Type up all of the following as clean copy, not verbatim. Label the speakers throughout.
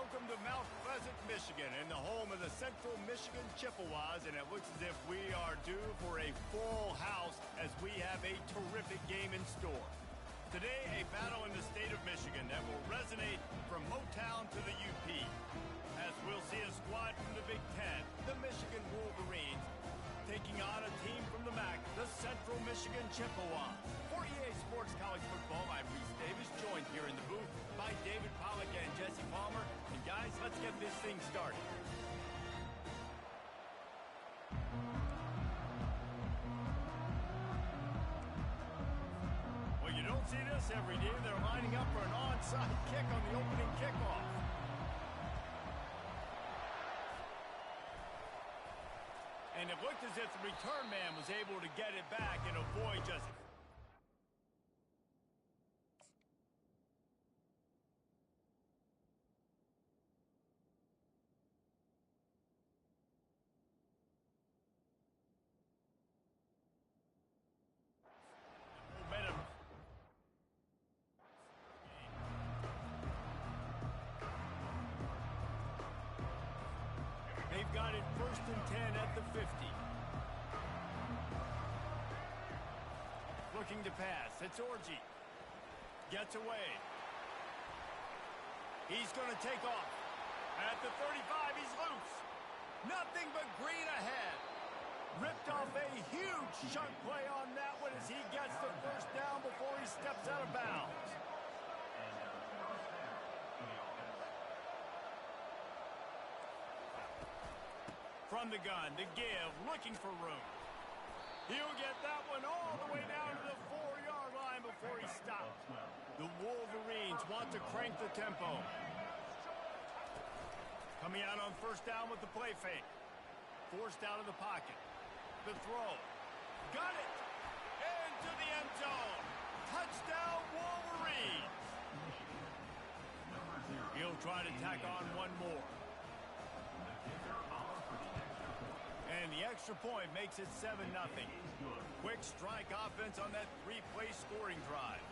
Speaker 1: Welcome to Mount Pleasant, Michigan, and the home of the Central Michigan Chippewas, and it looks as if we are due for a full house as we have a terrific game in store. Today, a battle in the state of Michigan that will resonate from Motown to the UP. As we'll see a squad from the Big Ten, the Michigan Wolverines, taking on a team from the MAC, the Central Michigan Chippewas. For EA Sports College Football, I'm Reese Davis, joined here in the booth by David Pollack and Jesse Palmer. And guys, let's get this thing started. Well, you don't see this every day. They're lining up for an onside kick on the opening kickoff. And it looked as if the return man was able to get it back and avoid just... momentum. They've got it 1st and 10 at the 50. Looking to pass. It's Orji. Gets away. He's going to take off. At the 35, he's loose. Nothing but green ahead. Ripped off a huge chunk play on that one as he gets the first down before he steps out of bounds. From the gun, the give, looking for room. He'll get that one all the way down to the 4-yard line before he stops. The Wolverines want to crank the tempo. Coming out on 1st down with the play fake. Forced out of the pocket. The throw. Got it! Into the end zone. Touchdown, Wolverines! He'll try to tack on one more. And the extra point makes it 7-0. Quick strike offense on that 3-play scoring drive.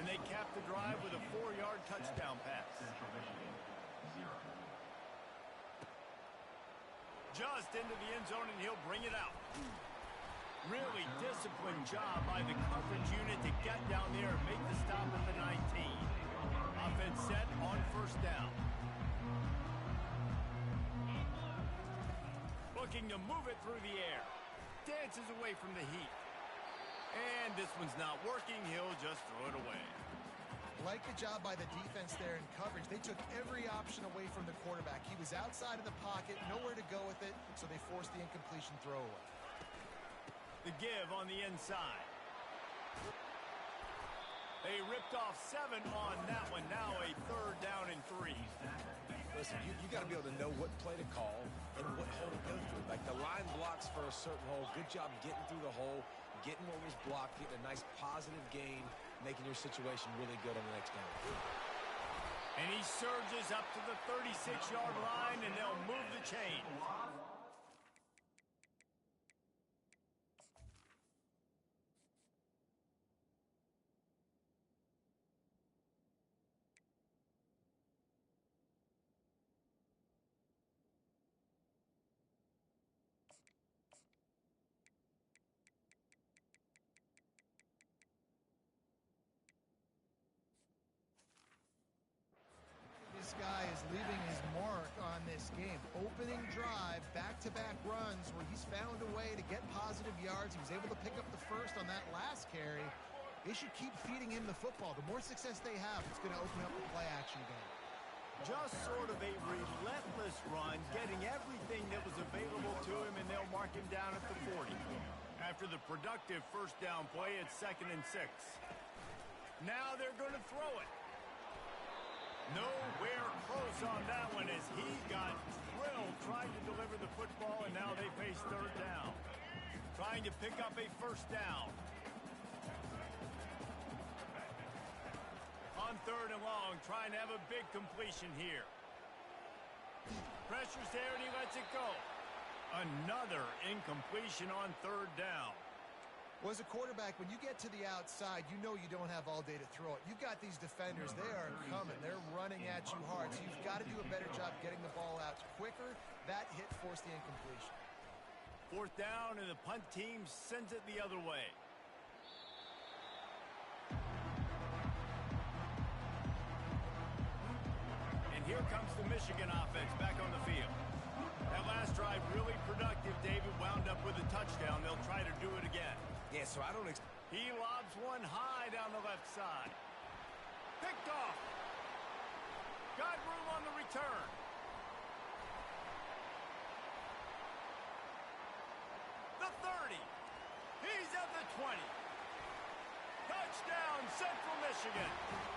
Speaker 1: And they cap the drive with a 4-yard touchdown pass. Just into the end zone, and he'll bring it out. Really disciplined job by the coverage unit to get down there and make the stop at the 19. Offense set on 1st down. Looking to move it through the air. Dances away from the heat. And this one's not working. He'll just throw it away.
Speaker 2: Like the job by the defense there in coverage. They took every option away from the quarterback. He was outside of the pocket, nowhere to go with it, so they forced the incompletion throwaway.
Speaker 1: The give on the inside. They ripped off 7 on that one. Now a 3rd down and 3.
Speaker 3: Listen, you got to be able to know what play to call and what hole to go through. Like the line blocks for a certain hole. Good job getting through the hole, getting what was blocked, getting a nice positive gain, making your situation really good on the next down.
Speaker 1: And he surges up to the 36-yard line, and they'll move the chain.
Speaker 2: This guy is leaving his mark on this game. Opening drive, back-to-back runs where he's found a way to get positive yards. He was able to pick up the 1st on that last carry. They should keep feeding him the football. The more success they have, it's going to open up the play-action game.
Speaker 1: Just sort of a relentless run, getting everything that was available to him, and they'll mark him down at the 40. After the productive 1st down play, it's 2nd and 6. Now they're going to throw it. Nowhere close on that one as he got drilled trying to deliver the football, and now they face 3rd down. Trying to pick up a 1st down. On 3rd and long, trying to have a big completion here. Pressure's there, and he lets it go. Another incompletion on 3rd down.
Speaker 2: Well, as a quarterback, when you get to the outside, you know you don't have all day to throw it. You've got these defenders. They are coming. They're running at you hard. So you've got to do a better job getting the ball out quicker. That hit forced the incompletion.
Speaker 1: 4th down, and the punt team sends it the other way. And here comes the Michigan offense back on the field. That last drive really productive. David wound up with a touchdown. They'll try to do it again.
Speaker 3: Yeah, so I don't
Speaker 1: He lobs one high down the left side. Picked off. Got room on the return. The 30. He's at the 20. Touchdown, Central Michigan.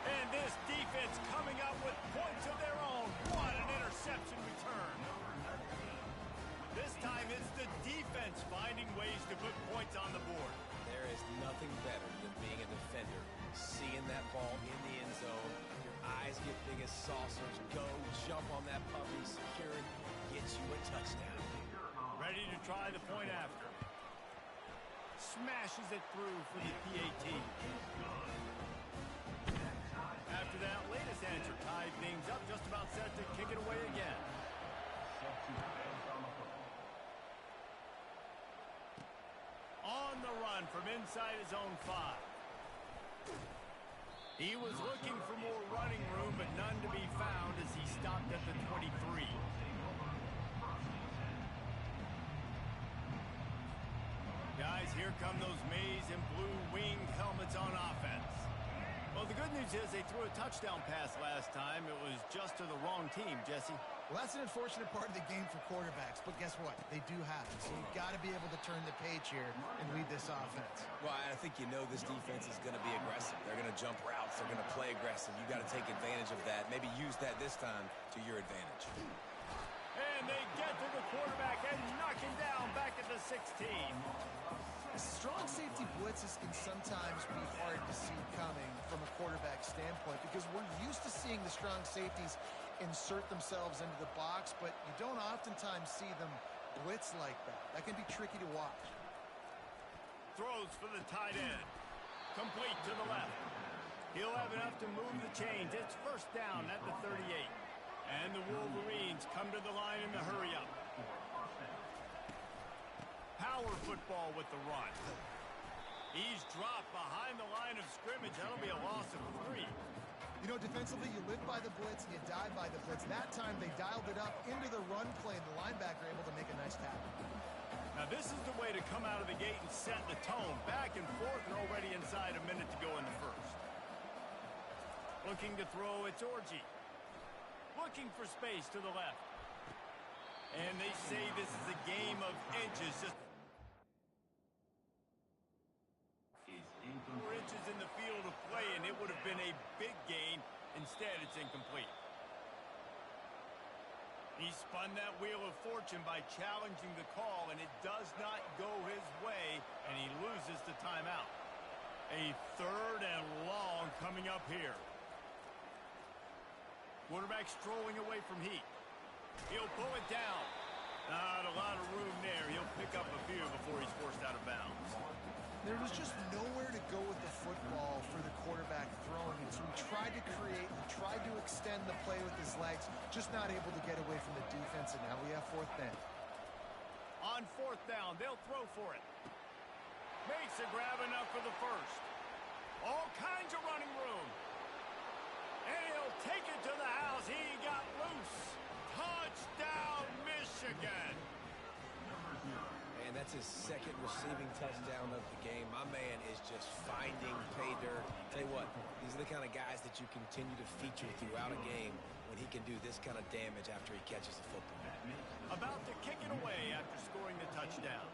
Speaker 1: And this defense coming up with points of their own. What an interception return. This time it's the defense finding ways to put points on the board.
Speaker 3: There is nothing better than being a defender. Seeing that ball in the end zone, your eyes get big as saucers. Go, jump on that puppy, secure it, gets you a touchdown.
Speaker 1: Ready to try the point after. Smashes it through for the PAT. After that latest answer tied things up, just about set to kick it away again. On the run from inside his own 5. He was looking for more running room, but none to be found as he stopped at the 23. Guys, here come those maize and blue winged helmets on offense. Well, the good news is they threw a touchdown pass last time. It was just to the wrong team, Jesse.
Speaker 2: Well, that's an unfortunate part of the game for quarterbacks, but guess what? They do happen. So you've got to be able to turn the page here and lead this offense.
Speaker 3: Well, I think you know this defense is going to be aggressive. They're going to jump routes. They're going to play aggressive. You got to take advantage of that. Maybe use that this time to your advantage.
Speaker 1: And they get to the quarterback and knock him down back at the 16.
Speaker 2: Strong safety blitzes can sometimes be hard to see coming from a quarterback standpoint because we're used to seeing the strong safeties insert themselves into the box, but you don't oftentimes see them blitz like that. That can be tricky to watch.
Speaker 1: Throws for the tight end. Complete to the left. He'll have enough to move the chains. It's 1st down at the 38. And the Wolverines come to the line in the hurry-up. Power football with the run. He's dropped behind the line of scrimmage. That'll be a loss of 3.
Speaker 2: You know, defensively, you live by the blitz and you die by the blitz. That time, they dialed it up into the run play, and the linebacker able to make a nice tackle.
Speaker 1: Now, this is the way to come out of the gate and set the tone. Back and forth and already inside a minute to go in the 1st. Looking to throw, it's Orji. Looking for space to the left. And they say this is a game of inches. Just 4 inches in the field of play, and it would have been a big gain. Instead, it's incomplete. He spun that wheel of fortune by challenging the call, and it does not go his way, and he loses the timeout. A 3rd and long coming up here. Quarterback strolling away from heat. He'll pull it down. Not a lot of room there. He'll pick up a few before he's forced out of bounds.
Speaker 2: There was just nowhere to go with the football for the quarterback throwing it. So he tried to create, he tried to extend the play with his legs, just not able to get away from the defense, and now we have 4th down.
Speaker 1: On 4th down, they'll throw for it. Makes a grab enough for the 1st. All kinds of running room. And he'll take it to the house. He got loose. Touchdown, Michigan.
Speaker 3: And that's his 2nd receiving touchdown of the game. My man is just finding pay dirt. Tell you what, these are the kind of guys that you continue to feature throughout a game when he can do this kind of damage after he catches the football.
Speaker 1: About to kick it away after scoring the touchdown.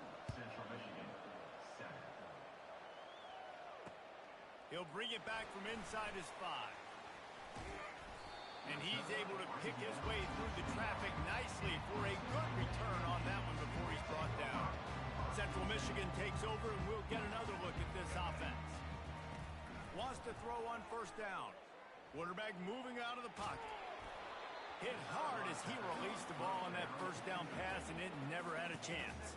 Speaker 1: He'll bring it back from inside his 5. And he's able to pick his way through the traffic nicely for a good return on that one before he's brought down. Central Michigan takes over, and we'll get another look at this offense. Wants to throw on 1st down. Quarterback moving out of the pocket. Hit hard as he released the ball on that 1st down pass, and it never had a chance.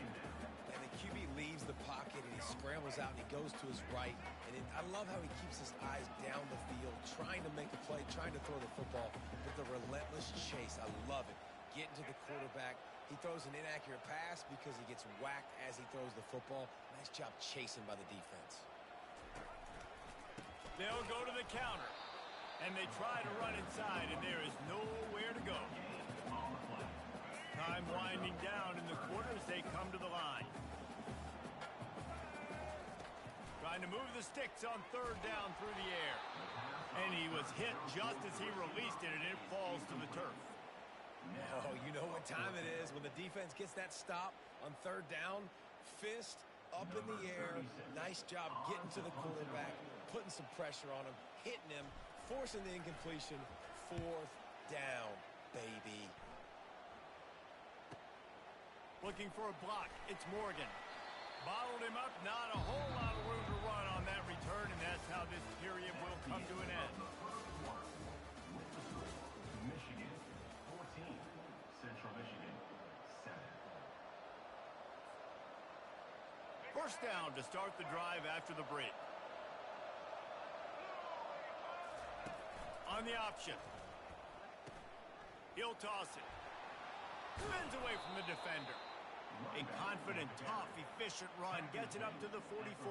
Speaker 3: and the QB leaves the pocket, and he scrambles out, and he goes to his right. And I love how he keeps his eyes down the field, trying to make a play, trying to throw the football, but the relentless chase, I love it. Getting to the quarterback. He throws an inaccurate pass because he gets whacked as he throws the football. Nice job chasing by the defense.
Speaker 1: They'll go to the counter, and they try to run inside, and there is nowhere to go. Time winding down in the quarter as they come to the line. Trying to move the sticks on third down through the air. And he was hit just as he released it, and it falls to the turf.
Speaker 3: Oh, you know what time it is when the defense gets that stop on third down. Fist up in the air. Nice job getting to the quarterback, putting some pressure on him, hitting him, forcing the incompletion. Fourth down, baby.
Speaker 1: Looking for a block. It's Morgan. Bottled him up. Not a whole lot of room to run on that return, and that's how this period will come to an end.
Speaker 4: Michigan 14, Central Michigan 7.
Speaker 1: First down to start the drive after the break. On the option. He'll toss it. Spins away from the defender. A confident, tough, efficient run gets it up to the 44.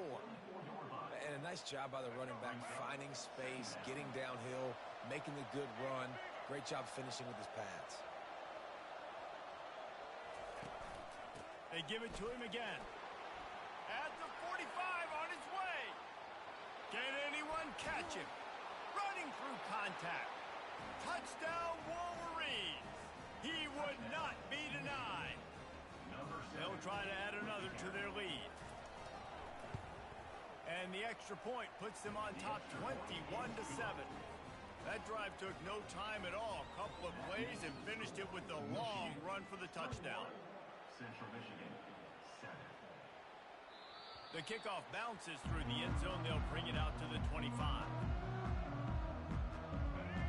Speaker 3: And a nice job by the running back, finding space, getting downhill, making the good run. Great job finishing with his pads.
Speaker 1: They give it to him again. At the 45 on his way. Can anyone catch him? Running through contact. Touchdown Wolverines. He would not be denied. They'll try to add another to their lead. And the extra point puts them on top 21-7. That drive took no time at all. A couple of plays and finished it with a long run for the touchdown.
Speaker 4: Central Michigan 7.
Speaker 1: The kickoff bounces through the end zone. They'll bring it out to the 25.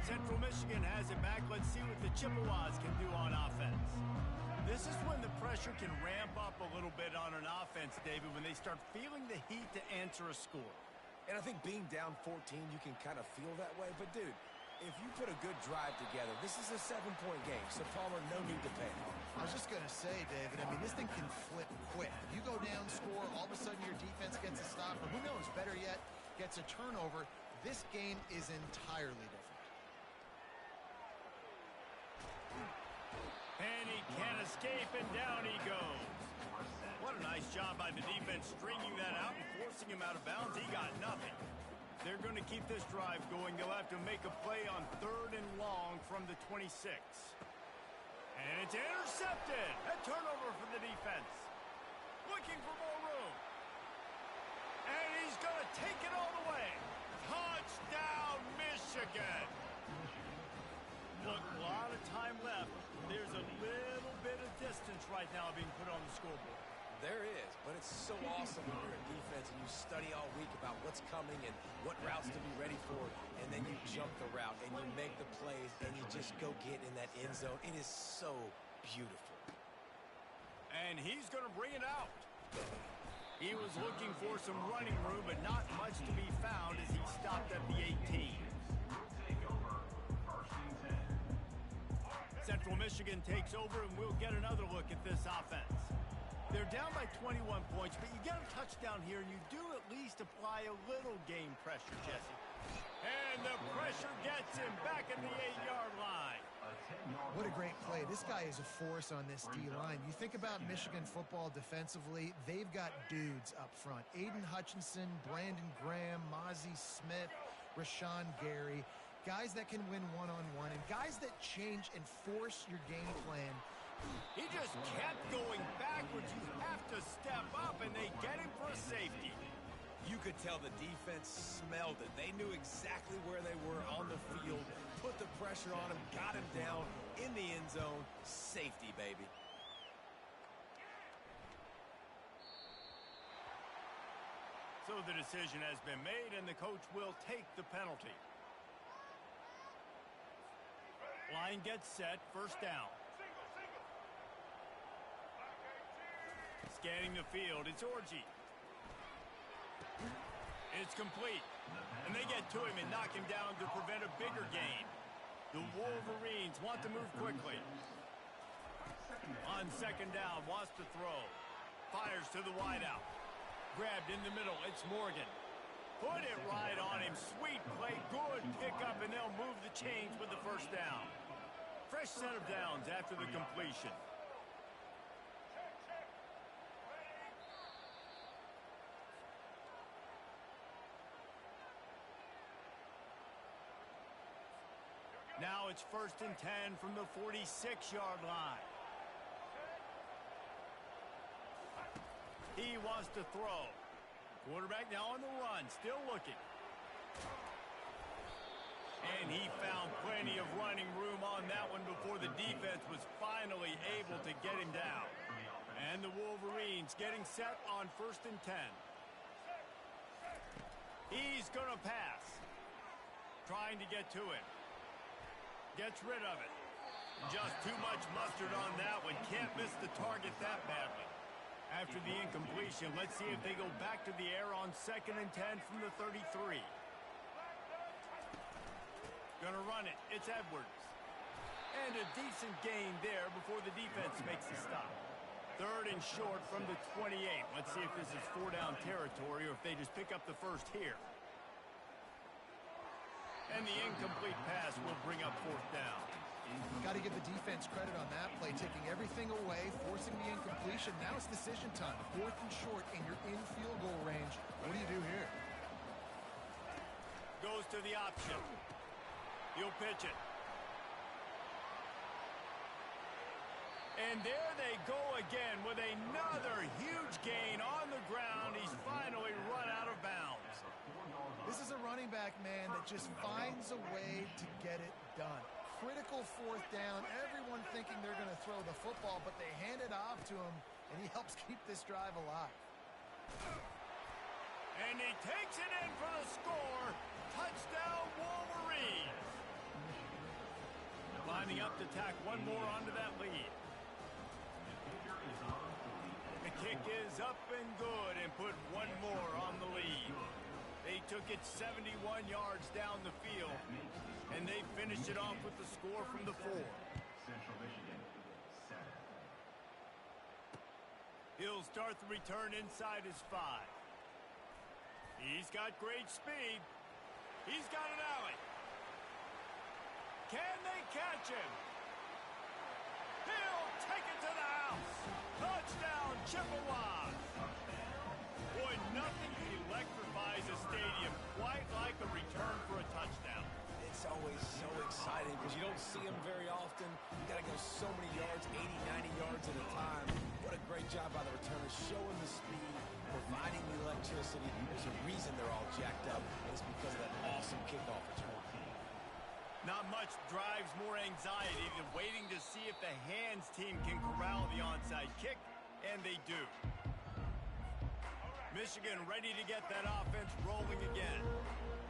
Speaker 1: Central Michigan has it back. Let's see what the Chippewas can do on offense. This is when the pressure can ramp up a little bit on an offense, David, when they start feeling the heat to answer a score.
Speaker 3: And I think being down 14, you can kind of feel that way. But, dude, if you put a good drive together, this is a 7-point game. So, Palmer, no need to panic.
Speaker 2: I was just going to say, David, I mean, this thing can flip quick. You go down, score, all of a sudden your defense gets a stop, or who knows, better yet, gets a turnover. This game is entirely different.
Speaker 1: And he can't escape, and down he goes. What a nice job by the defense stringing that out and forcing him out of bounds. He got nothing. They're going to keep this drive going. They'll have to make a play on third and long from the 26. And it's intercepted. A turnover for the defense. Looking for more room. And he's going to take it all the way. Touchdown, Michigan. Look, a lot of time left. There's a little bit of distance right now being put on the scoreboard.
Speaker 3: There is, but it's so awesome when you're a defense and you study all week about what's coming and what routes to be ready for, and then you jump the route and you make the plays and you just go get in that end zone. It is so beautiful.
Speaker 1: And he's going to bring it out. He was looking for some running room, but not much to be found as he stopped at the 18. Central Michigan takes over, and we'll get another look at this offense. They're down by 21 points, but you get a touchdown here, and you do at least apply a little game pressure, Jesse. And the pressure gets him back at the 8-yard line.
Speaker 2: What a great play. This guy is a force on this D-line. You think about Michigan football defensively, they've got dudes up front. Aiden Hutchinson, Brandon Graham, Mozzie Smith, Rashawn Gary. Guys that can win one-on-one and guys that change and force your game plan.
Speaker 1: He just kept going backwards. You have to step up, and they get him for a safety.
Speaker 3: You could tell the defense smelled it. They knew exactly where they were on the field, put the pressure on him, got him down in the end zone. Safety, baby.
Speaker 1: So the decision has been made, and the coach will take the penalty. Line gets set, first down. scanning the field. It's Orji. It's complete. And they get to him and knock him down to prevent a bigger gain. The Wolverines want to move quickly. On second down, wants to throw. Fires to the wideout. Grabbed in the middle. It's Morgan. Put it right on him. Sweet play. Good pickup, and they'll move the chains with the first down. Fresh set of downs after the completion. Now it's 1st and 10 from the 46-yard line. He wants to throw. Quarterback now on the run, still looking. And he found plenty of running room on that one before the defense was finally able to get him down. And the Wolverines getting set on 1st and 10. He's going to pass. Trying to get to it. Gets rid of it. Just too much mustard on that one. Can't miss the target that badly. After the incompletion, let's see if they go back to the air on 2nd and 10 from the 33. Gonna run it. It's Edwards. And a decent gain there before the defense makes the stop. 3rd and short from the 28. Let's see if this is 4-down territory or if they just pick up the first here. And the incomplete pass will bring up 4th down.
Speaker 2: Got to give the defense credit on that play, taking everything away, forcing the incompletion. Now it's decision time. 4th and short, and you're in field goal range. What do you do here?
Speaker 1: Goes to the option. He'll pitch it. And there they go again with another huge gain on the ground. He's finally run out of bounds.
Speaker 2: This is a running back, man, that just finds a way to get it done. Critical 4th down. Everyone thinking they're going to throw the football, but they hand it off to him, and he helps keep this drive alive.
Speaker 1: And he takes it in for the score. Touchdown, Wolverines. Lining up to tack one more onto that lead. The kick is up and good and put one more on the lead. They took it 71 yards down the field, and they finished it off with the score from the 4.
Speaker 4: Central Michigan, 7.
Speaker 1: He'll start the return inside his 5. He's got great speed. He's got an alley. Can they catch him? He'll take it to the house. Touchdown, Chippewas. Boy, nothing electrifies a stadium quite like a return for a touchdown.
Speaker 3: It's always so exciting because you don't see them very often. You got to go so many yards, 80, 90 yards at a time. What a great job by the returners, showing the speed, providing the electricity. There's a reason they're all jacked up, and it's because of that awesome kickoff return.
Speaker 1: Not much drives more anxiety than waiting to see if the hands team can corral the onside kick, and they do. Michigan ready to get that offense rolling again.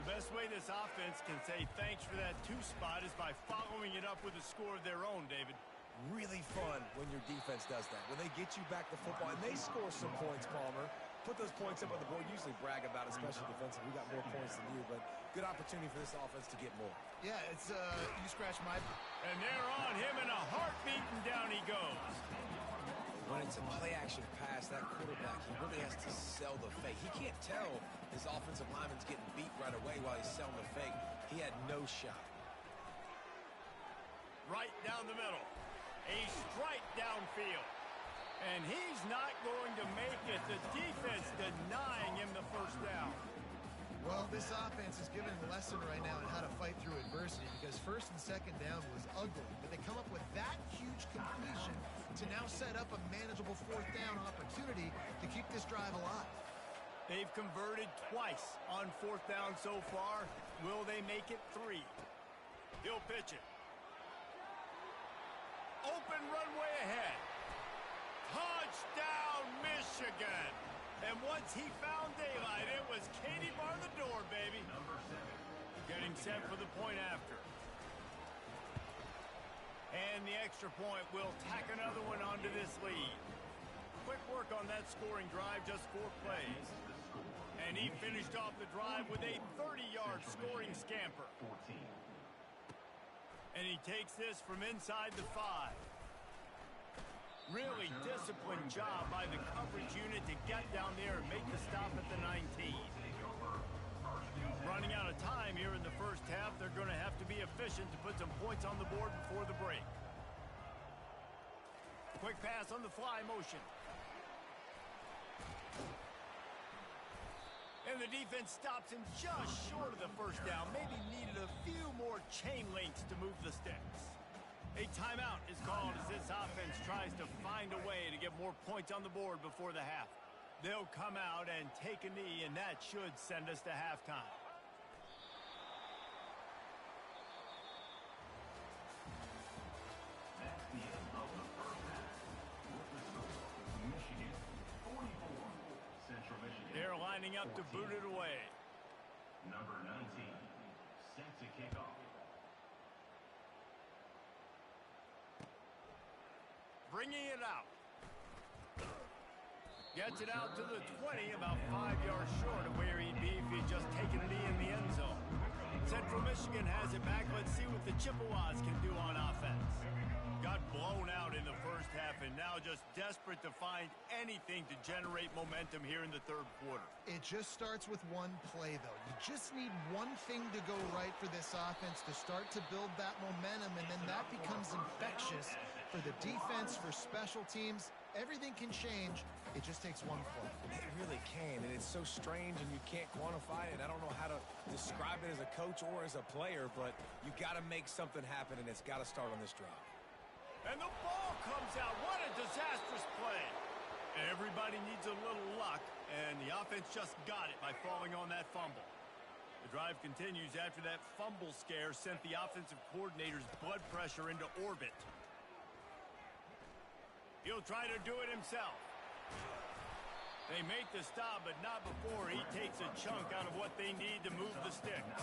Speaker 1: The best way this offense can say thanks for that 2 spot is by following it up with a score of their own, David.
Speaker 3: Really fun when your defense does that. When they get you back the football, and they score some points, Palmer. Put those points up on the board. Usually brag about it, especially defensive. We got more points than you, but good opportunity for this offense to get more.
Speaker 2: Yeah, it's you scratch my...
Speaker 1: And they're on him in a heartbeat, and down he goes.
Speaker 3: When it's a play-action pass, that quarterback, he really has to sell the fake. He can't tell his offensive lineman's getting beat right away while he's selling the fake. He had no shot.
Speaker 1: Right down the middle. A strike downfield. And he's not going to make it. The defense denying him the first down.
Speaker 2: Well, this offense is giving a lesson right now on how to fight through adversity because 1st and 2nd down was ugly. But they come up with that huge completion to now set up a manageable 4th down opportunity to keep this drive alive.
Speaker 1: They've converted twice on 4th down so far. Will they make it 3? He'll pitch it. Open runway ahead. Touchdown, Michigan. And once he found daylight, it was Katie bar the door, baby.
Speaker 4: Number 7.
Speaker 1: Getting set for the point after. And the extra point will tack another one onto this lead. Quick work on that scoring drive, just 4 plays. And he finished off the drive with a 30-yard scoring scamper. And he takes this from inside the 5. Really disciplined job by the coverage unit to get down there and make the stop at the 19. Running out of time here in the first half, they're going to have to be efficient to put some points on the board before the break. Quick pass on the fly motion. And the defense stops him just short of the first down. Maybe needed a few more chain links to move the sticks. A timeout is called as this offense tries to find a way to get more points on the board before the half. They'll come out and take a knee, and that should send us to halftime.
Speaker 4: That's the end of the first half. With the score, Michigan 44, Central Michigan.
Speaker 1: They're lining up
Speaker 4: 14.
Speaker 1: to boot it away.
Speaker 4: Number 19, set to kick off.
Speaker 1: Bringing it out. Gets it out to the 20, about 5 yards short of where he'd be if he'd just taken a knee in the end zone. Central Michigan has it back. Let's see what the Chippewas can do on offense. Got blown out in the first half and now just desperate to find anything to generate momentum here in the third quarter.
Speaker 2: It just starts with one play, though. You just need one thing to go right for this offense to start to build that momentum, and then that becomes infectious for the defense, for special teams. Everything can change. It just takes one play.
Speaker 3: It really can, and it's so strange, and you can't quantify it. I don't know how to describe it as a coach or as a player, but you got to make something happen, and it's got to start on this drive.
Speaker 1: And the ball comes out. What a disastrous play. Everybody needs a little luck, and the offense just got it by falling on that fumble. The drive continues after that fumble scare sent the offensive coordinator's blood pressure into orbit. He'll try to do it himself. They make the stop, but not before he takes a chunk out of what they need to move the sticks.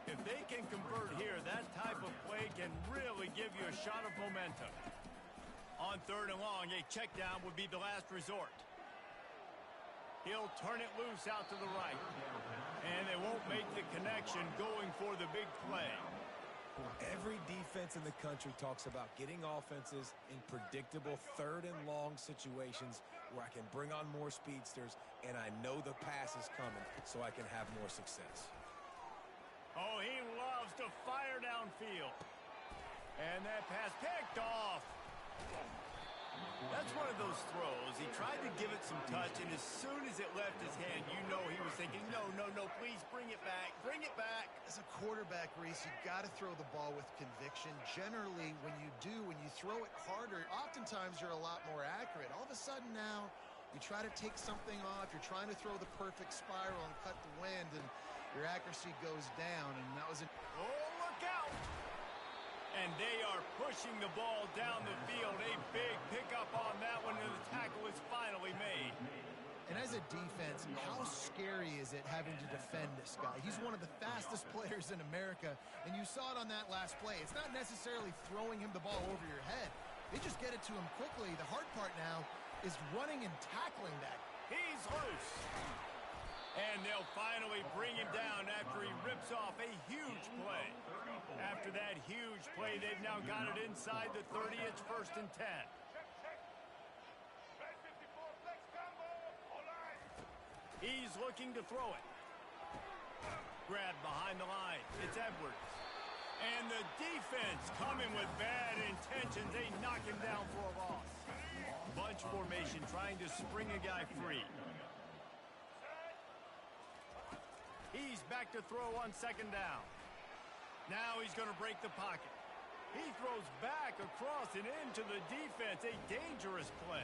Speaker 1: If they can convert here, that type of play can really give you a shot of momentum. On 3rd and long, a check down would be the last resort. He'll turn it loose out to the right. And they won't make the connection going for the big play.
Speaker 3: Every defense in the country talks about getting offenses in predictable 3rd and long situations where I can bring on more speedsters and I know the pass is coming so I can have more success.
Speaker 1: Oh, he loves to fire downfield. And that pass picked off. That's one of those throws. He tried to give it some touch, and as soon as it left his hand, you know he was thinking, no, please bring it back. Bring it back.
Speaker 2: As a quarterback, Reese, you've got to throw the ball with conviction. Generally, when you throw it harder, oftentimes you're a lot more accurate. All of a sudden now, you try to take something off. You're trying to throw the perfect spiral and cut the wind, and your accuracy goes down, and that was it.
Speaker 1: Oh, look out! And they are pushing the ball down the field. A big pickup on that one, and the tackle is finally made.
Speaker 2: And as a defense, how scary is it having to defend this guy? He's one of the fastest players in America, and you saw it on that last play. It's not necessarily throwing him the ball over your head. They just get it to him quickly. The hard part now is running and tackling that.
Speaker 1: He's loose. And they'll finally bring him down after he rips off a huge play. After that huge play, they've now got it inside the 30. It's 1st and 10. He's looking to throw it. Grabbed behind the line. It's Edwards. And the defense coming with bad intentions. They knock him down for a loss. Bunch formation trying to spring a guy free. He's back to throw on 2nd down. Now he's going to break the pocket. He throws back across and into the defense. A dangerous play.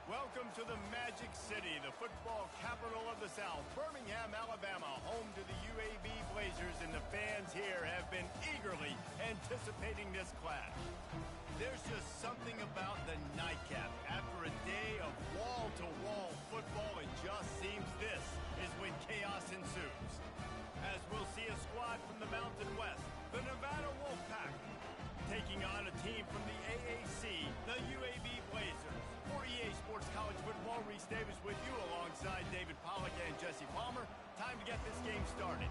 Speaker 1: Welcome to the Magic City, the football capital of the South, Birmingham, Alabama, home to the UAB Blazers, and the fans here have been eagerly anticipating this clash. There's just something about the nightcap. After a day of wall-to-wall football, it just seems this is when chaos ensues. As we'll see a squad from the Mountain West, the Nevada Wolfpack, taking on a team from the AAC, the UAB Blazers. For EA Sports College Football, Reese Davis with you alongside David Pollack and Jesse Palmer. Time to get this game started.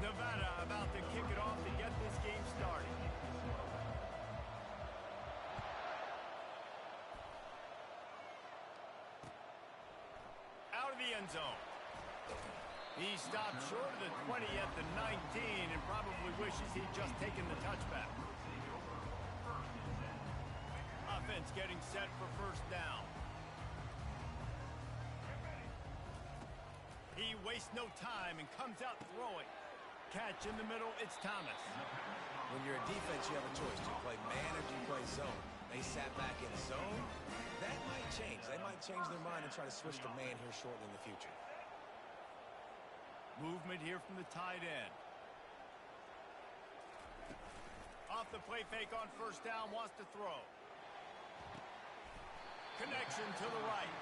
Speaker 1: Nevada about to kick it off to get this game started. Out of the end zone. He stopped short of the 20 at the 19 and probably wishes he'd just taken the touchback. Offense getting set for first down. He wastes no time and comes out throwing. Catch in the middle, it's Thomas.
Speaker 3: When you're a defense, you have a choice. Do you play man or do you play zone? They sat back in zone. That might change. They might change their mind and try to switch to man here shortly in the future.
Speaker 1: Movement here from the tight end. Off the play fake on first down, wants to throw. Connection to the right.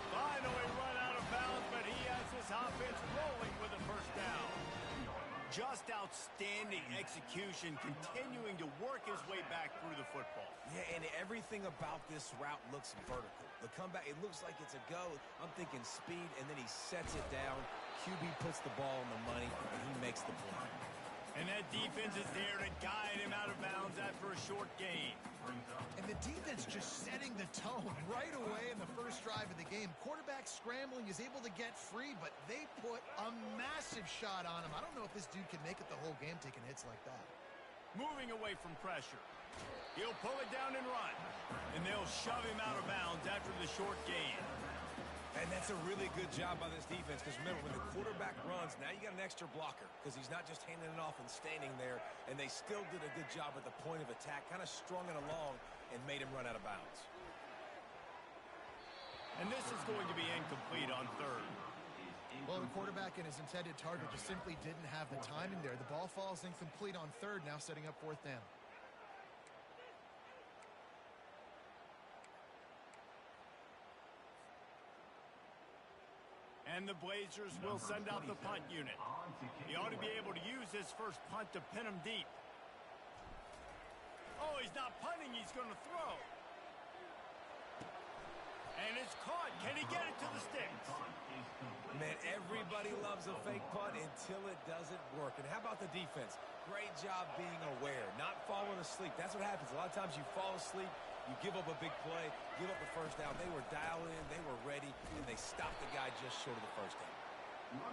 Speaker 1: Finally run out of bounds, but he has this offense rolling with a first down. Just outstanding execution, continuing to work his way back through the football.
Speaker 3: Yeah, and everything about this route looks vertical. The comeback, it looks like it's a go. I'm thinking speed, and then he sets it down. QB puts the ball on the money, and he makes the play.
Speaker 1: And that defense is there to guide him out of bounds after a short gain.
Speaker 2: And the defense just setting the tone right away in the first drive of the game. Quarterback scrambling, is able to get free, but they put a massive shot on him. I don't know if this dude can make it the whole game taking hits like that.
Speaker 1: Moving away from pressure. He'll pull it down and run. And they'll shove him out of bounds after the short gain.
Speaker 3: And that's a really good job by this defense, because remember, when the quarterback runs, now you got an extra blocker, because he's not just handing it off and standing there, and they still did a good job at the point of attack, kind of strung it along and made him run out of bounds.
Speaker 1: And this is going to be incomplete on third.
Speaker 2: Well, the quarterback and his intended target just simply didn't have the timing there. The ball falls incomplete on third, now setting up fourth down.
Speaker 1: And the Blazers will send out the punt unit. He ought to be able to use his first punt to pin him deep. Oh, he's not punting, he's going to throw. And it's caught. Can he get it to the sticks?
Speaker 3: Man, everybody loves a fake punt until it doesn't work. And how about the defense? Great job being aware, not falling asleep. That's what happens. A lot of times you fall asleep, you give up a big play, give up the first down. They were dialed in, they were ready, and they stopped the guy just short of the first down.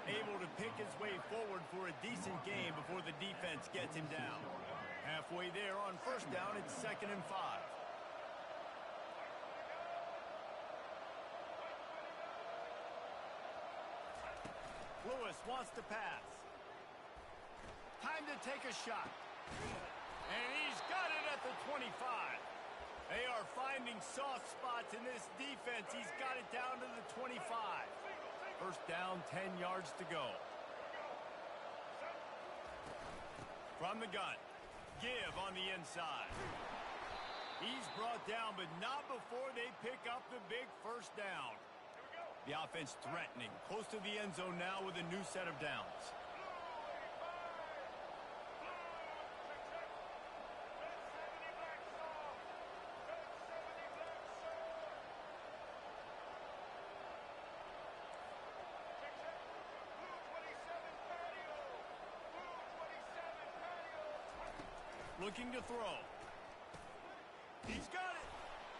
Speaker 1: Able to pick his way forward for a decent game before the defense gets him down. Halfway there on first down, it's 2nd and 5. Lewis wants to pass. Time to take a shot. And he's got it at the 25. They are finding soft spots in this defense. He's got it down to the 25. First down, 10 yards to go. From the gun. Give on the inside. He's brought down, but not before they pick up the big first down. The offense threatening. Close to the end zone now with a new set of downs. Looking to throw. He's got it.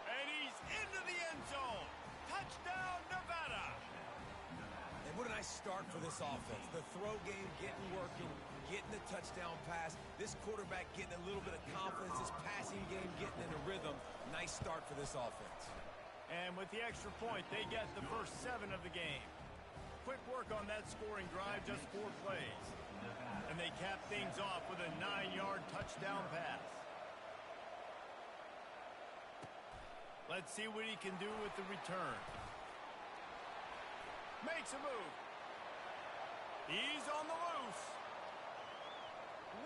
Speaker 1: And he's into the end zone. Touchdown, Nevada.
Speaker 3: And what a nice start for this offense. The throw game getting working, getting the touchdown pass. This quarterback getting a little bit of confidence. This passing game getting in a rhythm. Nice start for this offense.
Speaker 1: And with the extra point, they get the first 7 of the game. Quick work on that scoring drive, just 4 plays. And they cap things off with a 9-yard touchdown pass. Let's see what he can do with the return. Makes a move. He's on the loose.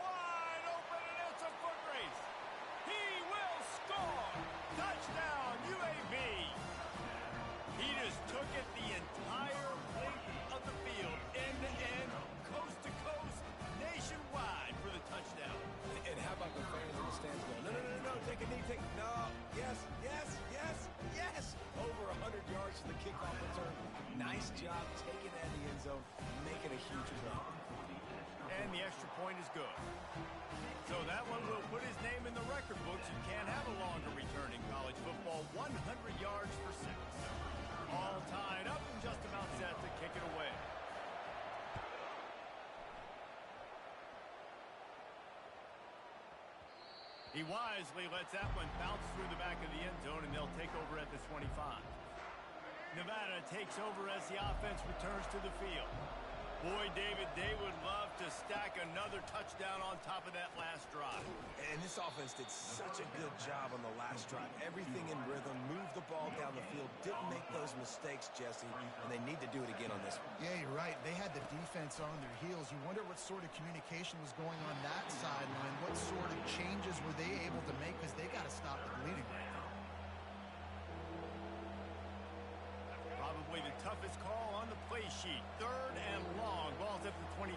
Speaker 1: Wide open, and it's a foot race. He will score. Touchdown, UAB. He just took it the entire length of the field, end to end, coast to coast, nationwide for the touchdown.
Speaker 3: And how about the fans in the stands going, no, take a knee, no, yes. Over 100 yards to the kickoff return. Nice job taking that in the end zone, making a huge play.
Speaker 1: And the extra point is good. So that one will put his name in the record books. You can't have a longer return in college football. 100 yards for 6. All tied up and just about set to kick it away. He wisely lets that one bounce through the back of the end zone, and they'll take over at the 25. Nevada takes over as the offense returns to the field. Boy, David, they would love to stack another touchdown on top of that last drive.
Speaker 3: And this offense did such a good job on the last drive. Everything in rhythm, moved the ball down the field, didn't make those mistakes, Jesse, and they need to do it again on this one.
Speaker 2: Yeah, you're right. They had the defense on their heels. You wonder what sort of communication was going on that sideline. What sort of changes were they able to make, because they got to stop the bleeding right now.
Speaker 1: Probably the toughest call on the play sheet. 3rd and long. Ball's at the 25.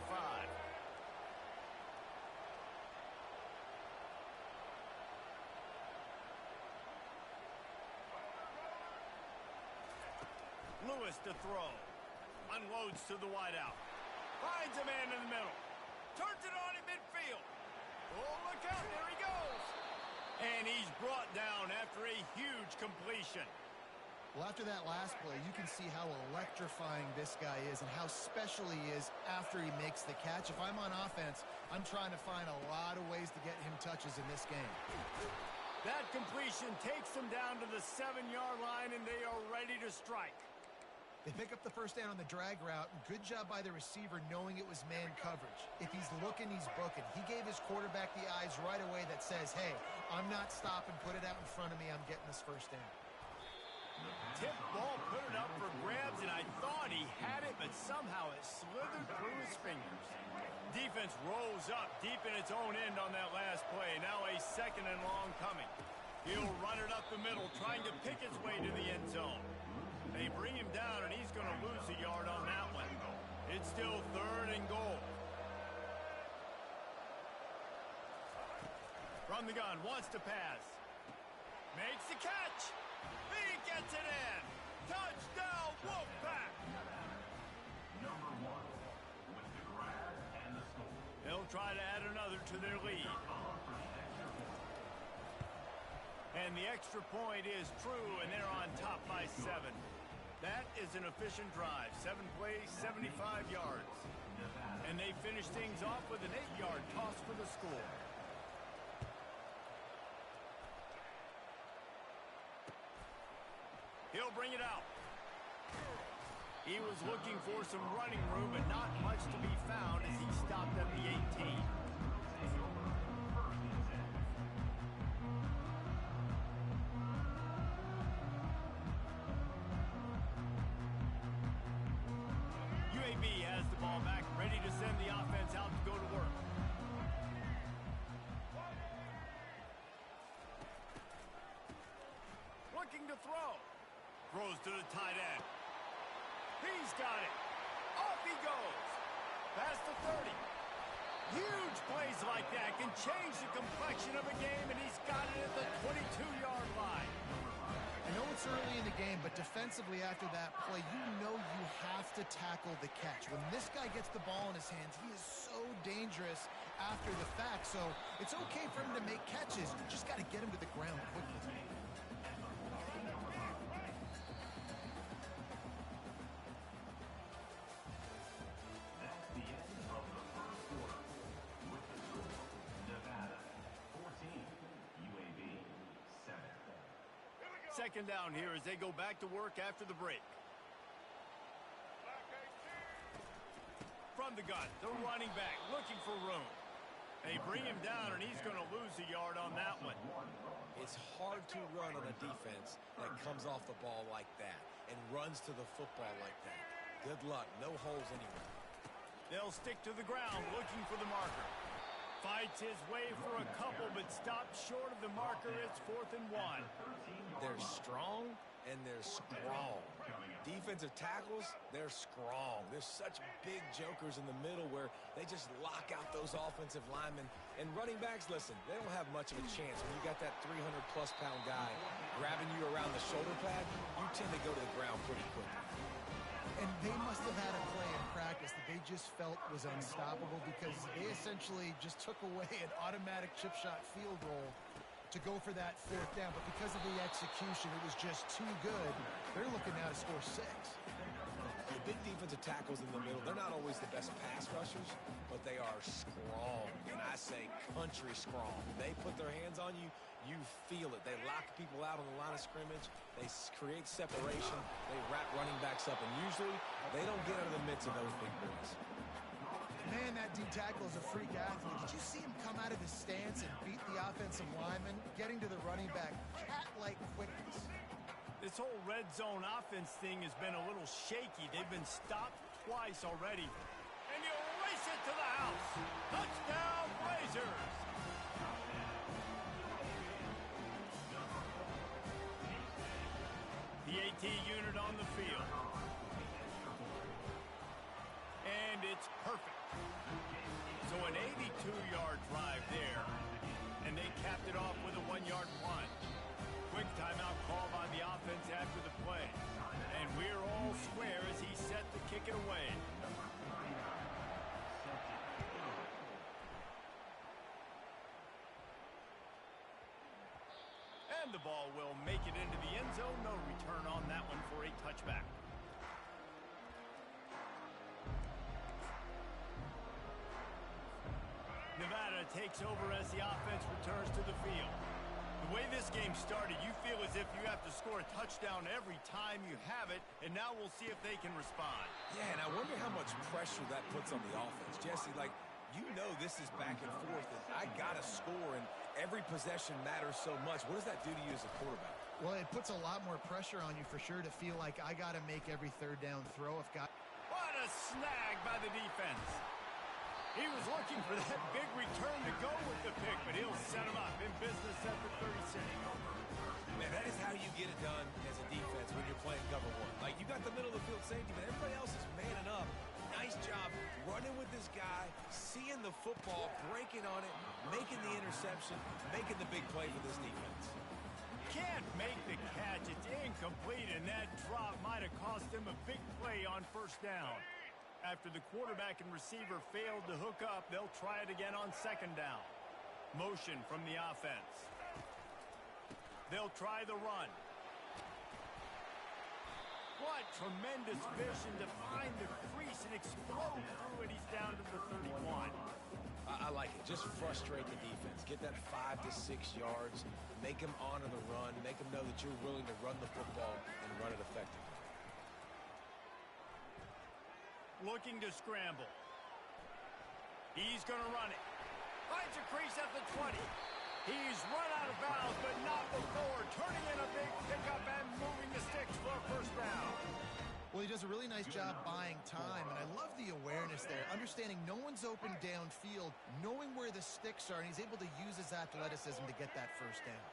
Speaker 1: Lewis to throw. Unloads to the wideout. Finds a man in the middle. Turns it on in midfield. Oh, look out. There he goes. And he's brought down after a huge completion.
Speaker 2: Well, after that last play, you can see how electrifying this guy is and how special he is after he makes the catch. If I'm on offense, I'm trying to find a lot of ways to get him touches in this game.
Speaker 1: That completion takes them down to the 7-yard line, and they are ready to strike.
Speaker 2: They pick up the first down on the drag route. Good job by the receiver knowing it was man coverage. If he's looking, he's booking. He gave his quarterback the eyes right away that says, hey, I'm not stopping. Put it out in front of me. I'm getting this first down.
Speaker 1: Tip ball, put it up for grabs, and I thought he had it, but somehow it slithered through his fingers. Defense rolls up deep in its own end on that last play. Now a 2nd and long coming. He'll run it up the middle, trying to pick his way to the end zone. They bring him down, and he's going to lose a yard on that one. It's still 3rd and goal. From the gun, wants to pass. Makes the catch. He gets it in. Touchdown, Wolfpack.
Speaker 4: Number 1 with the grab and the score.
Speaker 1: They'll try to add another to their lead. And the extra point is true, and they're on top by 7. That is an efficient drive. 7 plays, 75 yards. And they finish things off with an 8-yard toss for the score. He'll bring it out. He was looking for some running room, but not much to be found as he stopped at the 18. UAB has the ball back, ready to send the offense out to go to work. Looking to throw. Throws to the tight end. He's got it. Off he goes. Past the 30. Huge plays like that can change the complexion of a game, and he's got it at the 22-yard line.
Speaker 2: I know it's early in the game, but defensively after that play, you know you have to tackle the catch. When this guy gets the ball in his hands, he is so dangerous after the fact. So it's okay for him to make catches. You just got to get him to the ground quickly.
Speaker 4: That's the end of the first quarter. With the score, Nevada 14, UAB 7.
Speaker 1: 2nd down here as they go back to work after the break. From the gun, the running back looking for room. They bring him down, and he's going to lose a yard on that one.
Speaker 3: It's hard hard to run on a defense that comes off the ball like that and runs to the football like that. Good luck. No holes anywhere.
Speaker 1: They'll stick to the ground looking for the marker. Fights his way for a couple, but stops short of the marker. It's 4th and 1.
Speaker 3: They're strong and they're strong. Defensive tackles, they're strong. There's such big jokers in the middle where they just lock out those offensive linemen. And running backs, listen, they don't have much of a chance. When you got that 300-plus pound guy grabbing you around the shoulder pad, you tend to go to the ground pretty quickly.
Speaker 2: And they must have had a play in practice that they just felt was unstoppable because they essentially just took away an automatic chip shot field goal to go for that 4th down. But because of the execution, it was just too good. They're looking now to score 6.
Speaker 3: The big defensive tackles in the middle, they're not always the best pass rushers, but they are strong. And I say country strong. They put their hands on you, you feel it. They lock people out on the line of scrimmage. They create separation. They wrap running backs up. And usually, they don't get out of the midst of those big boys.
Speaker 2: Man, that D tackle is a freak athlete. Did you see him come out of his stance and beat the offensive lineman, getting to the running back? Cat-like quickness.
Speaker 1: This whole red zone offense thing has been a little shaky. They've been stopped twice already. And you race it to the house. Touchdown, Blazers! The AT unit on the field. And it's perfect. So an 82-yard drive there. And they capped it off with a 1-yard punt. Quick timeout call by the offense after the play. And we're all square as he's set to kick it away. And the ball will make it into the end zone. No return on that one for a touchback. Nevada takes over as the offense returns to the field. The way this game started, you feel as if you have to score a touchdown every time you have it, and now we'll see if they can respond.
Speaker 3: Yeah, and I wonder how much pressure that puts on the offense. Jesse, like, you know this is back and forth, and I got to score, and every possession matters so much. What does that do to you as a quarterback?
Speaker 2: Well, it puts a lot more pressure on you for sure to feel like I got to make every 3rd down throw.
Speaker 1: What a snag by the defense. He was looking for that big return to go with the pick, but he'll set him up in business at the 36.
Speaker 3: Man, that is how you get it done as a defense when you're playing cover one. Like, you got the middle of the field safety, but everybody else is manning up. Nice job running with this guy, seeing the football, breaking on it, making the interception, making the big play for this defense.
Speaker 1: Can't make the catch. It's incomplete, and that drop might have cost him a big play on 1st down. After the quarterback and receiver failed to hook up, they'll try it again on 2nd down. Motion from the offense. They'll try the run. What tremendous vision to find the crease and explode through it. He's down to the 31.
Speaker 3: I like it. Just frustrate the defense. Get that 5 to 6 yards. Make them honor the run. Make them know that you're willing to run the football and run it effectively.
Speaker 1: Looking to scramble. He's going to run it. Finds a crease at the 20. He's run out of bounds, but not before. Turning in a big pickup and moving the sticks for a 1st down.
Speaker 2: Well, he does a really nice job buying time, and I love the awareness there. Understanding no one's open downfield, knowing where the sticks are, and he's able to use his athleticism to get that 1st down.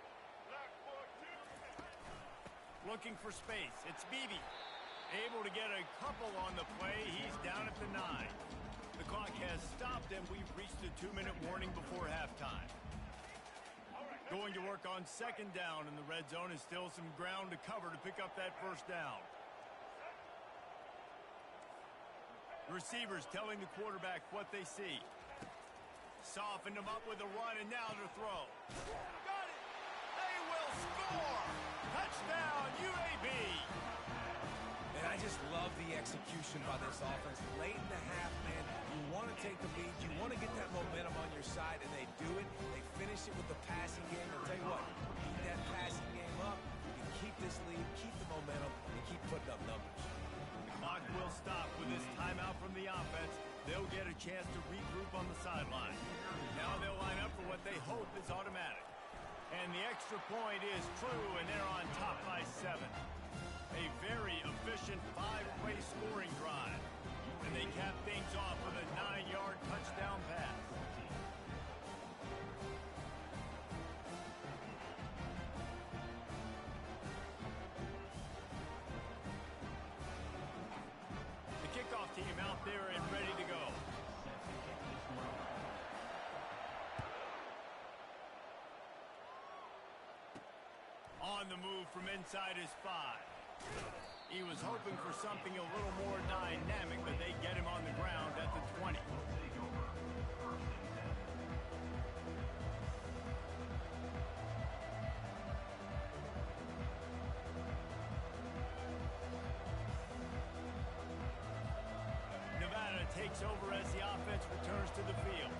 Speaker 1: Looking for space. It's Beebe. Able to get a couple on the play. He's down at the 9. The clock has stopped, and we've reached the 2-minute warning before halftime. Going to work on 2nd down in the red zone, and still some ground to cover to pick up that 1st down. The receivers telling the quarterback what they see. Softened him up with a run, and now to throw. Got it! They will score! Touchdown, UAB!
Speaker 3: And I just love the execution by this offense. Late in the half, man, you want to take the lead. You want to get that momentum on your side, and they do it. They finish it with the passing game. I'll tell you what, keep that passing game up. You can keep this lead, keep the momentum, and keep putting up numbers.
Speaker 1: The clock will stop with this timeout from the offense. They'll get a chance to regroup on the sideline. Now they'll line up for what they hope is automatic. And the extra point is true, and they're on top by 7. A very efficient 5-play scoring drive. And they cap things off with a 9-yard touchdown pass. The kickoff team out there and ready to go. On the move from inside his 5. He was hoping for something a little more dynamic, but they get him on the ground at the 20. Nevada takes over as the offense returns to the field.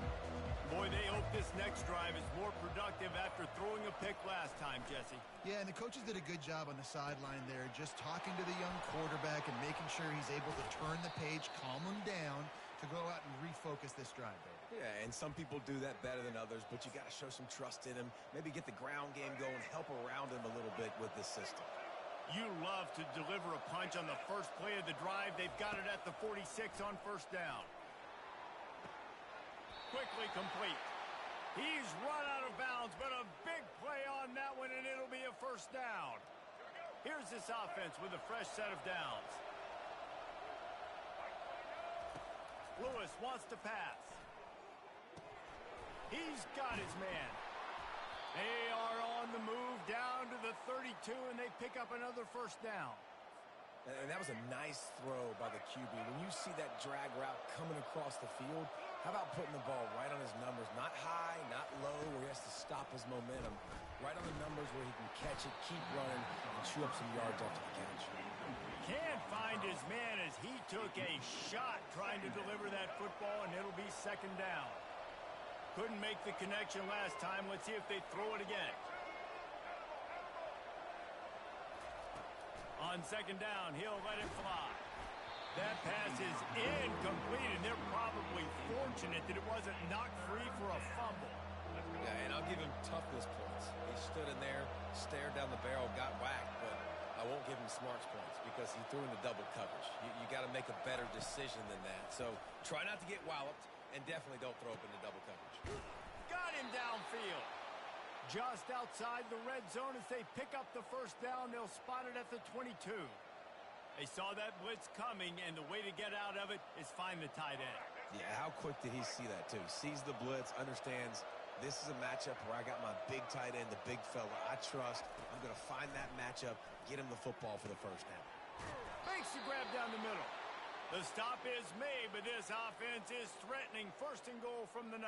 Speaker 1: Boy, they hope this next drive is more productive after throwing a pick last time, Jesse.
Speaker 2: Yeah, and the coaches did a good job on the sideline there, just talking to the young quarterback and making sure he's able to turn the page, calm him down to go out and refocus this drive there.
Speaker 3: Yeah, and some people do that better than others, but you got to show some trust in him. Maybe get the ground game going, help around him a little bit with this system.
Speaker 1: You love to deliver a punch on the first play of the drive. They've got it at the 46 on first down. Quickly complete. He's run out of bounds, but a big play on that one, and it'll be a first down. Here's this offense with a fresh set of downs. Lewis wants to pass. He's got his man. They are on the move down to the 32, and they pick up another first down.
Speaker 3: And that was a nice throw by the QB. When you see that drag route coming across the field, how about putting the ball right on his numbers? Not high, not low, where he has to stop his momentum. Right on the numbers where he can catch it, keep running, and chew up some yards after the catch.
Speaker 1: Can't find his man as he took a shot trying to deliver that football, and it'll be second down. Couldn't make the connection last time. Let's see if they throw it again. On second down, he'll let it fly. That pass is incomplete, and they're probably fortunate that it wasn't knocked free for a fumble.
Speaker 3: Yeah, and I'll give him toughness points. He stood in there, stared down the barrel, got whacked, but I won't give him smarts points because he threw into double coverage. You got to make a better decision than that. So try not to get walloped, and definitely don't throw up into double coverage.
Speaker 1: Got him downfield. Just outside the red zone as they pick up the first down. They'll spot it at the 22. They saw that blitz coming, and the way to get out of it is find the tight end.
Speaker 3: Yeah, how quick did he see that, too? Sees the blitz, understands this is a matchup where I got my big tight end, the big fella I trust. I'm going to find that matchup, get him the football for the first down.
Speaker 1: Makes the grab down the middle. The stop is made, but this offense is threatening. First and goal from the 9.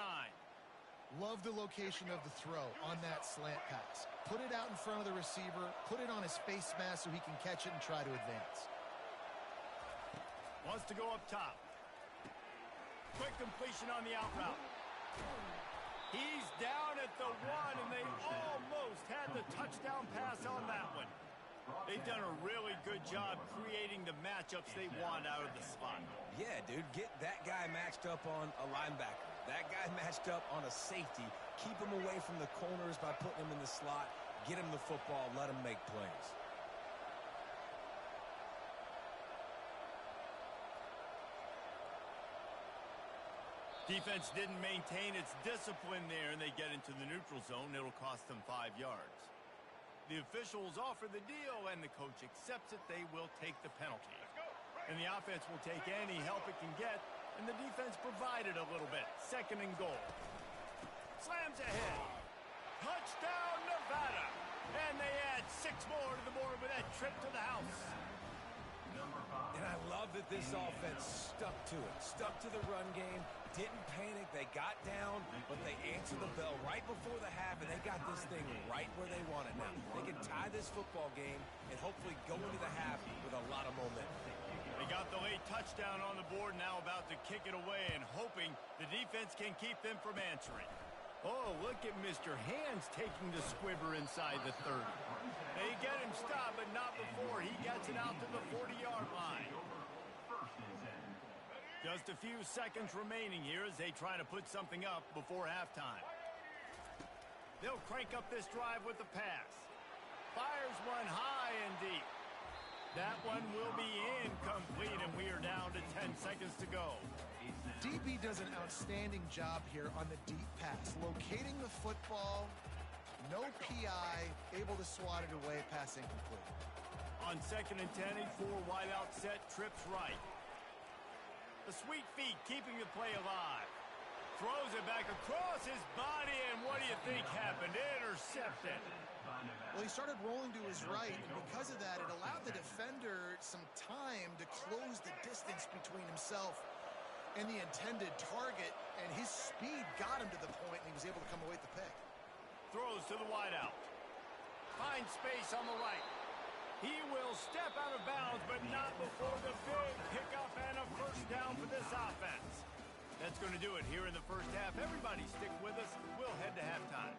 Speaker 2: Love the location of the throw on that slant pass. Put it out in front of the receiver, put it on his face mask so he can catch it and try to advance.
Speaker 1: Wants to go up top. Quick completion on the out route. He's down at the 1, and they almost had the touchdown pass on that one. They've done a really good job creating the matchups they want out of the slot.
Speaker 3: Yeah, dude, get that guy matched up on a linebacker. That guy matched up on a safety. Keep him away from the corners by putting him in the slot. Get him the football. Let him make plays.
Speaker 1: Defense didn't maintain its discipline there, and they get into the neutral zone. It'll cost them 5 yards. The officials offer the deal, and the coach accepts it. They will take the penalty. And the offense will take any help it can get, and the defense provided a little bit. Second and goal. Slams ahead. Touchdown, Nevada. And they add 6 more to the board with that trip to the house.
Speaker 3: And I love that this offense stuck to it. Stuck to the run game. Didn't panic. They got down, but they answered the bell right before the half, and they got this thing right where they want it now. They can tie this football game and hopefully go into the half with a lot of momentum.
Speaker 1: They got the late touchdown on the board, now about to kick it away and hoping the defense can keep them from answering. Oh, look at Mr. Hands taking the squibber inside the 30. They get him stopped, but not before he gets it out to the 40-yard line. Just a few seconds remaining here as they try to put something up before halftime. They'll crank up this drive with the pass. Fires one high and deep. That one will be incomplete, and we are down to 10 seconds to go.
Speaker 2: DB does an outstanding job here on the deep pass, locating the football, no PI, able to swat it away, pass incomplete.
Speaker 1: On 2nd and 10, a 4 wide out set, trips right. The sweet feet keeping the play alive. Throws it back across his body, and what do you think happened? Intercepted.
Speaker 2: Well, he started rolling to his right, and because of that, it allowed the defender some time to close the distance between himself and the intended target, and his speed got him to the point, and he was able to come away with the pick.
Speaker 1: Throws to the wideout. Finds space on the right. He will step out of bounds, but not before the big pickup and a first down for this offense. That's going to do it here in the first half. Everybody stick with us. We'll head to halftime.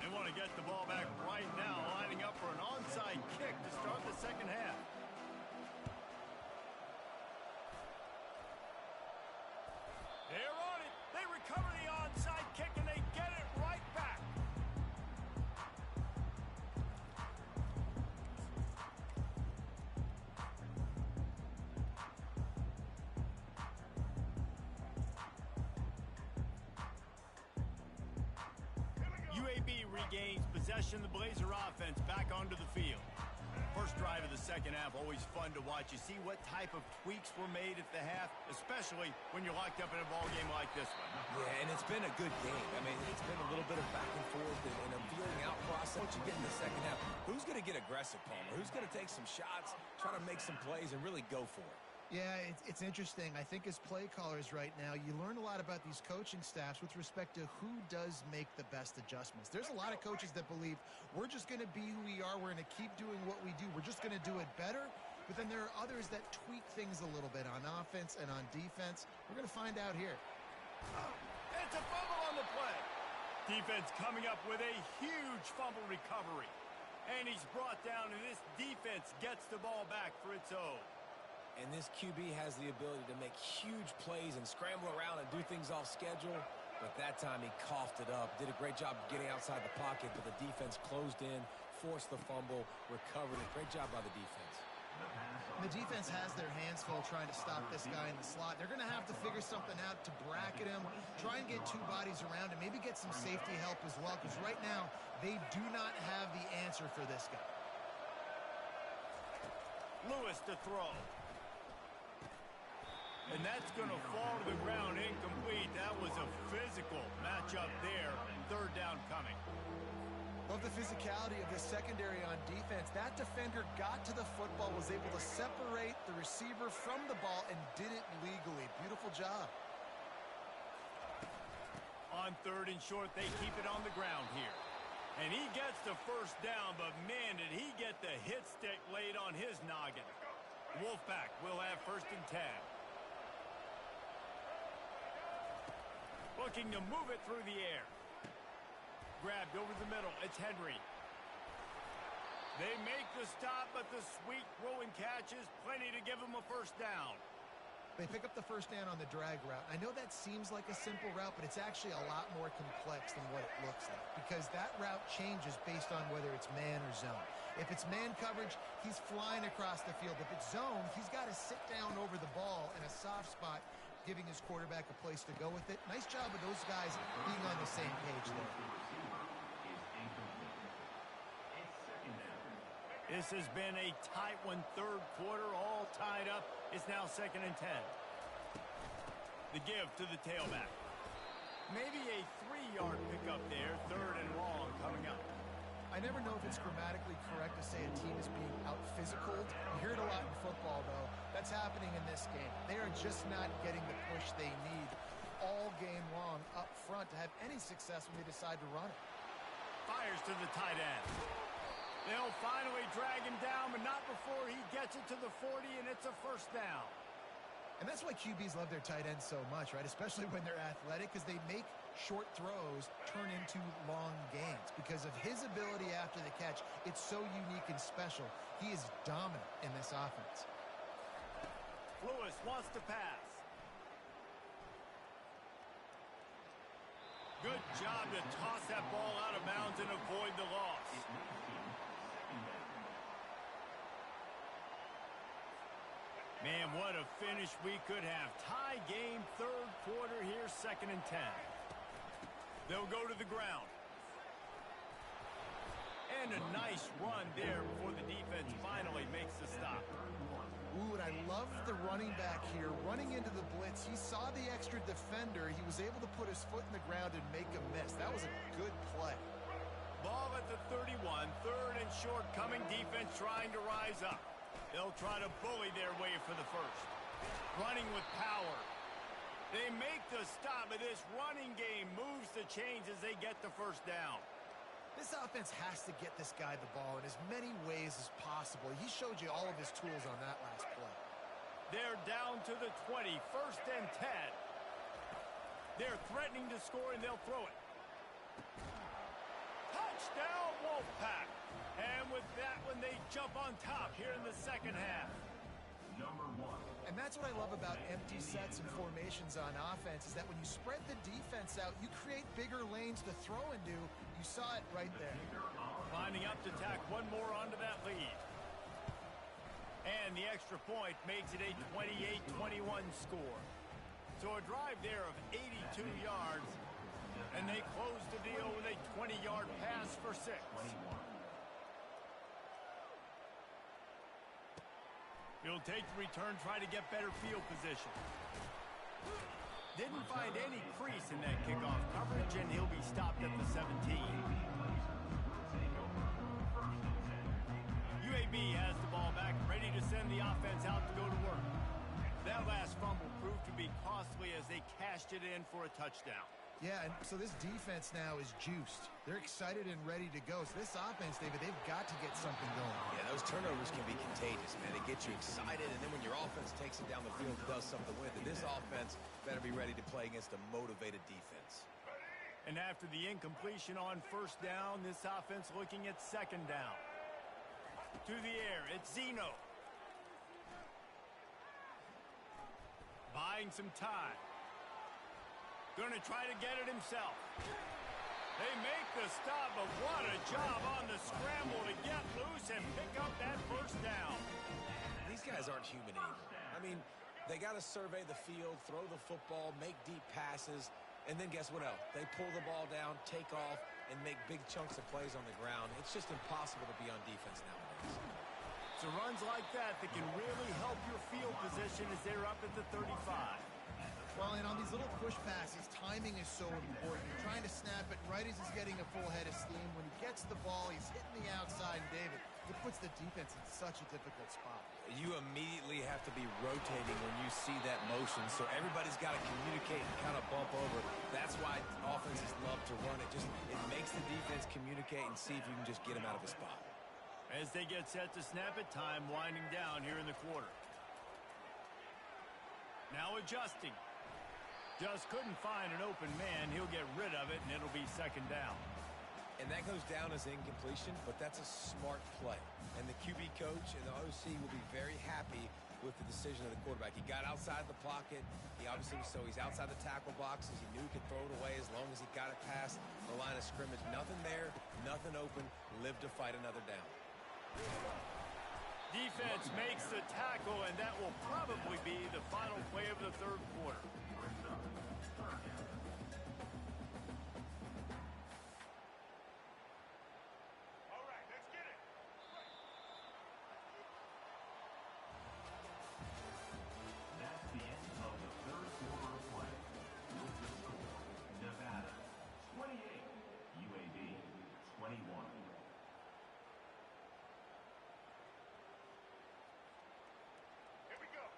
Speaker 1: They want to get the ball back right now, lining up for an onside kick to start the second half. They're on it. They recover the onside kick, and they get it right back. UAB regains possession. The Blazer offense back onto the field. First drive of the second half, always fun to watch. You see what type of tweaks were made at the half, especially when you're locked up in a ball game like this one.
Speaker 3: Yeah, and it's been a good game. I mean, it's been a little bit of back and forth and a feeling out process. What you get in the second half, who's going to get aggressive, Palmer? Who's going to take some shots, try to make some plays, and really go for it?
Speaker 2: Yeah, it's interesting. I think as play callers right now, you learn a lot about these coaching staffs with respect to who does make the best adjustments. There's a lot of coaches that believe we're just going to be who we are. We're going to keep doing what we do. We're just going to do it better. But then there are others that tweak things a little bit on offense and on defense. We're going to find out here.
Speaker 1: It's a fumble on the play. Defense coming up with a huge fumble recovery. And he's brought down, and this defense gets the ball back for its own.
Speaker 3: And this QB has the ability to make huge plays and scramble around and do things off schedule. But that time he coughed it up. Did a great job getting outside the pocket, but the defense closed in, forced the fumble, recovered it. Great job by the defense.
Speaker 2: And the defense has their hands full trying to stop this guy in the slot. They're going to have to figure something out to bracket him, try and get two bodies around him, maybe get some safety help as well, because right now they do not have the answer for this guy.
Speaker 1: Lewis to throw. And that's going to fall to the ground incomplete. That was a physical matchup there. Third down coming.
Speaker 2: Love the physicality of the secondary on defense. That defender got to the football, was able to separate the receiver from the ball, and did it legally. Beautiful job.
Speaker 1: On third and short, they keep it on the ground here. And he gets the first down, but man, did he get the hit stick laid on his noggin. Wolfpack will have first and 10. Looking to move it through the air. Grabbed over the middle. It's Henry. They make the stop, but the sweet throw and catch is plenty to give them a first down.
Speaker 2: They pick up the first down on the drag route. I know that seems like a simple route, but it's actually a lot more complex than what it looks like, because that route changes based on whether it's man or zone. If it's man coverage, he's flying across the field. If it's zone, he's got to sit down over the ball in a soft spot, giving his quarterback a place to go with it. Nice job of those guys being on the same page there.
Speaker 1: This has been a tight one, third quarter, all tied up. It's now 2nd and 10. The give to the tailback. Maybe a 3-yard pickup there, third and long coming up.
Speaker 2: I never know if it's grammatically correct to say a team is being out-physicaled. You hear it a lot in football, though. That's happening in this game. They are just not getting the push they need all game long up front to have any success when they decide to run it.
Speaker 1: Fires to the tight end. They'll finally drag him down, but not before he gets it to the 40, and it's a first down.
Speaker 2: And that's why QBs love their tight ends so much, right? Especially when they're athletic, because they make short throws turn into long gains. Because of his ability after the catch, it's so unique and special. He is dominant in this offense.
Speaker 1: Lewis wants to pass. Good job to toss that ball out of bounds and avoid the loss. Man, what a finish we could have. Tie game, third quarter here, 2nd and 10. They'll go to the ground. And a nice run there before the defense finally makes the stop.
Speaker 2: Ooh, and I love the running back here. Running into the blitz, he saw the extra defender. He was able to put his foot in the ground and make a miss. That was a good play.
Speaker 1: Ball at the 31, 3rd and short, coming defense trying to rise up. They'll try to bully their way for the first. Running with power. They make the stop, but this running game moves the chains as they get the first down.
Speaker 2: This offense has to get this guy the ball in as many ways as possible. He showed you all of his tools on that last play.
Speaker 1: They're down to the 20, 1st and 10. They're threatening to score, and they'll throw it. Touchdown, Wolfpack. And with that one, they jump on top here in the second half.
Speaker 4: Number 1.
Speaker 2: And that's what I love about empty sets and formations on offense is that when you spread the defense out, you create bigger lanes to throw into. You saw it right there.
Speaker 1: Lining up to tack one more onto that lead. And the extra point makes it a 28-21 score. So a drive there of 82 yards, and they close the deal with a 20-yard pass for 6. He'll take the return, try to get better field position. Didn't find any crease in that kickoff coverage, and he'll be stopped at the 17. UAB has the ball back, ready to send the offense out to go to work. That last fumble proved to be costly as they cashed it in for a touchdown.
Speaker 2: Yeah, and so this defense now is juiced. They're excited and ready to go. So this offense, David, they've got to get something going.
Speaker 3: Yeah, those turnovers can be contagious, man. They get you excited, and then when your offense takes it down the field and does something with it, this offense better be ready to play against a motivated defense.
Speaker 1: And after the incompletion on 1st down, this offense looking at 2nd down. To the air, it's Zeno. Buying some time. Going to try to get it himself. They make the stop, but what a job on the scramble to get loose and pick up that 1st down.
Speaker 3: These guys aren't human anymore. I mean, they got to survey the field, throw the football, make deep passes, and then guess what else? They pull the ball down, take off, and make big chunks of plays on the ground. It's just impossible to be on defense nowadays.
Speaker 1: So runs like that can really help your field position as they're up at the 35.
Speaker 2: Well, and on these little push passes, timing is so important. You're trying to snap it right as he's getting a full head of steam. When he gets the ball, he's hitting the outside. And David, it puts the defense in such a difficult spot.
Speaker 3: You immediately have to be rotating when you see that motion, so everybody's got to communicate and kind of bump over. That's why offenses love to run it. It makes the defense communicate and see if you can just get him out of a spot.
Speaker 1: As they get set to snap it, time winding down here in the quarter. Now adjusting. Just couldn't find an open man. He'll get rid of it, and it'll be 2nd down.
Speaker 3: And that goes down as incompletion, but that's a smart play. And the QB coach and the OC will be very happy with the decision of the quarterback. He got outside the pocket. He's outside the tackle boxes. He knew he could throw it away as long as he got it past the line of scrimmage. Nothing there, nothing open. Live to fight another down.
Speaker 1: Defense makes the tackle, and that will probably be the final play of the 3rd quarter.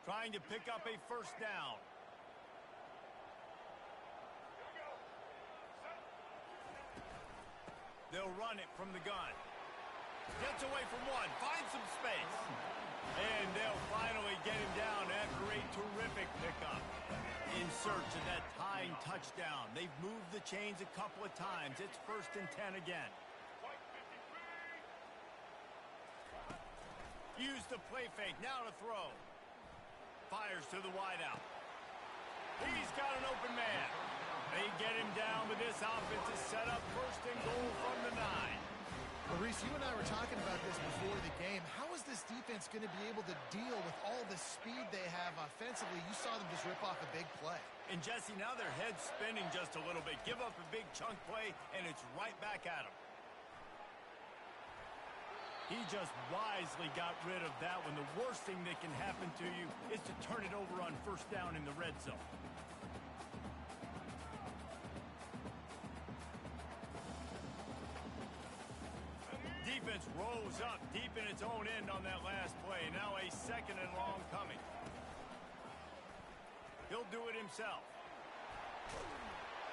Speaker 1: Trying to pick up a 1st down. They'll run it from the gun. Gets Gets away from one. Finds some space. And they'll finally get him down after a terrific pickup. In search of that tying touchdown. They've moved the chains a couple of times. It's 1st and 10 again. Use the play fake. Now to throw. Fires to the wideout. He's got an open man. They get him down, but this offense is set up 1st and goal from the 9.
Speaker 2: Well, Reese, you and I were talking about this before the game. How is this defense going to be able to deal with all the speed they have offensively? You saw them just rip off a big play.
Speaker 1: And, Jesse, now their head's spinning just a little bit. Give up a big chunk play, and it's right back at them. He just wisely got rid of that one. The worst thing that can happen to you is to turn it over on 1st down in the red zone. Defense rolls up deep in its own end on that last play. Now a 2nd and long coming. He'll do it himself.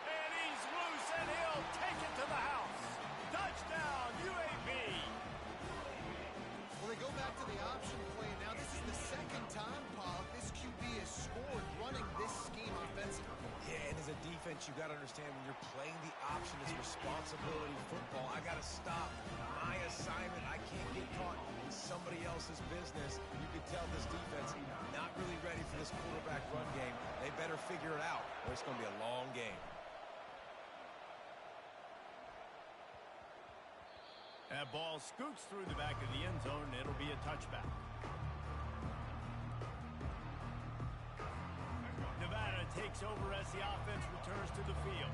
Speaker 1: And he's loose, and he'll take it to the house. Touchdown, UAB.
Speaker 2: Well, they go back to the option play. Now this is the 2nd time, Paul, this QB has scored running this scheme offensively.
Speaker 3: Yeah, and as a defense, you got to understand when you're playing the option, it's responsibility football. I got to stop my assignment. I can't get caught in somebody else's business. You can tell this defense not really ready for this quarterback run game. They better figure it out, or it's going to be a long game.
Speaker 1: That ball scoots through the back of the end zone, and it'll be a touchback. Nevada takes over as the offense returns to the field.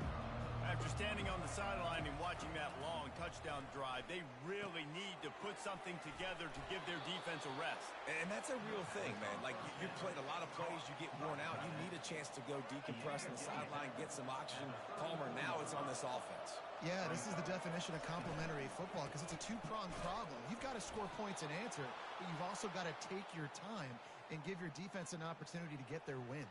Speaker 1: After standing on the sideline and watching that long touchdown drive, they really need to put something together to give their defense a rest.
Speaker 3: And that's a real thing, man. Like, you've played a lot of plays, you get worn out. You need a chance to go decompress on the sideline, get some oxygen. Palmer, now it's on this offense.
Speaker 2: Yeah, this is the definition of complementary football because it's a two-pronged problem. You've got to score points and answer, but you've also got to take your time and give your defense an opportunity to get their win.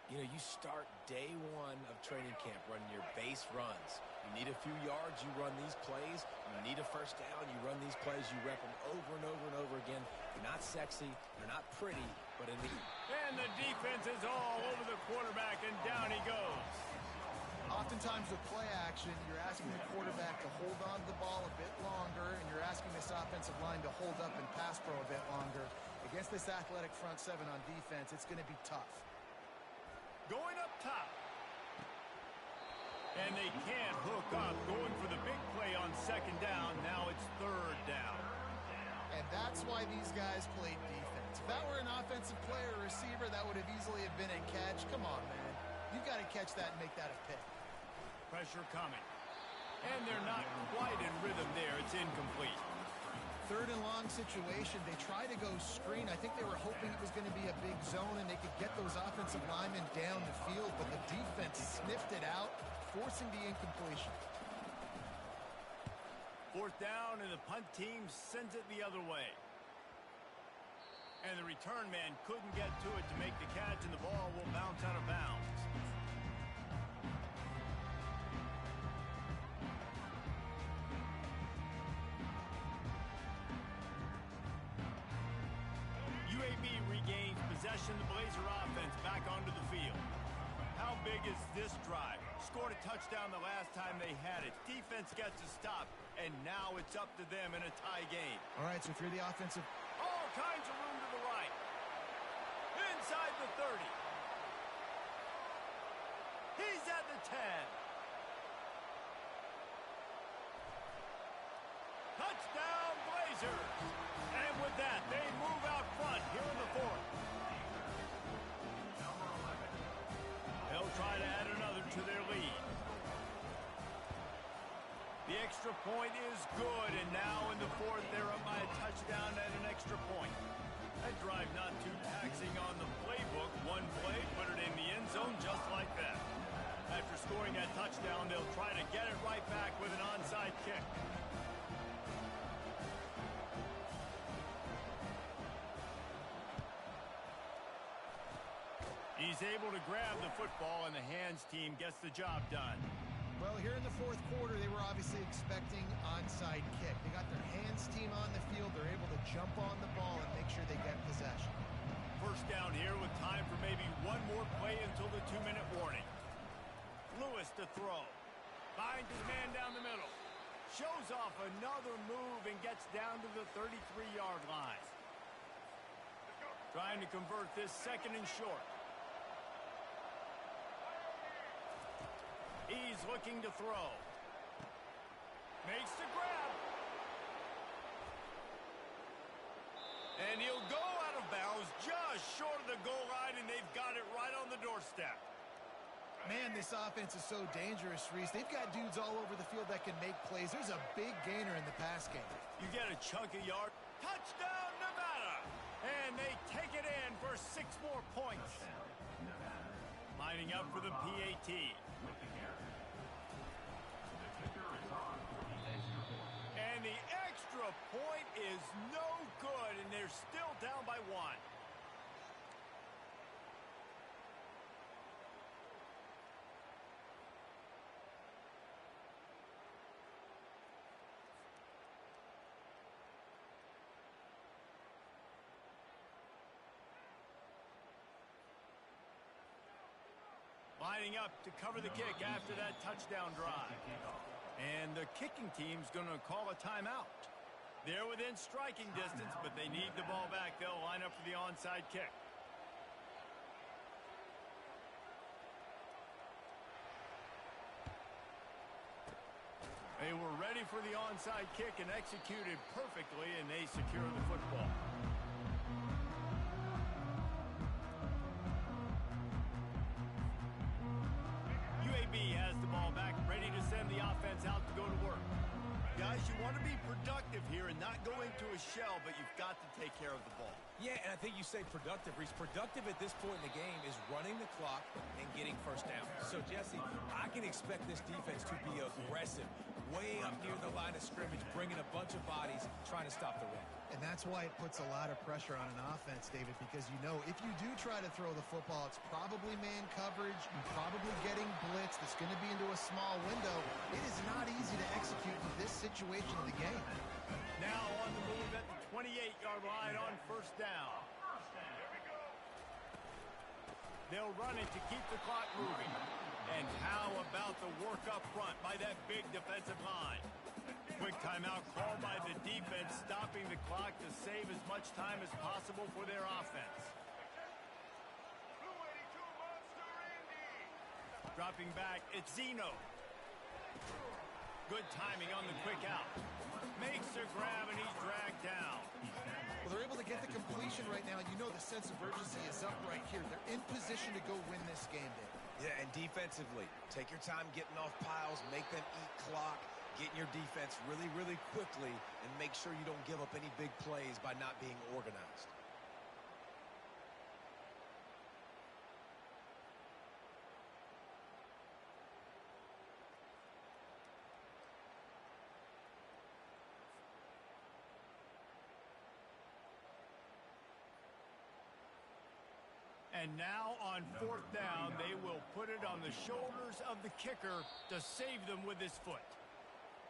Speaker 3: You know, you start day 1 of training camp running your base runs. You need a few yards, you run these plays. You need a 1st down, you run these plays. You rep them over and over and over again. They're not sexy, they're not pretty, but in the...
Speaker 1: And the defense is all over the quarterback, and down he goes.
Speaker 2: Oftentimes with play action, you're asking the quarterback to hold on to the ball a bit longer, and you're asking this offensive line to hold up and pass pro a bit longer. Against this athletic front 7 on defense, it's going to be tough.
Speaker 1: Going up top. And they can't hook up. Going for the big play on 2nd down. Now it's 3rd down.
Speaker 2: And that's why these guys played defense. If that were an offensive player or receiver, that would have easily have been a catch. Come on, man. You've got to catch that and make that a pick.
Speaker 1: Pressure coming. And they're not quite in rhythm there. It's incomplete.
Speaker 2: 3rd and long situation. They try to go screen. I think they were hoping it was going to be a big zone and they could get those offensive linemen down the field, but the defense sniffed it out, forcing the incompletion.
Speaker 1: 4th down, and the punt team sends it the other way. And the return man couldn't get to it to make the catch, and the ball will bounce out of bounds. UAB regains possession of the Blazer offense back onto the field. How big is this drive? Scored a touchdown the last time they had it. Defense gets a stop, and now it's up to them in a tie game.
Speaker 2: All right, so if you're the offensive...
Speaker 1: All kinds of room to the right. Inside the 30. He's at the 10. Touchdown, Blazers. And with that, they move out front here in the 4th. They'll try to add another to their lead. The extra point is good, and now in the 4th, they're up by a touchdown and an extra point. That drive not too taxing on the playbook. One play, put it in the end zone just like that. After scoring that touchdown, they'll try to get it right back with an onside kick. He's able to grab the football, and the hands team gets the job done.
Speaker 2: Well, here in the 4th quarter, they were obviously expecting onside kick. They got their hands team on
Speaker 1: first down here with time for maybe one more play until the 2-minute warning. Lewis to throw. Finds his man down the middle. Shows off another move and gets down to the 33-yard line. Trying to convert this 2nd and short. He's looking to throw. Makes the grab. And he'll go out of bounds just short of the goal line, and they've got it right on the doorstep.
Speaker 2: Man, this offense is so dangerous, Reese. They've got dudes all over the field that can make plays. There's a big gainer in the pass game.
Speaker 1: You get a chunk of yard. Touchdown, Nevada! And they take it in for 6 more points. Lining up for the PAT. And the extra point is no good, and they're still down by 1. Lining up to cover the kick after that touchdown drive. And the kicking team's going to call a timeout. They're within striking distance, but they need the ball back. They'll line up for the onside kick. They were ready for the onside kick and executed perfectly, and they secure the football. Has the ball back, ready to send the offense out to go to work. Guys, you want to be productive here and not go into a shell, but you've got to take care of the ball.
Speaker 3: Yeah, and I think you say productive, Reese. Productive at this point in the game is running the clock and getting first down. So, Jesse, I can expect this defense to be aggressive, way up near the line of scrimmage, bringing a bunch of bodies, trying to stop the run.
Speaker 2: And that's why it puts a lot of pressure on an offense, David, because you know if you do try to throw the football, it's probably man coverage, you're probably getting blitzed, it's going to be into a small window. It is not easy to execute in this situation of the game.
Speaker 1: Now on the move at the 28-yard line on first down. They'll run it to keep the clock moving. And how about the work up front by that big defensive line? Quick timeout called by the defense, stopping the clock to save as much time as possible for their offense. Dropping back, it's Zeno. Good timing on the quick out. Makes a grab, and he's dragged down.
Speaker 2: Well, they're able to get the completion right now. You know the sense of urgency is up right here. They're in position to go win this game, David.
Speaker 3: Yeah, and defensively, take your time getting off piles, make them eat clock, get in your defense really, really quickly, and make sure you don't give up any big plays by not being organized.
Speaker 1: And now on fourth down, they will put it on the shoulders of the kicker to save them with his foot.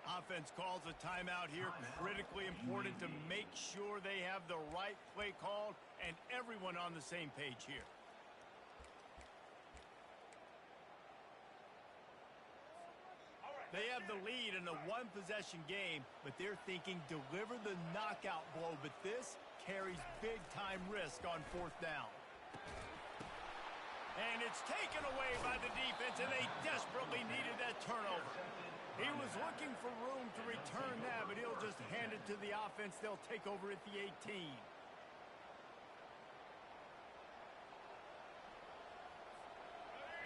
Speaker 1: Offense calls a timeout here. Critically important to make sure they have the right play called and everyone on the same page here. They have the lead in a one-possession game, but they're thinking deliver the knockout blow. But this carries big-time risk on fourth down. And it's taken away by the defense, and they desperately needed that turnover. He was looking for room to return that, but he'll just hand it to the offense. They'll take over at the 18.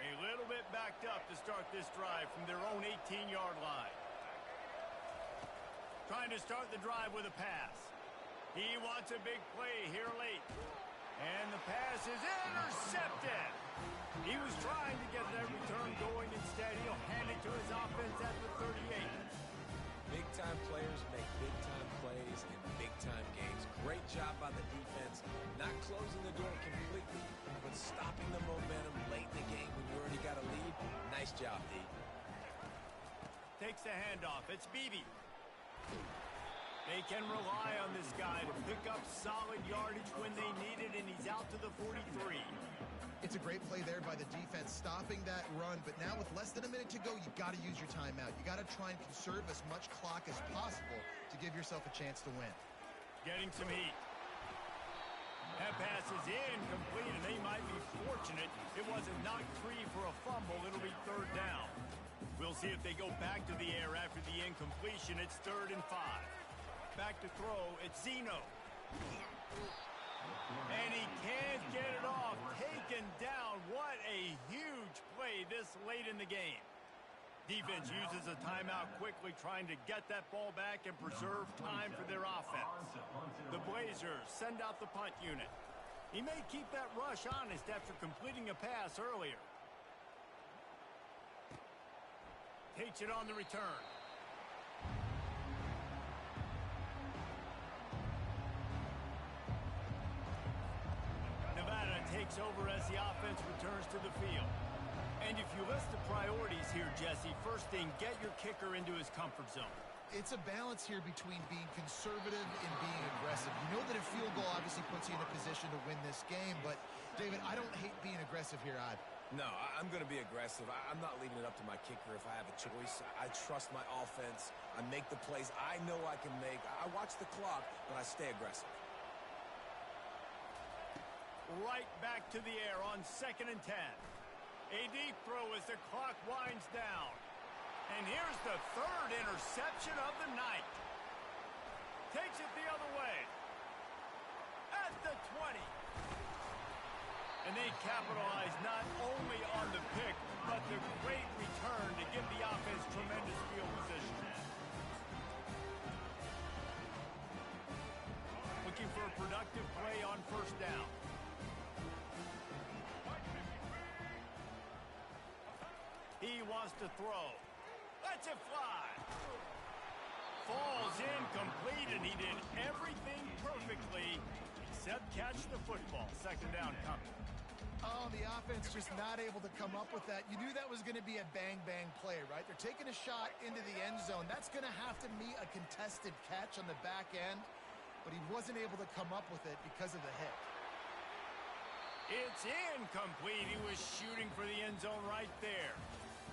Speaker 1: A little bit backed up to start this drive from their own 18-yard line. Trying to start the drive with a pass. He wants a big play here late. And the pass is intercepted. He was trying to get that return going. Instead, he'll hand it to his offense at the 38.
Speaker 3: Big-time players make big-time plays in big-time games. Great job by the defense. Not closing the door completely, but stopping the momentum late in the game when you already got a lead. Nice job, D.
Speaker 1: Takes the handoff. It's Beebe. They can rely on this guy to pick up solid yardage when they need it, and he's out to the 43.
Speaker 2: It's a great play there by the defense, stopping that run. But now with less than a minute to go, you got to use your timeout. You got to try and conserve as much clock as possible to give yourself a chance to win.
Speaker 1: Getting some heat. That pass is incomplete, and they might be fortunate it wasn't knocked free for a fumble. It'll be third down. We'll see if they go back to the air after the incompletion. It's 3rd and 5. Back to throw, it's Zeno. And he can't get it off. Taken down. What a huge play this late in the game. Defense uses a timeout quickly, trying to get that ball back and preserve time for their offense. The Blazers send out the punt unit. He may keep that rush honest after completing a pass earlier. Takes it on the return. Nevada takes over as the offense returns to the field. And if you list the priorities here, Jesse, first thing, get your kicker into his comfort zone.
Speaker 2: It's a balance here between being conservative and being aggressive. You know that a field goal obviously puts you in a position to win this game, but, David, I don't hate being aggressive here either.
Speaker 3: No, I'm going to be aggressive. I'm not leaving it up to my kicker if I have a choice. I trust my offense. I make the plays I know I can make. I watch the clock, but I stay aggressive.
Speaker 1: Right back to the air on 2nd and 10. A deep throw as the clock winds down. And here's the 3rd interception of the night. Takes it the other way. At the 20. And they capitalize not only on the pick, but the great return to give the offense tremendous field position. Looking for a productive play on 1st down. He wants to throw. Lets it fly. Falls incomplete, and he did everything perfectly except catch the football. 2nd down coming.
Speaker 2: Oh, the offense just not able to come up with that. You knew that was going to be a bang-bang play, right? They're taking a shot into the end zone. That's going to have to meet a contested catch on the back end, but he wasn't able to come up with it because of the hit.
Speaker 1: It's incomplete. He was shooting for the end zone right there.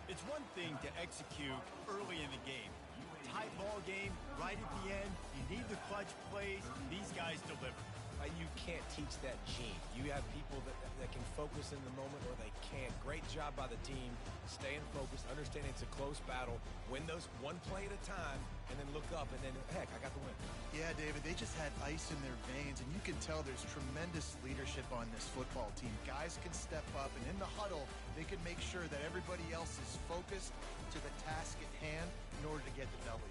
Speaker 1: It's one thing to execute early in the game. Tight ball game, right at the end. You need the clutch plays. These guys deliver.
Speaker 3: You can't teach that gene. You have people that can focus in the moment or they can't. Great job by the team, staying focused, understanding it's a close battle, win those one play at a time, and then look up, and then, heck, I got the win.
Speaker 2: Yeah, David, they just had ice in their veins, and you can tell there's tremendous leadership on this football team. Guys can step up, and in the huddle, they can make sure that everybody else is focused to the task at hand in order to get the W.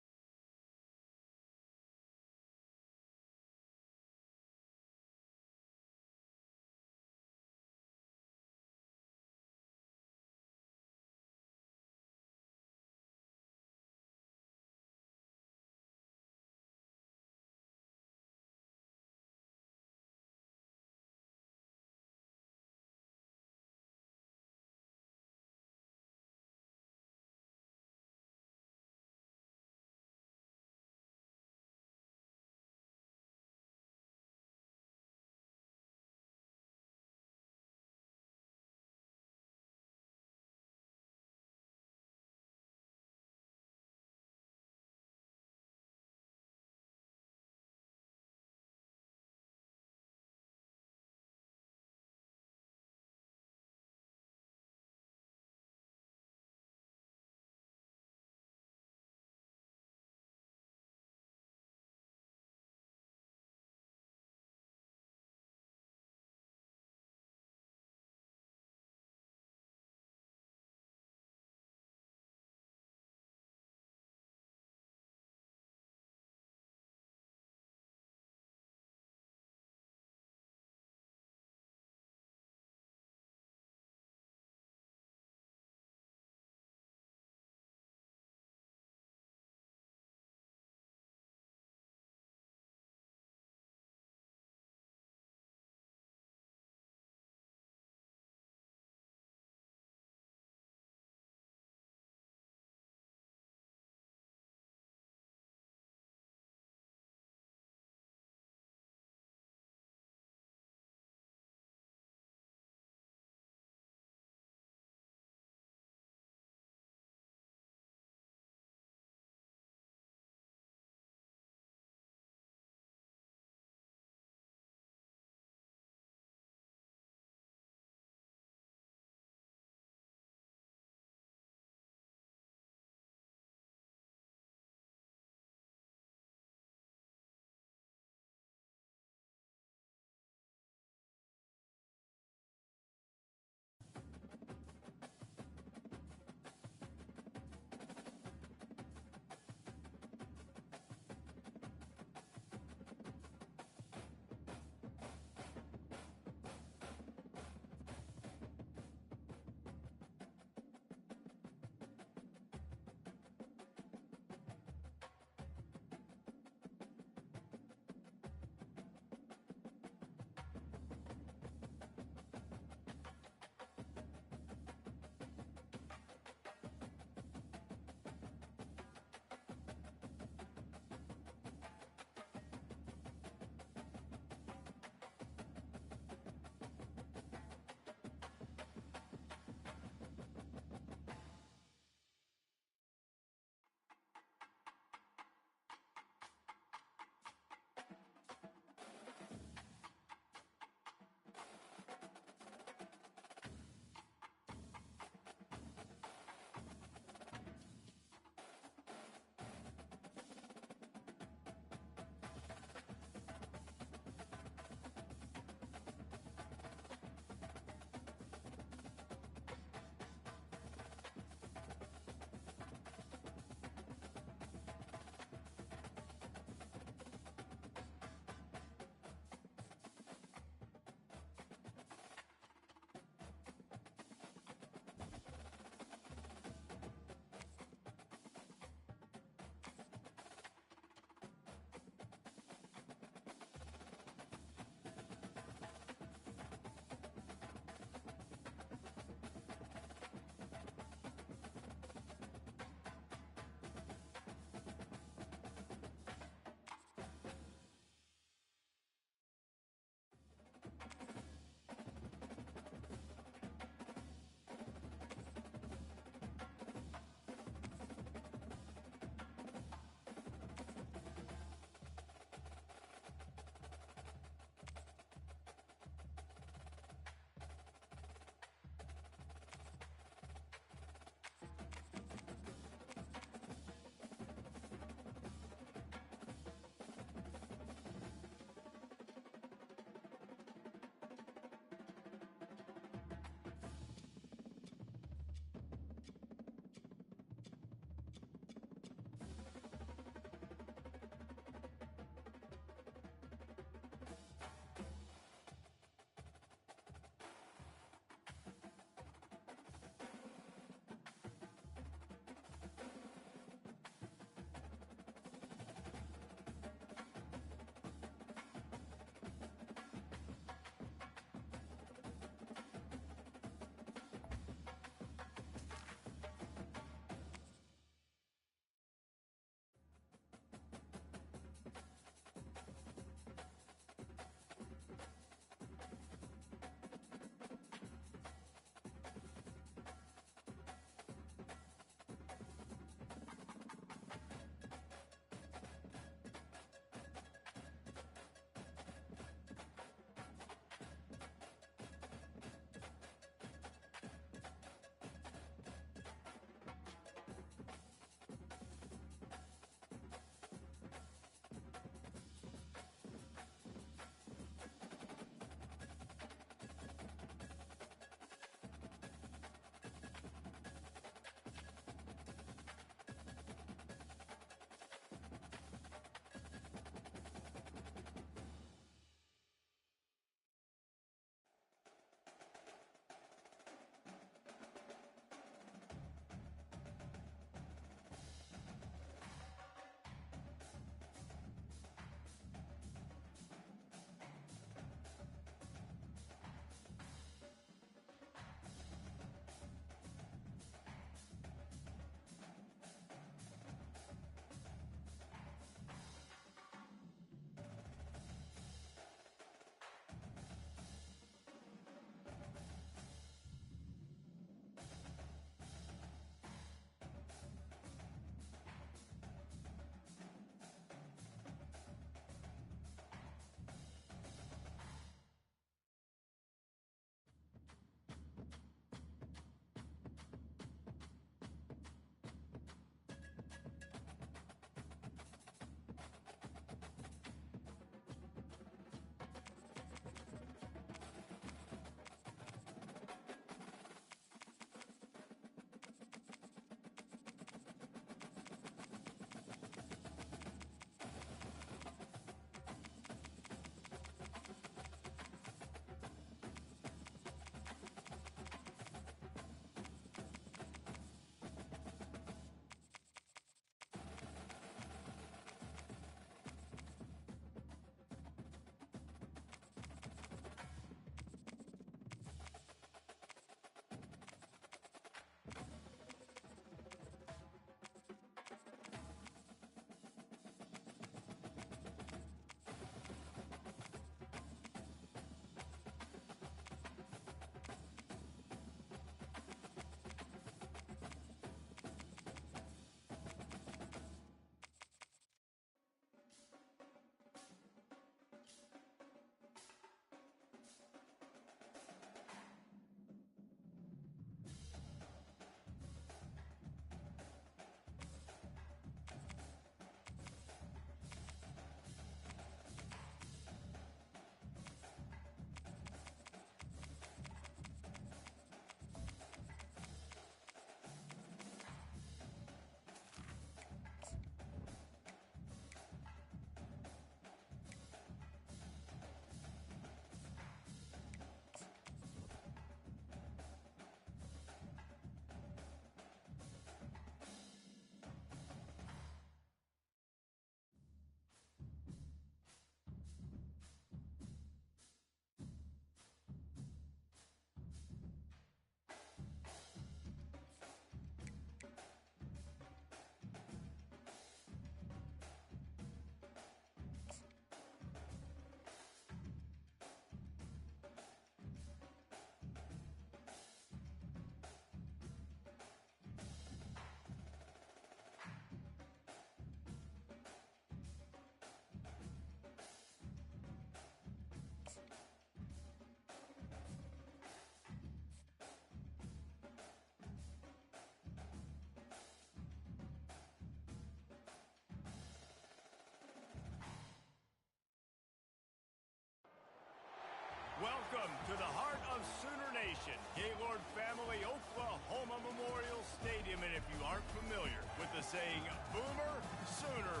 Speaker 1: Welcome to the heart of Sooner Nation, Gaylord Family Oklahoma Memorial Stadium. And if you aren't familiar with the saying, Boomer Sooner,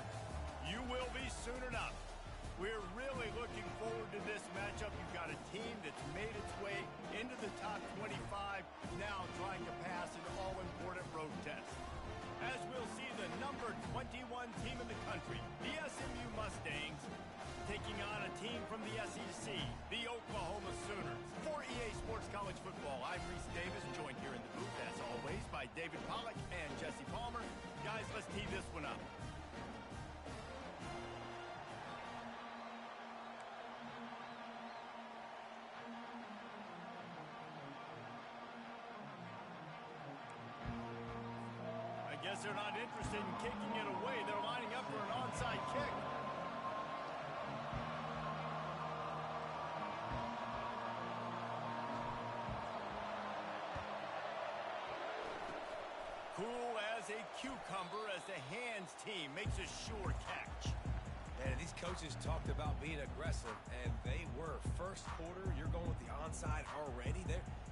Speaker 1: you will be soonered up. We're really looking forward to this matchup. You've got a team that's made its way into the top 25, now trying to pass an all-important road test. As we'll see the number 21 team in the country, the SMU Mustangs, taking on a team from the SEC, the Oklahoma Sooners. For EA Sports College Football, I'm Reese Davis, joined here in the booth, as always, by David Pollack and Jesse Palmer. Guys, let's tee this one up. I guess they're not interested in kicking it away. They're lining up for an onside kick. Cool as a cucumber as the hands team makes a sure catch.
Speaker 3: And these coaches talked about being aggressive, and they were. First quarter, you're going with the onside already.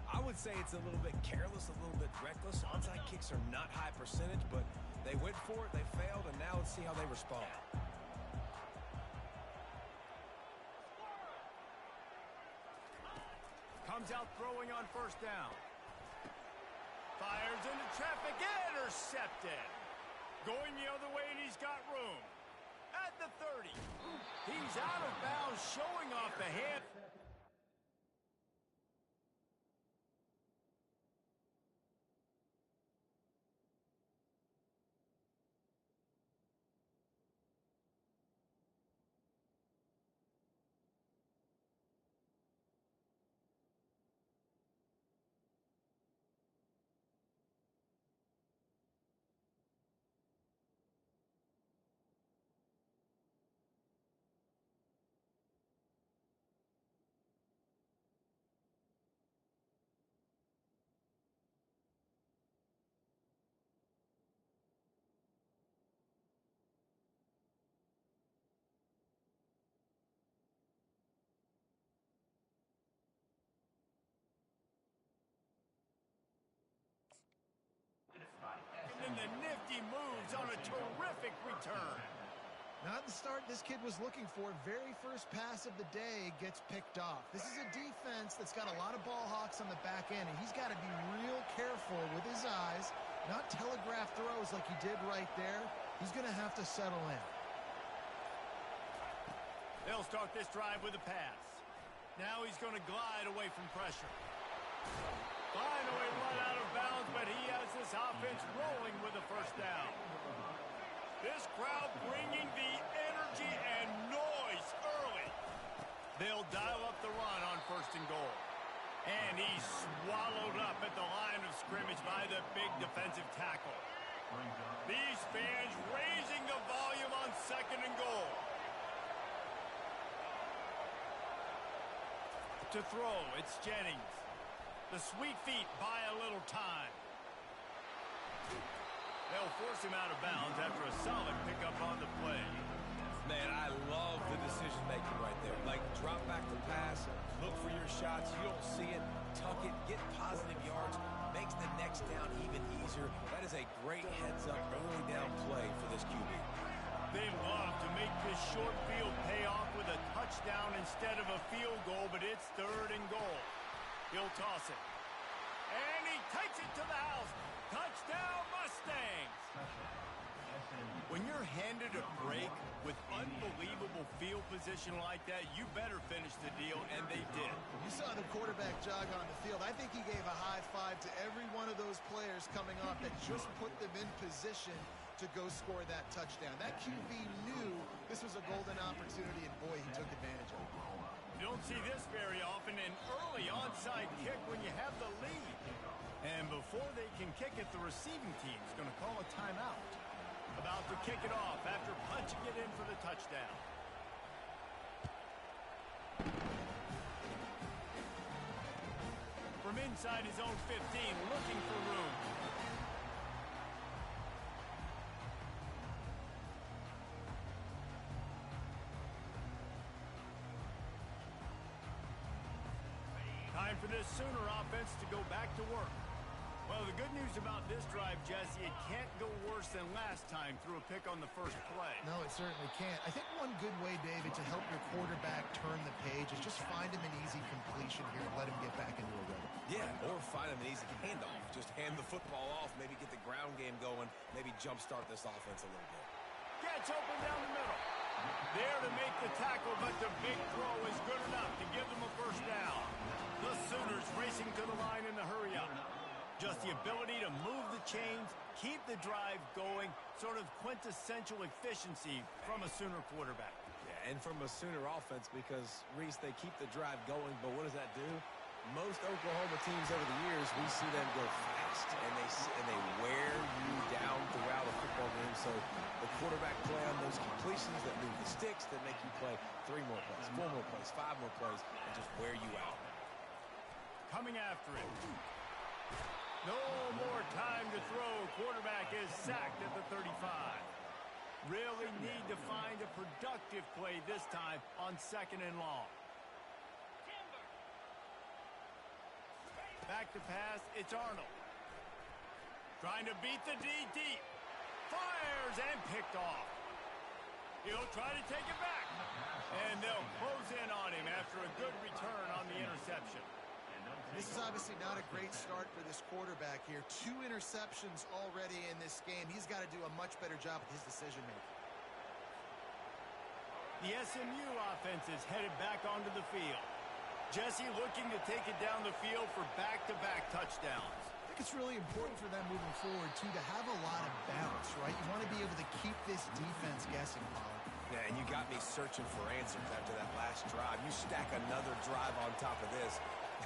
Speaker 3: I would say it's a little bit careless, a little bit reckless. Onside kicks are not high percentage, but they went for it, they failed, and now let's see how they respond.
Speaker 1: Comes out throwing on first down. Fires into traffic, intercepted. Going the other way, and he's got room. At the 30. He's out of bounds, showing off the hand. And then the nifty moves on a terrific return.
Speaker 2: Not the start this kid was looking for. Very first pass of the day gets picked off. This is a defense that's got a lot of ball hawks on the back end, and he's got to be real careful with his eyes, not telegraph throws like he did right there. He's going to have to settle in.
Speaker 1: They'll start this drive with a pass. Now he's going to glide away from pressure. Finally run out of bounds, but he has this offense rolling with a first down. This crowd bringing the energy and noise early. They'll dial up the run on first and goal. And he's swallowed up at the line of scrimmage by the big defensive tackle. These fans raising the volume on second and goal. To throw, it's Jennings. The sweet feet buy a little time. They'll force him out of bounds after a solid pickup on the play.
Speaker 3: Man, I love the decision-making right there. Like, drop back the pass, look for your shots. You don't see it, tuck it, get positive yards, makes the next down even easier. That is a great heads-up, early down play for this QB.
Speaker 1: They love to make this short field pay off with a touchdown instead of a field goal, but it's third and goal. He'll toss it. And he takes it to the house. Touchdown, Mustangs! When you're handed a break with unbelievable field position like that, you better finish the deal, and they did.
Speaker 2: You saw the quarterback jog on the field. I think he gave a high five to every one of those players coming off that just put them in position to go score that touchdown. That QB knew this was a golden opportunity, and boy, he took advantage of it.
Speaker 1: You don't see this very often, an early onside kick when you have the lead. And before they can kick it, the receiving team's going to call a timeout. About to kick it off after punching it in for the touchdown. From inside his own 15, looking for room. this Sooner offense to go back to work. Well, the good news about this drive, Jesse, it can't go worse than last time through a pick on the first play.
Speaker 2: No, it certainly can't. I think one good way, David, to help your quarterback turn the page is just find him an easy completion here and let him get back into a rhythm.
Speaker 3: Yeah, or find him an easy handoff. Just hand the football off, maybe get the ground game going, maybe jumpstart this offense a little bit.
Speaker 1: Gets open down the middle. There to make the tackle, but the big throw is good enough to give them a first down. The Sooners racing to the line in the hurry up. Just the ability to move the chains, keep the drive going, sort of quintessential efficiency from a Sooner quarterback.
Speaker 3: Yeah, and from a Sooner offense because, Reese, they keep the drive going, but what does that do? Most Oklahoma teams over the years, we see them go fast, and they wear you down throughout a football game. So the quarterback play on those completions that move the sticks that make you play 3 more plays, 4 more plays, 5 more plays, and just wear you out.
Speaker 1: Coming after it. No more time to throw. Quarterback is sacked at the 35. Really need to find a productive play this time on 2nd and long. Back to pass, it's Arnold. Trying to beat the D deep. Fires and picked off. He'll try to take it back. And they'll close in on him after a good return on the interception.
Speaker 2: This is obviously not a great start for this quarterback here. 2 interceptions already in this game. He's got to do a much better job with his decision-making.
Speaker 1: The SMU offense is headed back onto the field. Jesse looking to take it down the field for back-to-back touchdowns.
Speaker 2: I think it's really important for them moving forward, too, to have a lot of bounce, right? You want to be able to keep this defense guessing, Pollard.
Speaker 3: Yeah, and you got me searching for answers after that last drive. You stack another drive on top of this,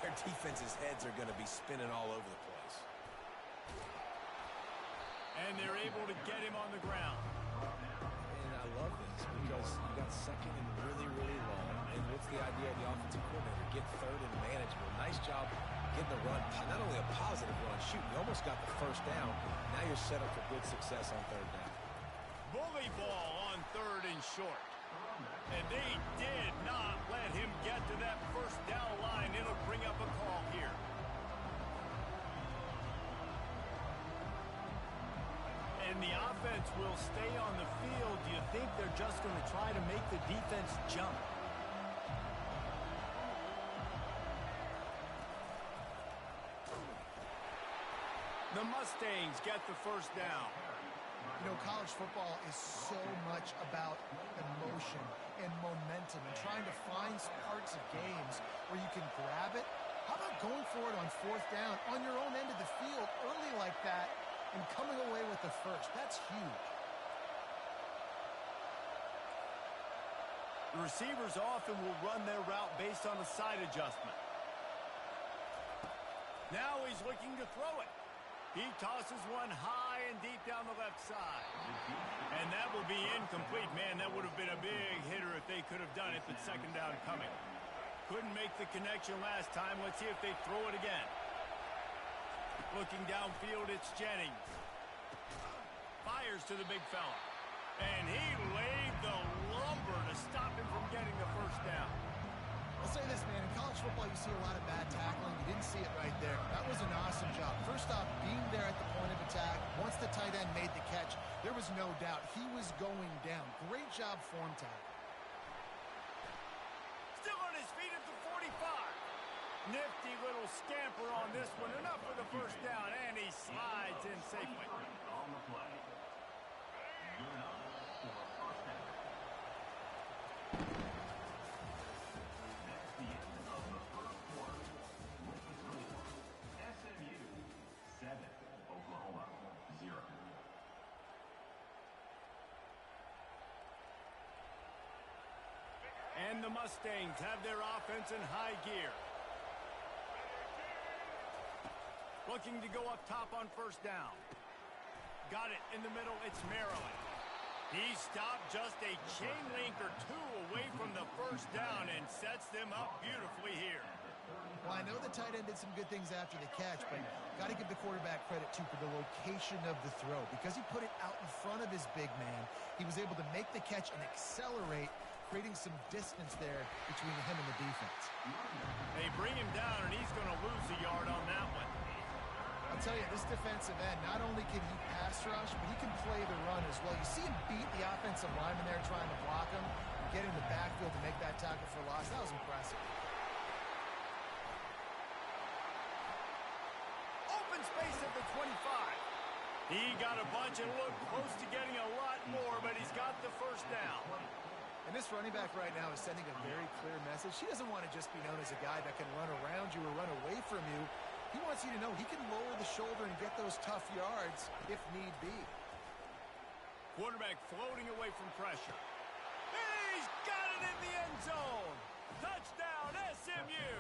Speaker 3: their defense's heads are going to be spinning all over the place.
Speaker 1: And they're able to get him on the ground.
Speaker 3: And I love this because you got 2nd and really, really long. And what's the idea of the offensive coordinator? Get 3rd and manageable. Nice job getting the run. Not only a positive run, shoot, you almost got the first down. Now you're set up for good success on 3rd down.
Speaker 1: Bully ball on 3rd and short. And they did not let him get to that first down line. It'll bring up a call here. And the offense will stay on the field. Do you think they're just going to try to make the defense jump? The Mustangs get the first down.
Speaker 2: You know, college football is so much about emotion and momentum and trying to find parts of games where you can grab it. How about going for it on 4th down on your own end of the field early like that and coming away with the first? That's huge.
Speaker 1: The receivers often will run their route based on a side adjustment. Now he's looking to throw it. He tosses one high and deep down the left side. And that will be incomplete. Man, that would have been a big hitter if they could have done it, but 2nd down coming. Couldn't make the connection last time. Let's see if they throw it again. Looking downfield, it's Jennings. Fires to the big fella. And he laid the lumber to stop him from getting the first down.
Speaker 2: I'll say this, man. In college football, you see a lot of bad tackling. You didn't see it right there. That was an awesome job. First off, being there at the point of attack. Once the tight end made the catch, there was no doubt he was going down. Great job form tackle.
Speaker 1: Still on his feet at the 45. Nifty little scamper on this one. Enough for the first down, and he slides in safely.
Speaker 4: On the play. Good enough for a first down. That's the end of the first quarter. With the score, SMU 7, Oklahoma 0.
Speaker 1: And the Mustangs have their offense in high gear. Looking to go up top on first down. Got it in the middle. It's Maryland. He stopped just a chain link or 2 away from the first down and sets them up beautifully here.
Speaker 2: Well, I know the tight end did some good things after the catch, but got to give the quarterback credit, too, for the location of the throw. Because he put it out in front of his big man, he was able to make the catch and accelerate creating some distance there between him and the defense.
Speaker 1: They bring him down, and he's going to lose a yard on that one.
Speaker 2: I'll tell you, this defensive end, not only can he pass rush, but he can play the run as well. You see him beat the offensive lineman there trying to block him, and get in the backfield to make that tackle for loss. That was impressive.
Speaker 1: Open space at the 25. He got a bunch and looked close to getting a lot more, but he's got the first down.
Speaker 2: And this running back right now is sending a very clear message. He doesn't want to just be known as a guy that can run around you or run away from you. He wants you to know he can lower the shoulder and get those tough yards if need be.
Speaker 1: Quarterback floating away from pressure. He's got it in the end zone. Touchdown, SMU.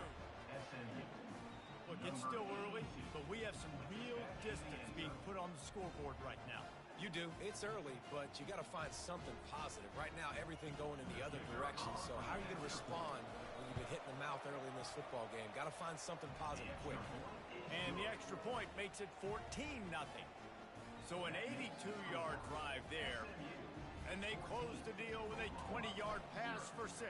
Speaker 1: Look, it's still early, but we have some real distance being put on the scoreboard right now.
Speaker 3: You do. It's early, but you got to find something positive. Right now, everything going in the other direction. So how are you going to respond when you've been hit in the mouth early in this football game? Got to find something positive quick.
Speaker 1: And the extra point makes it 14-0. So an 82-yard drive there. And they close the deal with a 20-yard pass for 6.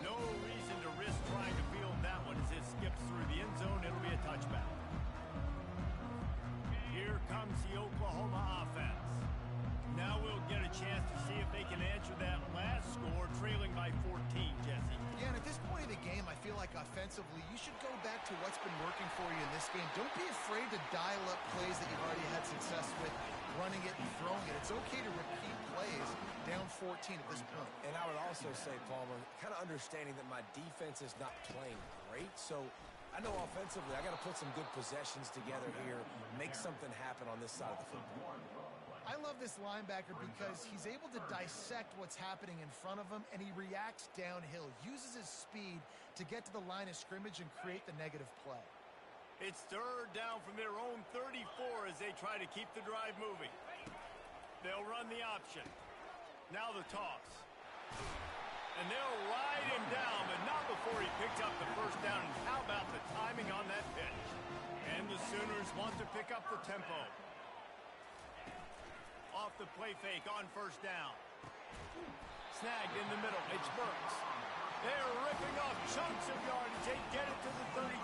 Speaker 1: No reason to risk trying to field that one as it skips through the end zone. It'll be a touchback. Here comes the Oklahoma offense. Now we'll get a chance to see if they can answer that last score, trailing by 14, Jesse.
Speaker 2: Yeah, and at this point of the game, I feel like offensively, you should go back to what's been working for you in this game. Don't be afraid to dial up plays that you've already had success with, running it and throwing it. It's okay to repeat plays down 14 at this point.
Speaker 3: And I would also say, Palmer, kind of understanding that my defense is not playing great, so I know offensively I got to put some good possessions together here, make something happen on this side of the football.
Speaker 2: I love this linebacker because he's able to dissect what's happening in front of him, and he reacts downhill, uses his speed to get to the line of scrimmage and create the negative play.
Speaker 1: It's third down from their own 34 as they try to keep the drive moving. They'll run the option. Now the toss. And they'll ride him down, but not before he picked up the first down. And how about the timing on that pitch? And the Sooners want to pick up the tempo. Off the play fake on first down. Snagged in the middle. It's Burks. They're ripping off chunks of yardage. They get it to the 33.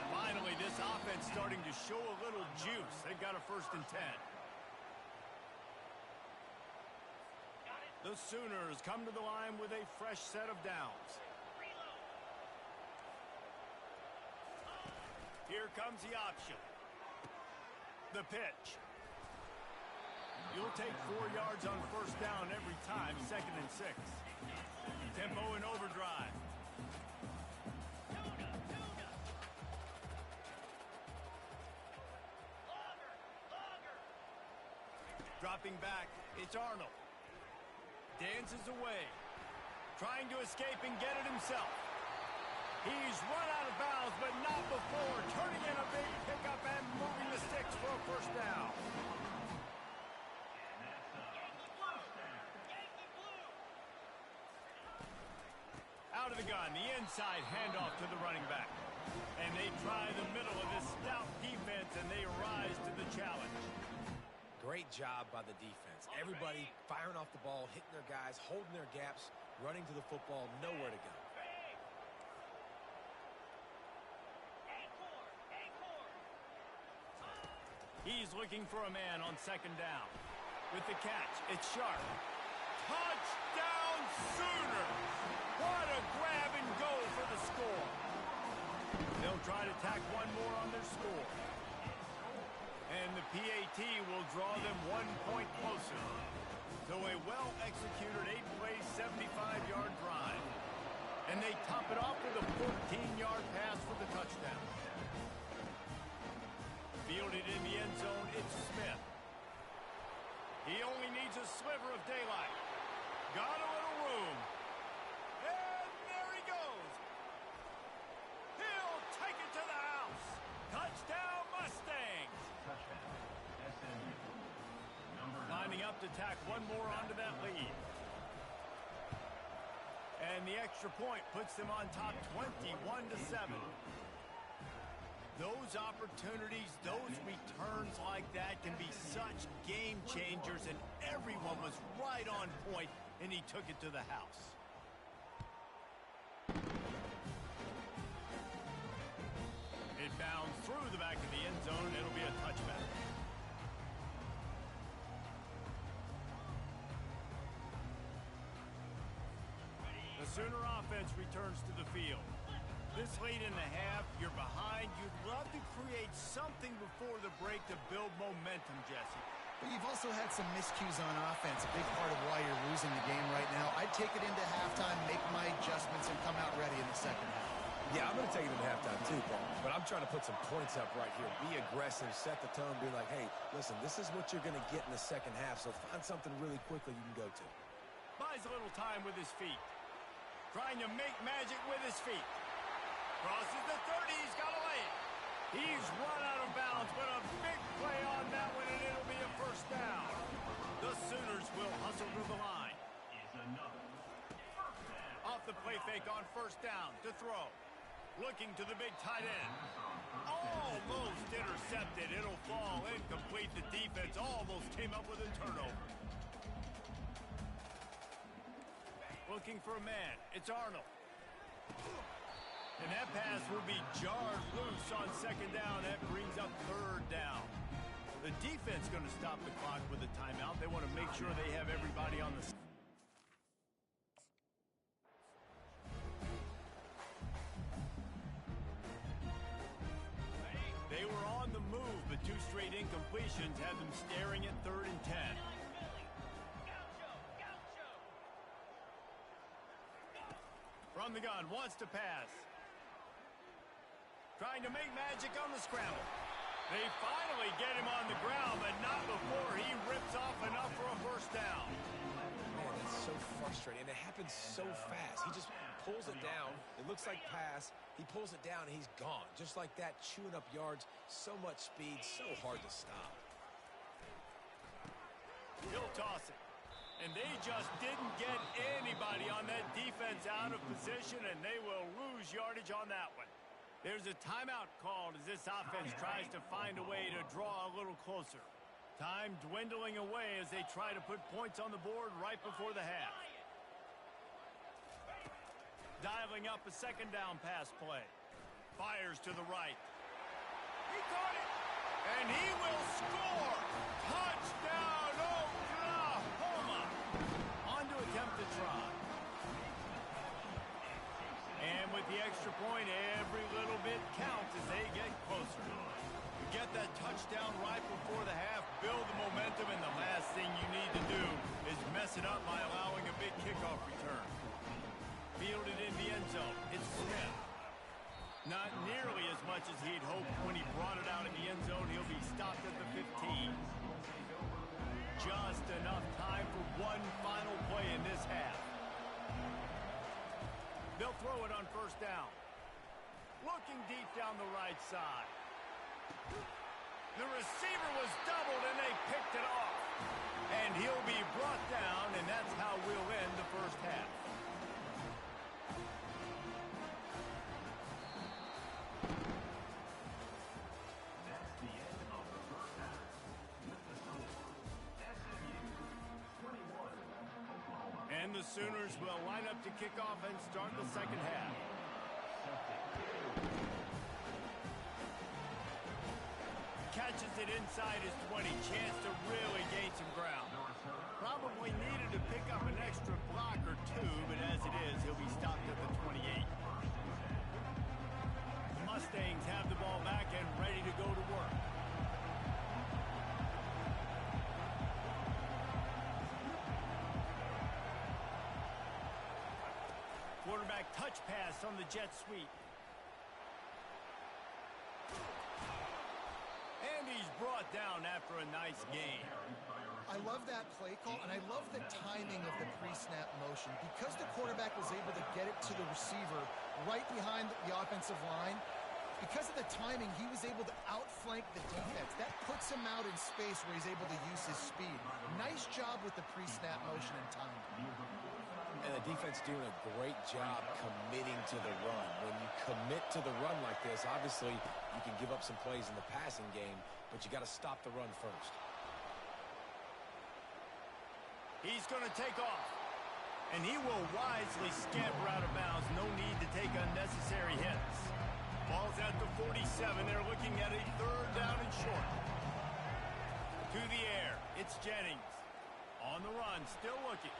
Speaker 1: Finally, this offense starting to show a little juice. They've got a 1st and 10. The Sooners come to the line with a fresh set of downs. Here comes the option. The pitch. You'll take 4 yards on first down every time, 2nd and 6. Tempo in overdrive. Dropping back, it's Arnold. Dances away. Trying to escape and get it himself. He's run out of bounds, but not before. Turning in a big pickup and moving the sticks for a first down. Out of the gun, the inside handoff to the running back. And they try the middle of this stout defense, and they rise to the challenge.
Speaker 3: Great job by the defense. Everybody firing off the ball, hitting their guys, holding their gaps, running to the football, nowhere to go.
Speaker 1: He's looking for a man on 2nd down. With the catch, it's Sharp. Touchdown Sooners! What a grab and go for the score. They'll try to tack one more on their score. And the PAT will draw them 1 point closer. So a well-executed 8-play, 75-yard drive. And they top it off with a 14-yard pass for the touchdown. Fielded in the end zone, it's Smith. He only needs a sliver of daylight. Got a little room. And there he goes. He'll take it to the house. Touchdown Mustangs. Lining up to tack one more onto that lead. And the extra point puts them on top 21-7. Those opportunities, those returns like that can be such game changers, and everyone was right on point, and he took it to the house. It bounced through the back of the end zone. It'll be a touchback. The Sooner offense returns to the field. This late in the half, you're behind. You'd love to create something before the break to build momentum, Jesse.
Speaker 2: But you've also had some miscues on offense, a big part of why you're losing the game right now. I'd take it into halftime, make my adjustments, and come out ready in the second half.
Speaker 3: Yeah, I'm going to take it into halftime too, Paul. But I'm trying to put some points up right here. Be aggressive, set the tone, be like, hey, listen, this is what you're going to get in the second half, so find something really quickly you can go to.
Speaker 1: Buys a little time with his feet. Trying to make magic with his feet. Crosses the 30. He's got to lay it. He's run out of bounds, but a big play on that one, and it'll be a first down. The Sooners will hustle to the line. Off the play fake on first down to throw. Looking to the big tight end. Almost intercepted. It'll fall incomplete. The defense almost came up with a turnover. Looking for a man. It's Arnold. And that pass will be jarred loose on second down. That brings up third down. The defense going to stop the clock with a timeout. They want to make sure they have everybody on the... They were on the move, but two straight incompletions have them staring at 3rd and 10. From the gun, wants to pass. Trying to make magic on the scramble. They finally get him on the ground, but not before he rips off enough for a first down.
Speaker 3: Man, that's so frustrating, and it happens so fast. He just pulls it down. It looks like pass. He pulls it down, and he's gone. Just like that, chewing up yards. So much speed, so hard to stop.
Speaker 1: He'll toss it. And they just didn't get anybody on that defense out of position, and they will lose yardage on that one. There's a timeout called as this offense tries to find a way to draw a little closer. Time dwindling away as they try to put points on the board right before the half. Dialing up a second down pass play. Fires to the right. He caught it, and he will score. Touchdown, Oklahoma. On to attempt to try. And with the extra point, every little bit counts as they get closer. You get that touchdown right before the half, build the momentum, and the last thing you need to do is mess it up by allowing a big kickoff return. Fielded in the end zone. It's Smith. Not nearly as much as he'd hoped when he brought it out in the end zone. He'll be stopped at the 15. Just enough time for one final play in this half. They'll throw it on first down. Looking deep down the right side. The receiver was doubled, and they picked it off. And he'll be brought down, and that's how we'll end the first half.
Speaker 4: That's the end of the first half. With the score, SMU 21, Oklahoma.
Speaker 1: And the Sooners will line up to kick off and start the second half. Catches it inside his 20. Chance to really gain some ground. Probably needed to pick up an extra block or two, but as it is, he'll be stopped at the 28. The Mustangs have the ball back and ready to go to work. Quarterback touch pass on the jet sweep. And he's brought down after a nice gain.
Speaker 2: I love that play call, and I love the timing of the pre-snap motion. Because the quarterback was able to get it to the receiver right behind the offensive line, because of the timing, he was able to outflank the defense. That puts him out in space where he's able to use his speed. Nice job with the pre-snap motion and timing.
Speaker 3: And the The defense doing a great job committing to the run. When you commit to the run like this, obviously you can give up some plays in the passing game, but you got to stop the run first.
Speaker 1: He's going to take off, and he will wisely scamper out of bounds. No need to take unnecessary hits. Ball's at the 47. They're looking at a third down and short. To the air, it's Jennings. On the run, still looking.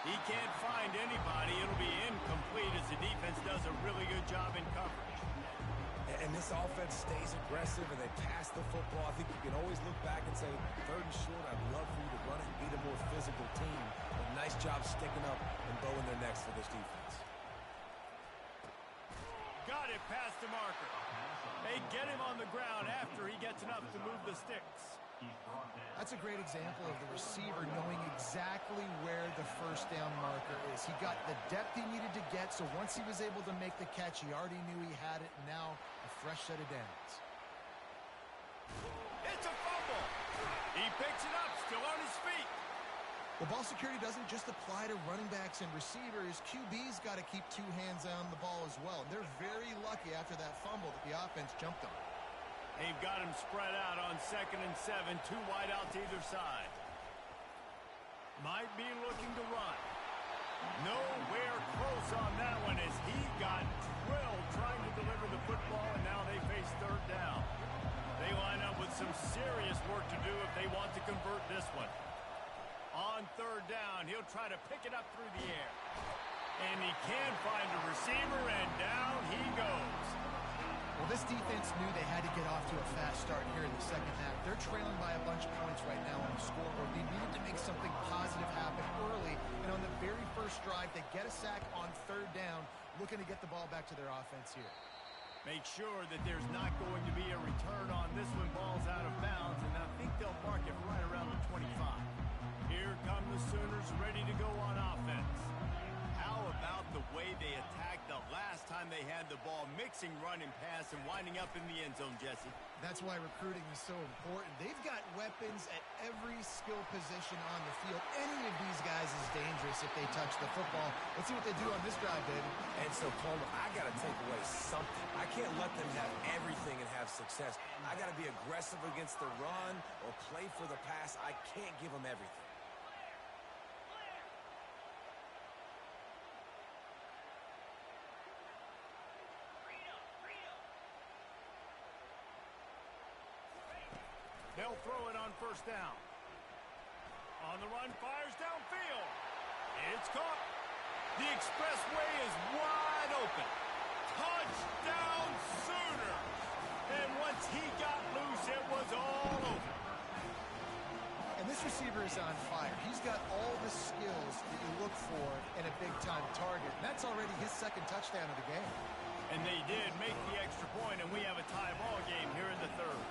Speaker 1: He can't find anybody. It'll be incomplete as the defense does a really good job in coverage.
Speaker 3: And this offense stays aggressive and they pass the football. I think you can always look back and say, third and short, I'd love for you to run it and be the more physical team. But nice job sticking up and bowing their necks for this defense.
Speaker 1: Got it past the marker. They get him on the ground after he gets enough to move the sticks.
Speaker 2: That's a great example of the receiver knowing exactly where the first down marker is. He got the depth he needed to get, so once he was able to make the catch, he already knew he had it, and now a fresh set of downs.
Speaker 1: It's a fumble. He picks it up, still on his feet.
Speaker 2: The ball security doesn't just apply to running backs and receivers. QB's got to keep two hands on the ball as well. They're very lucky after that fumble that the offense jumped on.
Speaker 1: They've got him spread out on 2nd and 7, two wideouts either side. Might be looking to run. Nowhere close on that one as he got drilled trying to deliver the football, and now they face third down. They line up with some serious work to do if they want to convert this one. On third down, he'll try to pick it up through the air. And he can find a receiver, and down he goes.
Speaker 2: Well, this defense knew they had to get off to a fast start here in the second half. They're trailing by a bunch of points right now on the scoreboard. They needed to make something positive happen early, and on the very first drive, they get a sack on third down, looking to get the ball back to their offense here.
Speaker 1: Make sure that there's not going to be a return on this one. Ball's out of bounds, and I think they'll mark it right around the 25. Here come the Sooners ready to go on offense. How about the way they attacked the last time they had the ball, mixing run and pass and winding up in the end zone, Jesse?
Speaker 2: That's why recruiting is so important. They've got weapons at every skill position on the field. Any of these guys is dangerous if they touch the football. Let's see what they do on this drive, David.
Speaker 3: And so, Palmer, I got to take away something. I can't let them have everything and have success. I got to be aggressive against the run or play for the pass. I can't give them everything.
Speaker 1: They'll throw it on first down. On the run, fires downfield. It's caught. The expressway is wide open. Touchdown Sooners. And once he got loose, it was all over.
Speaker 2: And this receiver is on fire. He's got all the skills that you look for in a big-time target. And that's already his second touchdown of the game.
Speaker 1: And they did make the extra point, and we have a tie ball game here in the third.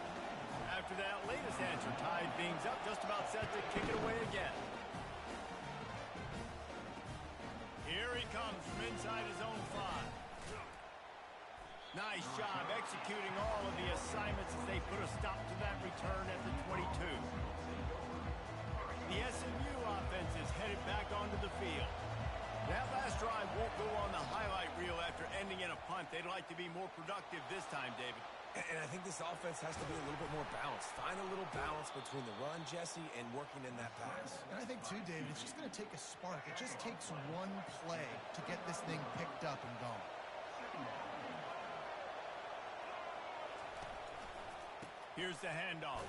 Speaker 1: After that latest answer tied things up, just about set to kick it away again. Here he comes from inside his own 5. Nice job executing all of the assignments as they put a stop to that return at the 22. The SMU offense is headed back onto the field. That last drive won't go on the highlight reel after ending in a punt. They'd like to be more productive this time, David.
Speaker 3: And I think this offense has to be a little bit more balanced. Find a little balance between the run, Jesse, and working in that pass.
Speaker 2: And I think, too, David, it's just going to take a spark. It just takes one play to get this thing picked up and going.
Speaker 1: Here's the handoff.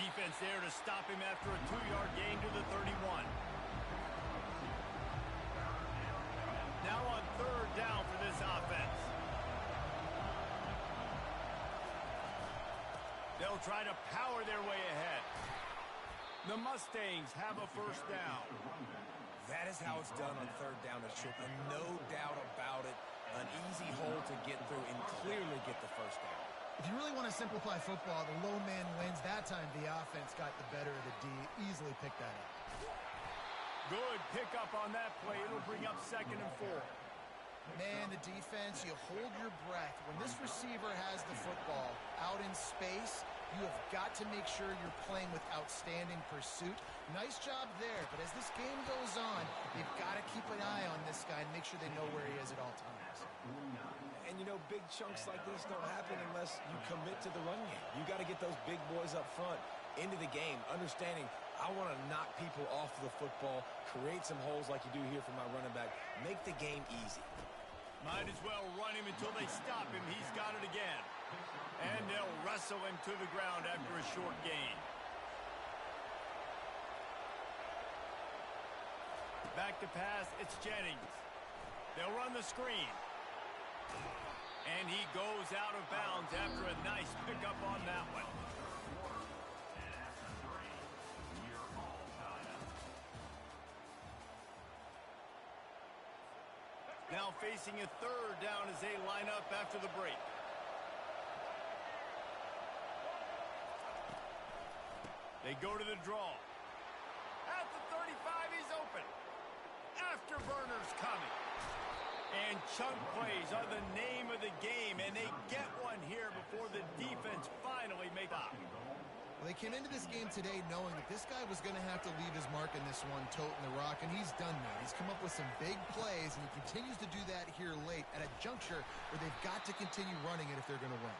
Speaker 1: Defense there to stop him after a 2-yard gain to the 31. Now on third down for this offense. They'll try to power their way ahead. The Mustangs have a first down.
Speaker 3: That is how it's done on third down and short. And no doubt about it, an easy hole to get through and clearly get the first down.
Speaker 2: If you really want to simplify football, the low man wins. That time, the offense got the better of the D. Easily picked that up.
Speaker 1: Good pickup on that play. It'll bring up 2nd and 4.
Speaker 2: Man, the defense, you hold your breath. When this receiver has the football out in space, you have got to make sure you're playing with outstanding pursuit. Nice job there, but as this game goes on, you've got keep an eye on this guy and make sure they know where he is at all times.
Speaker 3: And, you know, big chunks like this don't happen unless you commit to the run game. You got to get those big boys up front into the game, understanding I want to knock people off the football, create some holes like you do here for my running back, make the game easy.
Speaker 1: Might as well run him until they stop him. He's got it again. And they'll wrestle him to the ground after a short gain. Back to pass, it's Jennings. They'll run the screen. And he goes out of bounds after a nice pickup on that one. Now facing a third down as they line up after the break. They go to the draw. At the 35, he's open. Afterburners coming. And chunk plays are the name of the game, and they get one here before the defense finally makes up.
Speaker 2: Well, they came into this game today knowing that this guy was going to have to leave his mark in this one, toting the rock, and he's done that. He's come up with some big plays, and he continues to do that here late at a juncture where they've got to continue running it if they're going to win.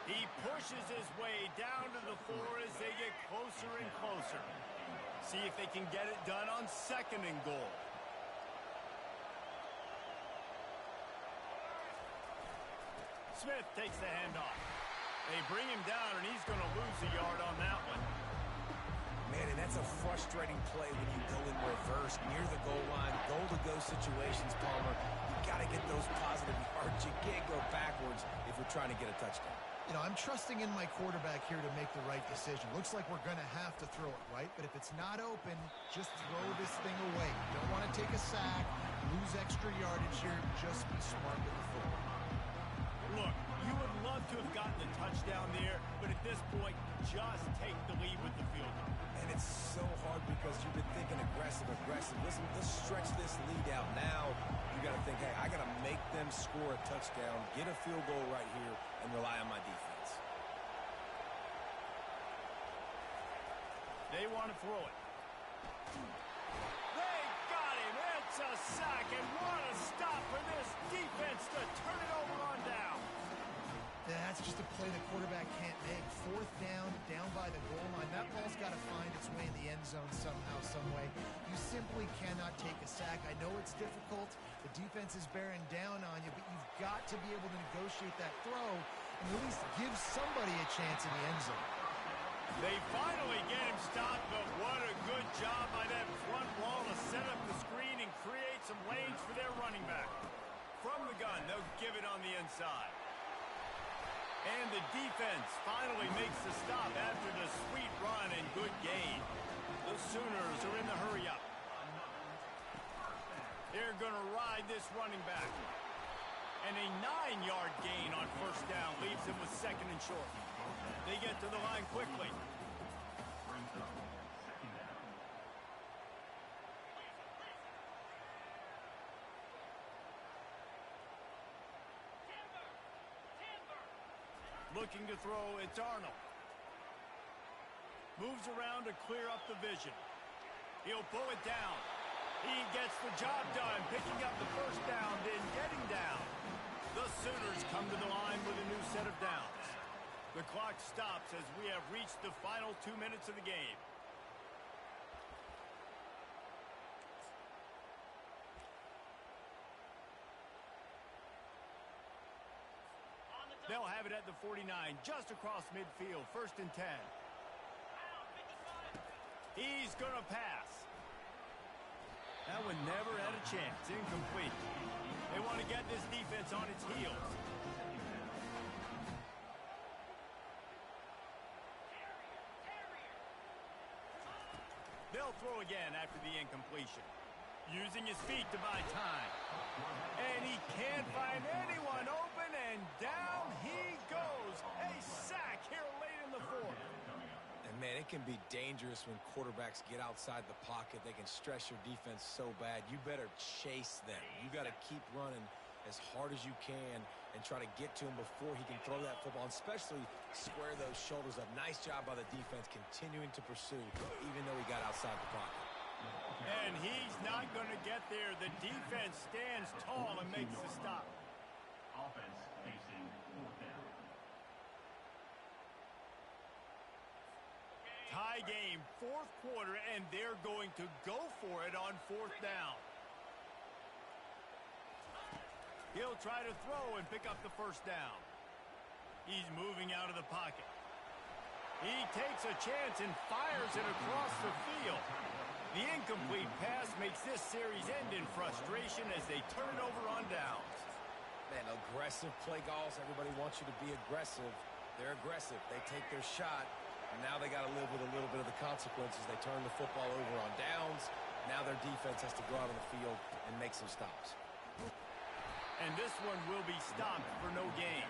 Speaker 1: He pushes his way down to the floor as they get closer and closer. See if they can get it done on 2nd and goal. Smith takes the handoff. They bring him down, and he's going to lose a yard on that one.
Speaker 3: Man, and that's a frustrating play when you go in reverse near the goal line, goal-to-go situations, Palmer. You got to get those positive yards. You can't go backwards if you're trying to get a touchdown.
Speaker 2: You know, I'm trusting in my quarterback here to make the right decision. Looks like we're going to have to throw it, right? But if it's not open, just throw this thing away. You don't want to take a sack, lose extra yardage here. Just be smart with the football.
Speaker 1: Look, you would love to have gotten the touchdown there, but at this point, just take the lead with the field goal.
Speaker 3: And it's so hard because you've been thinking aggressive. Listen, let's stretch this lead out now. You got to think, hey, I got to make them score a touchdown, get a field goal right here, and rely on my defense.
Speaker 1: They want to throw it. They got him. It's a sack, and what a stop for this defense to turn it over on down.
Speaker 2: That's just a play the quarterback can't make. 4th down by the goal line. That ball's got to find its way in the end zone somehow, some way. You simply cannot take a sack. I know it's difficult. The defense is bearing down on you, but you've got to be able to negotiate that throw and at least give somebody a chance in the end zone.
Speaker 1: They finally get him stopped, but what a good job by that front wall to set up the screen and create some lanes for their running back. From the gun, they'll give it on the inside. And the defense finally makes the stop after the sweet run and good gain. The Sooners are in the hurry-up. They're going to ride this running back. And a 9-yard gain on 1st down leaves them with 2nd and short. They get to the line quickly. Looking to throw, it's Arnold. Moves around to clear up the vision. He'll pull it down. He gets the job done, picking up the 1st down, then getting down. The Sooners come to the line with a new set of downs. The clock stops as we have reached the final 2 minutes of the game. They'll have it at the 49, just across midfield, 1st and 10. He's going to pass. That one never had a chance. Incomplete. They want to get this defense on its heels. They'll throw again after the incompletion. Using his feet to buy time. And he can't find anyone open, and down he goes. A sack here late in the 4th.
Speaker 3: And, man, it can be dangerous when quarterbacks get outside the pocket. They can stress your defense so bad. You better chase them. You got to keep running as hard as you can and try to get to him before he can throw that football, and especially square those shoulders up. Nice job by the defense continuing to pursue, even though he got outside the pocket.
Speaker 1: And he's not going to get that there. The defense stands tall and makes the stop.
Speaker 4: Offense facing fourth down.
Speaker 1: Tie game, fourth quarter, and they're going to go for it on fourth down. He'll try to throw and pick up the first down. He's moving out of the pocket. He takes a chance and fires it across the field. The incomplete pass makes this series end in frustration as they turn it over on downs.
Speaker 3: Man, aggressive play calls. Everybody wants you to be aggressive. They're aggressive. They take their shot. And now they got to live with a little bit of the consequences. They turn the football over on downs. Now their defense has to go out on the field and make some stops.
Speaker 1: And this one will be stopped for no gain.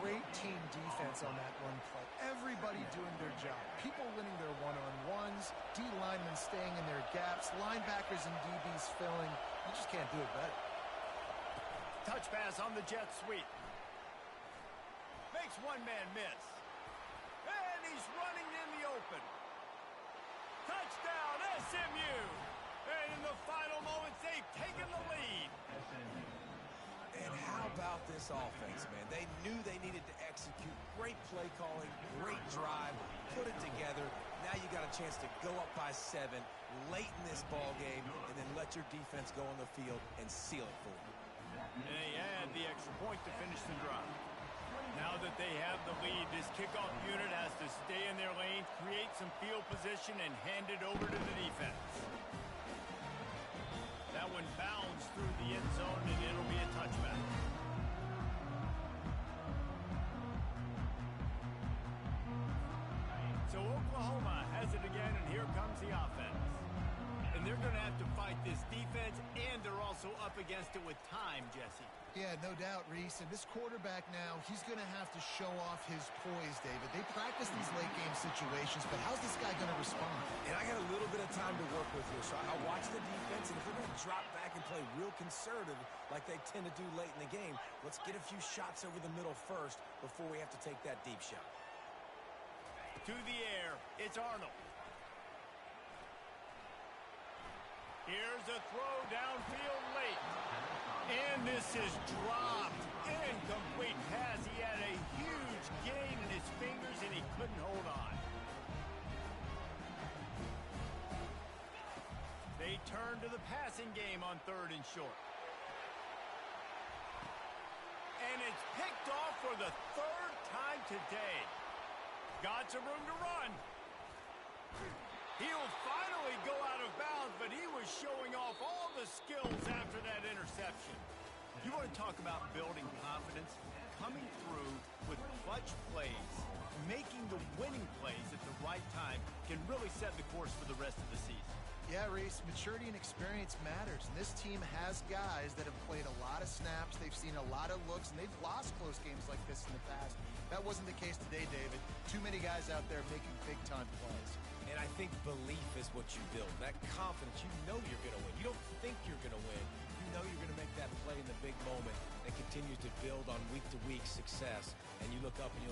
Speaker 2: Great team defense on that run play. Everybody doing their job. People winning their one-on-ones, D linemen staying in their gaps, linebackers and DBs filling. You just can't do it better.
Speaker 1: Touch pass on the jet sweep. Makes one man miss. And he's running in the open. Touchdown, SMU! And in the final moments, they've taken the lead.
Speaker 3: And how about this offense, man? They knew they needed to execute. Great play calling, great drive, put it together. Now you got a chance to go up by 7 late in this ball game and then let your defense go on the field and seal it for you.
Speaker 1: And they add the extra point to finish the drive. Now that they have the lead, this kickoff unit has to stay in their lane, create some field position, and hand it over to the defense. That one bounds through the end zone, and it'll be a touchback. So Oklahoma has it again, and here comes the offense. And they're going to have to fight this defense, and they're also up against it with time, Jesse.
Speaker 2: Yeah, no doubt, Reese. And this quarterback now, he's going to have to show off his poise, David. They practice these late-game situations, but how's this guy going to respond?
Speaker 3: And I got a little bit of time to work with here, so I watch the defense, and if they're going to drop back and play real conservative like they tend to do late in the game, let's get a few shots over the middle first before we have to take that deep shot.
Speaker 1: To the air, it's Arnold. Here's a throw downfield late. And this is dropped. Incomplete pass. He had a huge gain in his fingers, and he couldn't hold on. They turn to the passing game on 3rd and short. And it's picked off for the 3rd time today. Got some room to run. He'll finally go out of bounds, but he was showing off all the skills after that interception. You want to talk about building confidence? Coming through with clutch plays, making the winning plays at the right time can really set the course for the rest of the season.
Speaker 2: Yeah, Reese, maturity and experience matters. And this team has guys that have played a lot of snaps. They've seen a lot of looks, and they've lost close games like this in the past. That wasn't the case today, David. Too many guys out there making big-time plays.
Speaker 3: And I think belief is what you build. That confidence, you know you're going to win. You don't think you're going to win. You know you're going to make that play in the big moment that continues to build on week-to-week success. And you look up and you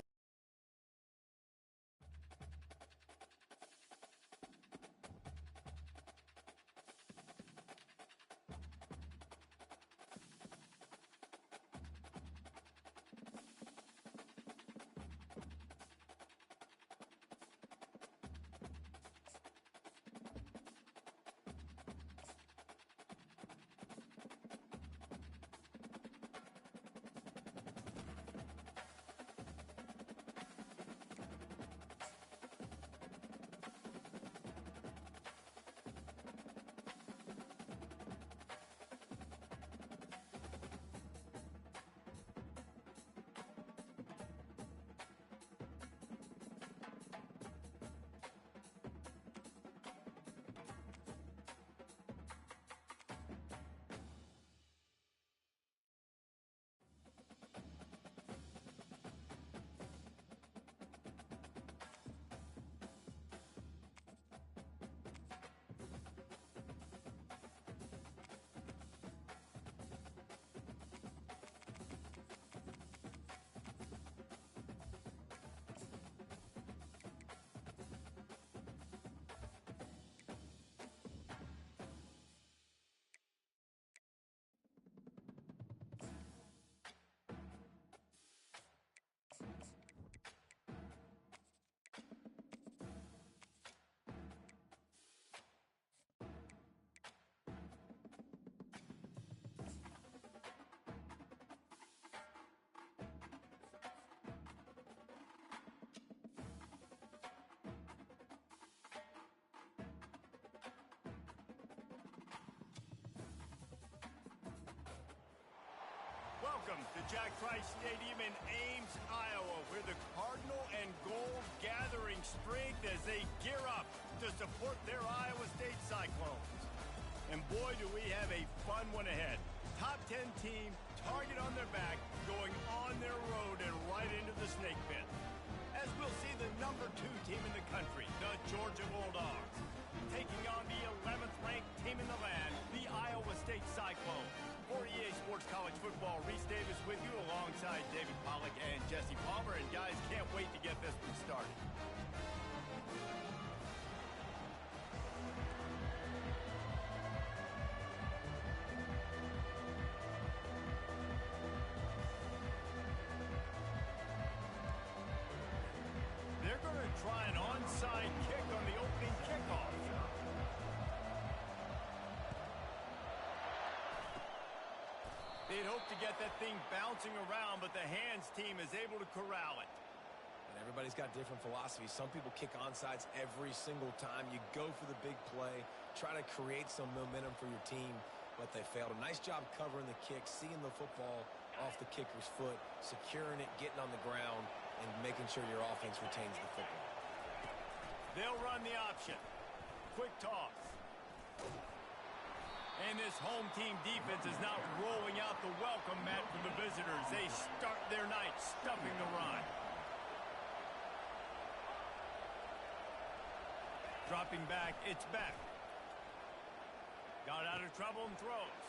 Speaker 1: Welcome to Jack Trice Stadium in Ames, Iowa, where the Cardinal and Gold gathering strength as they gear up to support their Iowa State Cyclones. And boy, do we have a fun one ahead. Top 10 team, target on their back, going on their road and right into the snake pit. As we'll see the number 2 team in the country, the Georgia Bulldogs, taking on the 11th ranked team in the land, the Iowa State Cyclones. For EA Sports College Football, Reese Davis with you alongside David Pollack and Jesse Palmer. And guys, can't wait to get this one started. They're going to try an onside kick on the opening kickoff. They'd hope to get that thing bouncing around, but the hands team is able to corral it.
Speaker 3: And everybody's got different philosophies. Some people kick onsides every single time. You go for the big play, try to create some momentum for your team, but they failed. A nice job covering the kick, seeing the football off the kicker's foot, securing it, getting on the ground, and making sure your offense retains the football.
Speaker 1: They'll run the option. Quick toss. And this home team defense is not rolling out the welcome mat for the visitors. They start their night stuffing the run. Dropping back, it's back. Got out of trouble and throws.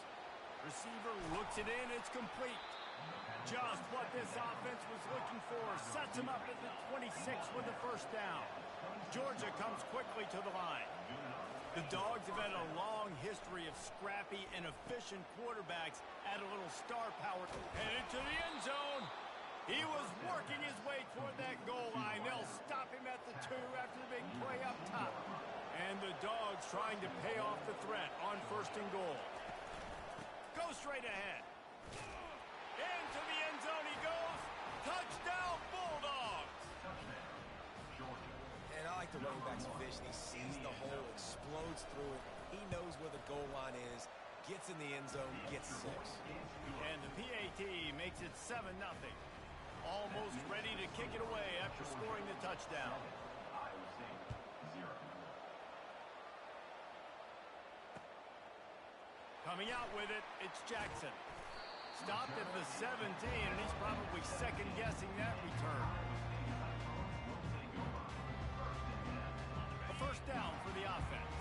Speaker 1: Receiver looks it in, it's complete. Just what this offense was looking for. Sets him up at the 26 with the first down. Georgia comes quickly to the line. The Dogs have had a long history of scrappy and efficient quarterbacks. Add a little star power. Headed to the end zone. He was working his way toward that goal line. They'll stop him at the 2 after the big play up top. And the Dogs trying to pay off the threat on 1st and goal. Go straight ahead. Into the end zone he goes. Touchdown, Bulldogs.
Speaker 3: And I like the running back's vision. He sees the hole, explodes through it. He knows where the goal line is, gets in the end zone, gets 6.
Speaker 1: And the PAT makes it 7-0. Almost ready to kick it away after scoring the touchdown. Coming out with it, it's Jackson. Stopped at the 17, and he's probably second-guessing that return. A first down for the offense.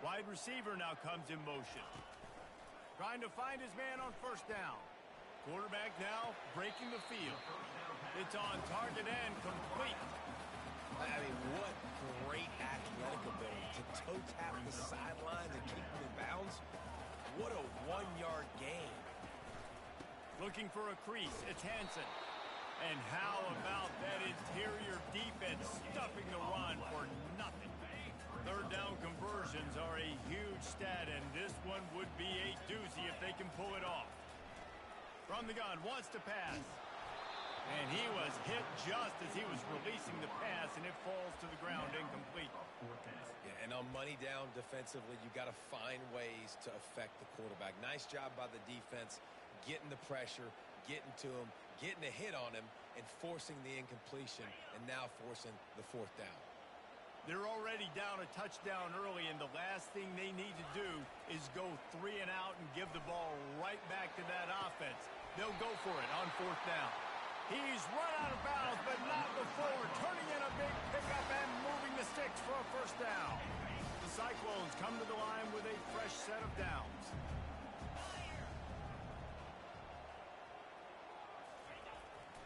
Speaker 1: Wide receiver now comes in motion. Trying to find his man on 1st down. Quarterback now breaking the field. It's on target and complete.
Speaker 3: I mean, what great athletic ability to toe tap the sidelines and keep them in bounds. What a 1-yard gain.
Speaker 1: Looking for a crease, it's Hansen. And how about that interior defense stuffing the run for nothing? 3rd down conversions are a huge stat, and this one would be a doozy if they can pull it off. From the gun, wants to pass. And he was hit just as he was releasing the pass, and it falls to the ground incomplete.
Speaker 3: Yeah, and on money down defensively, you got to find ways to affect the quarterback. Nice job by the defense, getting the pressure, getting to him, getting a hit on him, and forcing the incompletion, and now forcing the 4th down.
Speaker 1: They're already down a touchdown early, and the last thing they need to do is go 3 and out and give the ball right back to that offense. They'll go for it on 4th down. He's run out of bounds, but not before. Turning in a big pickup and moving the sticks for a 1st down. The Cyclones come to the line with a fresh set of downs.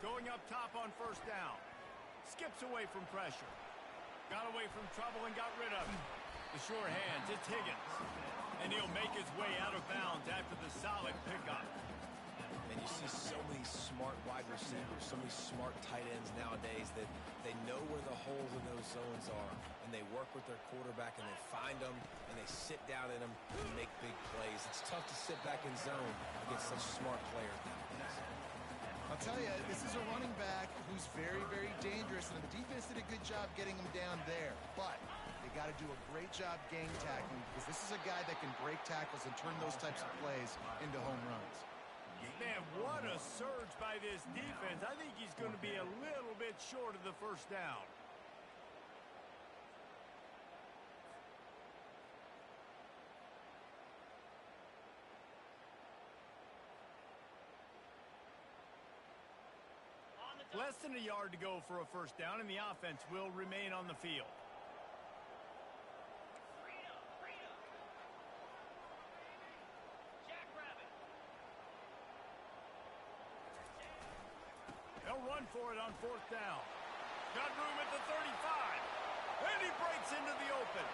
Speaker 1: Going up top on 1st down. Skips away from pressure. Got away from trouble and got rid of him. The sure hands, it's Higgins. And he'll make his way out of bounds after the solid pickup.
Speaker 3: And you see so many smart wide receivers, so many smart tight ends nowadays that they know where the holes in those zones are, and they work with their quarterback, and they find them, and they sit down in them and make big plays. It's tough to sit back in zone against such smart players nowadays.
Speaker 2: I'll tell you, this is a running back who's very, very dangerous, and the defense did a good job getting him down there. But they got to do a great job game tackling because this is a guy that can break tackles and turn those types of plays into home runs.
Speaker 1: Man, what a surge by this defense. I think he's going to be a little bit short of the first down. Less than a yard to go for a first down, and the offense will remain on the field. They'll run for it on fourth down. Got room at the 35. And he breaks into the open.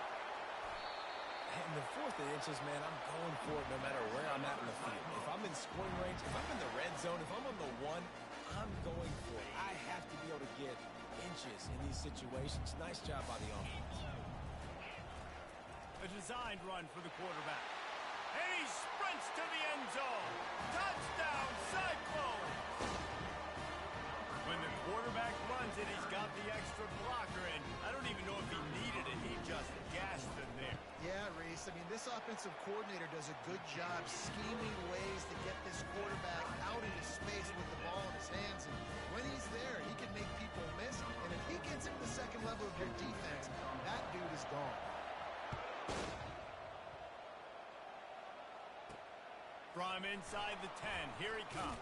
Speaker 3: In the 4th inches, man, I'm going for it no matter where I'm at in the field. If I'm in scoring range, if I'm in the red zone, if I'm on the 1, I'm going for it. I have to be able to get inches in these situations. Nice job by the offense.
Speaker 1: A designed run for the quarterback. And he sprints to the end zone. Touchdown, Cyclone! When the quarterback runs it, he's got the extra blocker, and I don't even know if he needed it. He just gassed him there.
Speaker 2: Yeah, Reese. I mean, this offensive coordinator does a good job scheming ways to get this quarterback out into space with the ball in his hands. And when he's there, he can make people miss. And if he gets into the second level of your defense, that dude is gone.
Speaker 1: From inside the 10, here he comes.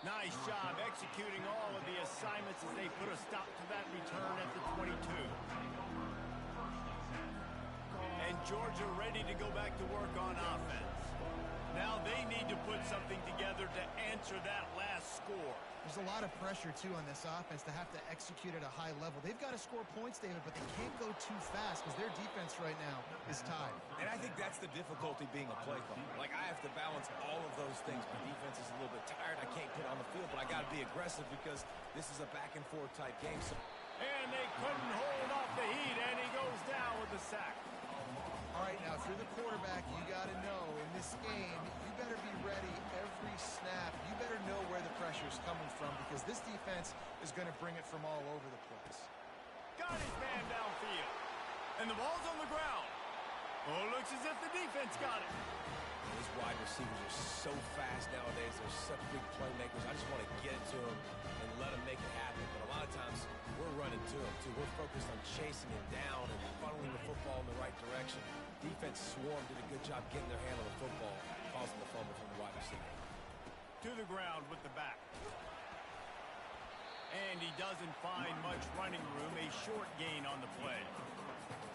Speaker 1: Nice job executing all of the assignments as they put a stop to that return at the 22. And Georgia ready to go back to work on offense. Now they need to put something together to answer that last score.
Speaker 2: There's a lot of pressure, too, on this offense to have to execute at a high level. They've got to score points, David, but they can't go too fast because their defense right now is tied.
Speaker 3: And I think that's the difficulty being a play caller. Like, I have to balance all of those things. My defense is a little bit tired. I can't get on the field, but I got to be aggressive because this is a back-and-forth type game. So
Speaker 1: and they couldn't hold off the heat, and he goes down with the sack.
Speaker 2: All right, now, if you're the quarterback, you got to know in this game, you better be ready every snap. You better know where the pressure's coming from because this defense is going to bring it from all over the place.
Speaker 1: Got his man downfield. And the ball's on the ground. Oh, it looks as if the defense got it.
Speaker 3: These wide receivers are so fast nowadays. They're such big playmakers. I just want to get it to them and let them make it happen. But a lot of times, we're running to them, too. We're focused on chasing him down and funneling the football in the right direction. Defense swarm did a good job getting their hand on the football, causing the fumble from the wide receiver.
Speaker 1: To the ground with the back. And he doesn't find much running room. A short gain on the play.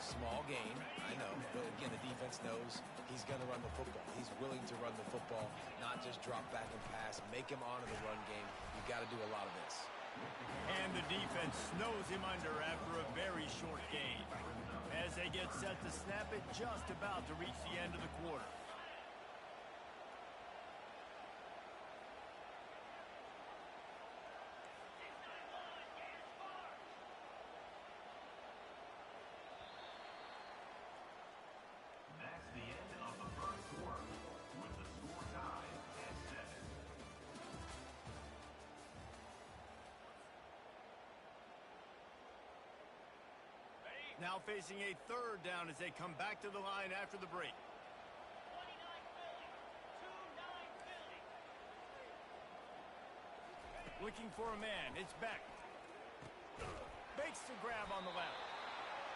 Speaker 3: Small gain, I know. But again, the defense knows he's going to run the football. He's willing to run the football, not just drop back and pass. Make him honor the run game. You've got to do a lot of this.
Speaker 1: And the defense snows him under after a very short gain. As they get set to snap it, just about to reach the end of the quarter.
Speaker 4: That's the end of the first quarter, with the score tied at 7.
Speaker 1: Now facing a third down as they come back to the line after the break. Looking for a man. It's Beck. Makes the grab on the left.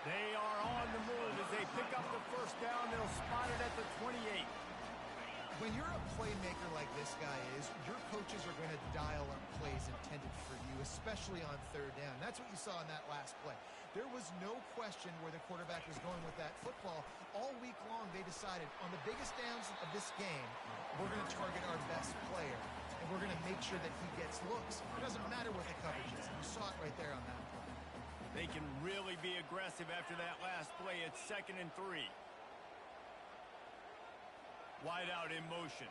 Speaker 1: They are on the move as they pick up the first down. They'll spot it at the 28.
Speaker 2: When you're a playmaker like this guy is, your coaches are going to dial up plays intended for you, especially on third down. That's what you saw in that last play. There was no question where the quarterback was going with that football. All week long, they decided on the biggest downs of this game, we're going to target our best player, and we're going to make sure that he gets looks. It doesn't matter what the coverage is. You saw it right there on that play.
Speaker 1: They can really be aggressive after that last play. It's 2nd and 3. Wide out in motion.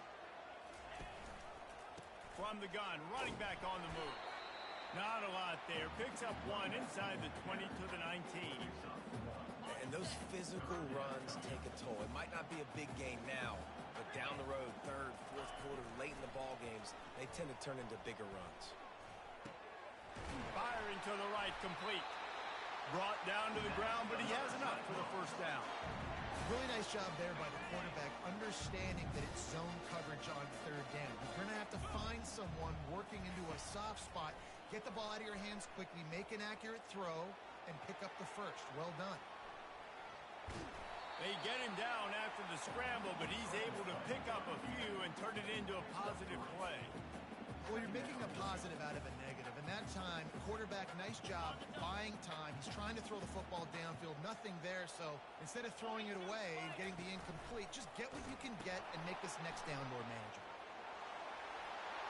Speaker 1: From the gun, running back on the move. Not a lot there. Picks up one inside the 20 to the 19.
Speaker 3: And those physical runs take a toll. It might not be a big gain now, but down the road, 3rd, 4th quarter, late in the ball games, they tend to turn into bigger runs.
Speaker 1: Firing to the right, complete. Brought down to the ground, but he has enough for the first down.
Speaker 2: Really nice job there by the quarterback, understanding that it's zone coverage on third down. You're going to have to find someone working into a soft spot, get the ball out of your hands quickly, make an accurate throw, and pick up the first. Well done.
Speaker 1: They get him down after the scramble, but he's able to pick up a few and turn it into a positive play.
Speaker 2: Well, you're making a positive out of a negative. And that time, quarterback, nice job buying time. He's trying to throw the football downfield. Nothing there. So instead of throwing it away and getting the incomplete, just get what you can get and make this next down more manageable.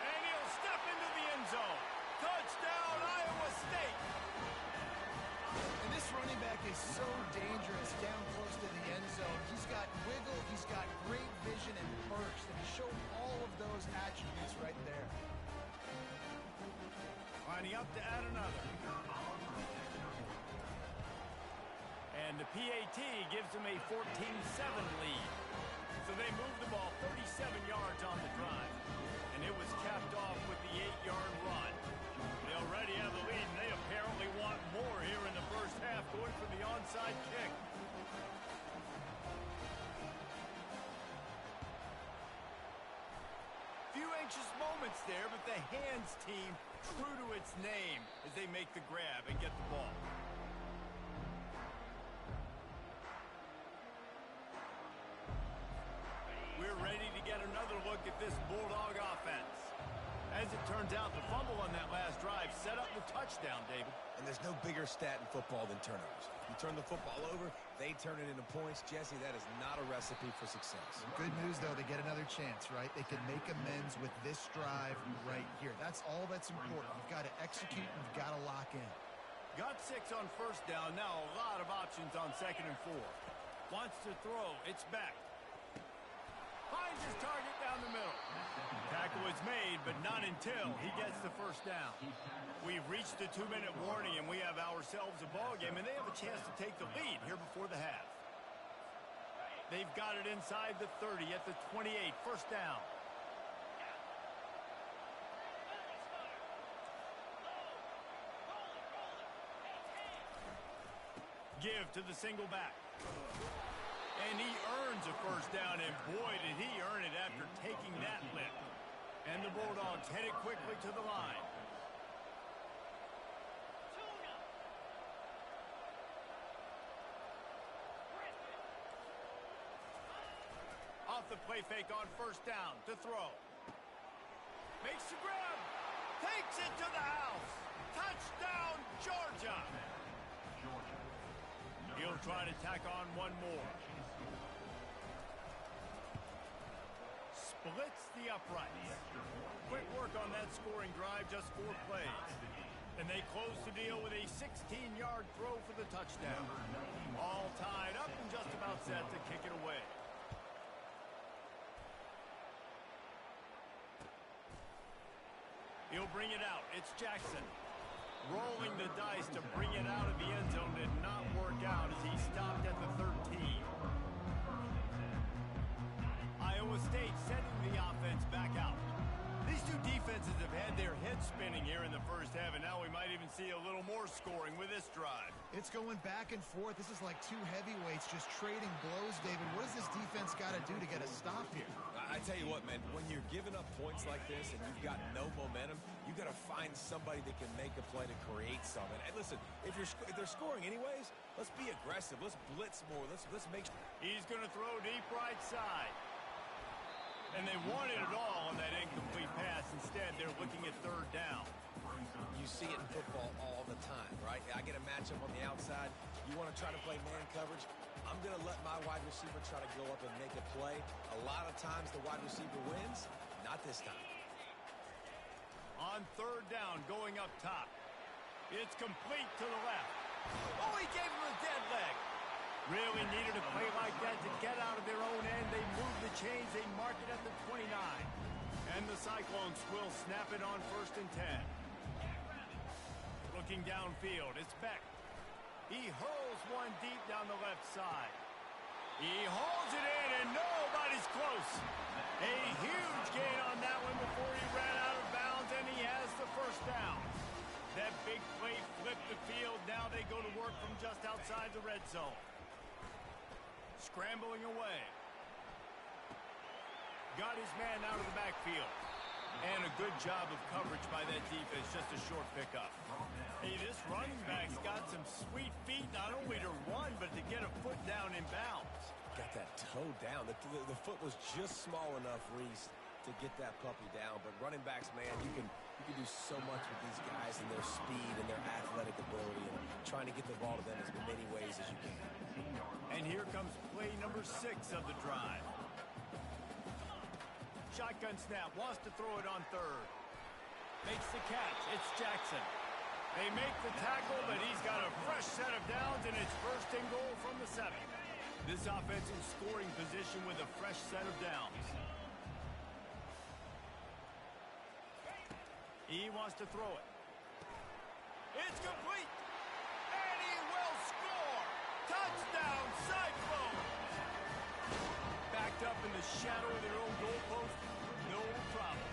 Speaker 1: And he'll step into the end zone. Touchdown, Iowa State.
Speaker 2: And this running back is so dangerous down close to the end zone. He's got wiggle, he's got great vision and burst, and he showed all of those attributes right there.
Speaker 1: Lining up to add another. And the PAT gives them a 14-7 lead. So they moved the ball 37 yards on the drive. And it was capped off with the 8-yard run. They already have the lead, and they apparently want more here in the first half, going for the onside kick. Few anxious moments there, but the hands team true to its name as they make the grab and get the ball. We're ready to get another look at this Bulldog offense. As it turns out, the fumble on that last drive set up the touchdown, David.
Speaker 3: And there's no bigger stat in football than turnovers. You turn the football over, they turn it into points. Jesse, that is not a recipe for success.
Speaker 2: Good news, though, they get another chance, right? They can make amends with this drive right here. That's all that's important. You've got to execute, and you've got to lock in.
Speaker 1: Got 6 on first down. Now a lot of options on 2nd and 4. Wants to throw. It's back. Finds his target down the middle. Tackle is made, but not until he gets the first down. We've reached the 2-minute warning, and we have ourselves a ball game, and they have a chance to take the lead here before the half. They've got it inside the 30 at the 28. First down. Give to the single back. And he earns a first down, and boy, did he earn it after taking that lift. And the Bulldogs headed quickly to the line. Off the play fake on first down to throw. Makes the grab. Takes it to the house. Touchdown, Georgia. He'll try to tack on one more. Splits the uprights. Quick work on that scoring drive, just 4 plays. And they close the deal with a 16-yard throw for the touchdown. All tied up and just about set to kick it away. He'll bring it out. It's Jackson. Rolling the dice to bring it out of the end zone did not work out as he stopped at the 13. Iowa State sending the offense back out. These two defenses have had their heads spinning here in the first half, and now we might even see a little more scoring with this drive.
Speaker 2: It's going back and forth. This is like two heavyweights just trading blows, David. What does this defense got to do to get a stop here?
Speaker 3: I tell you what, man, when you're giving up points like this and you've got no momentum, you got to find somebody that can make a play to create something. And listen, if they're scoring anyways, let's be aggressive. Let's blitz more. Let's make sure.
Speaker 1: He's going to throw deep right side. And they wanted it all on that incomplete pass. Instead, they're looking at third down.
Speaker 3: You see it in football all the time, right? I get a matchup on the outside. You want to try to play man coverage. I'm going to let my wide receiver try to go up and make a play. A lot of times the wide receiver wins. Not this time.
Speaker 1: On third down, going up top. It's complete to the left. Oh, he gave him a dead leg. Really needed a play like that to get out of their own end. They move the chains. They mark it at the 29. And the Cyclones will snap it on 1st and 10. Looking downfield, it's Beck. He hurls one deep down the left side. He hauls it in, and nobody's close. A huge gain on that one before he ran out of bounds, and he has the first down. That big play flipped the field. Now they go to work work from just outside the red zone. Scrambling away. Got his man out of the backfield. And a good job of coverage by that defense, just a short pickup. Hey, this running back's got some sweet feet, not only to run, but to get a foot down in bounds.
Speaker 3: Got that toe down. The foot was just small enough, Reese, to get that puppy down. But running backs, man, you can do so much with these guys and their speed and their athletic ability, and trying to get the ball to them as many ways as you can.
Speaker 1: And here comes play number 6 of the drive. Shotgun snap, wants to throw it on third. Makes the catch, it's Jackson. They make the tackle, but he's got a fresh set of downs, and it's first and goal from the 7. This offense in scoring position with a fresh set of downs. He wants to throw it. It's complete, and he will score. Touchdown, Cyclones. Backed up in the shadow of their own goalpost, no problem.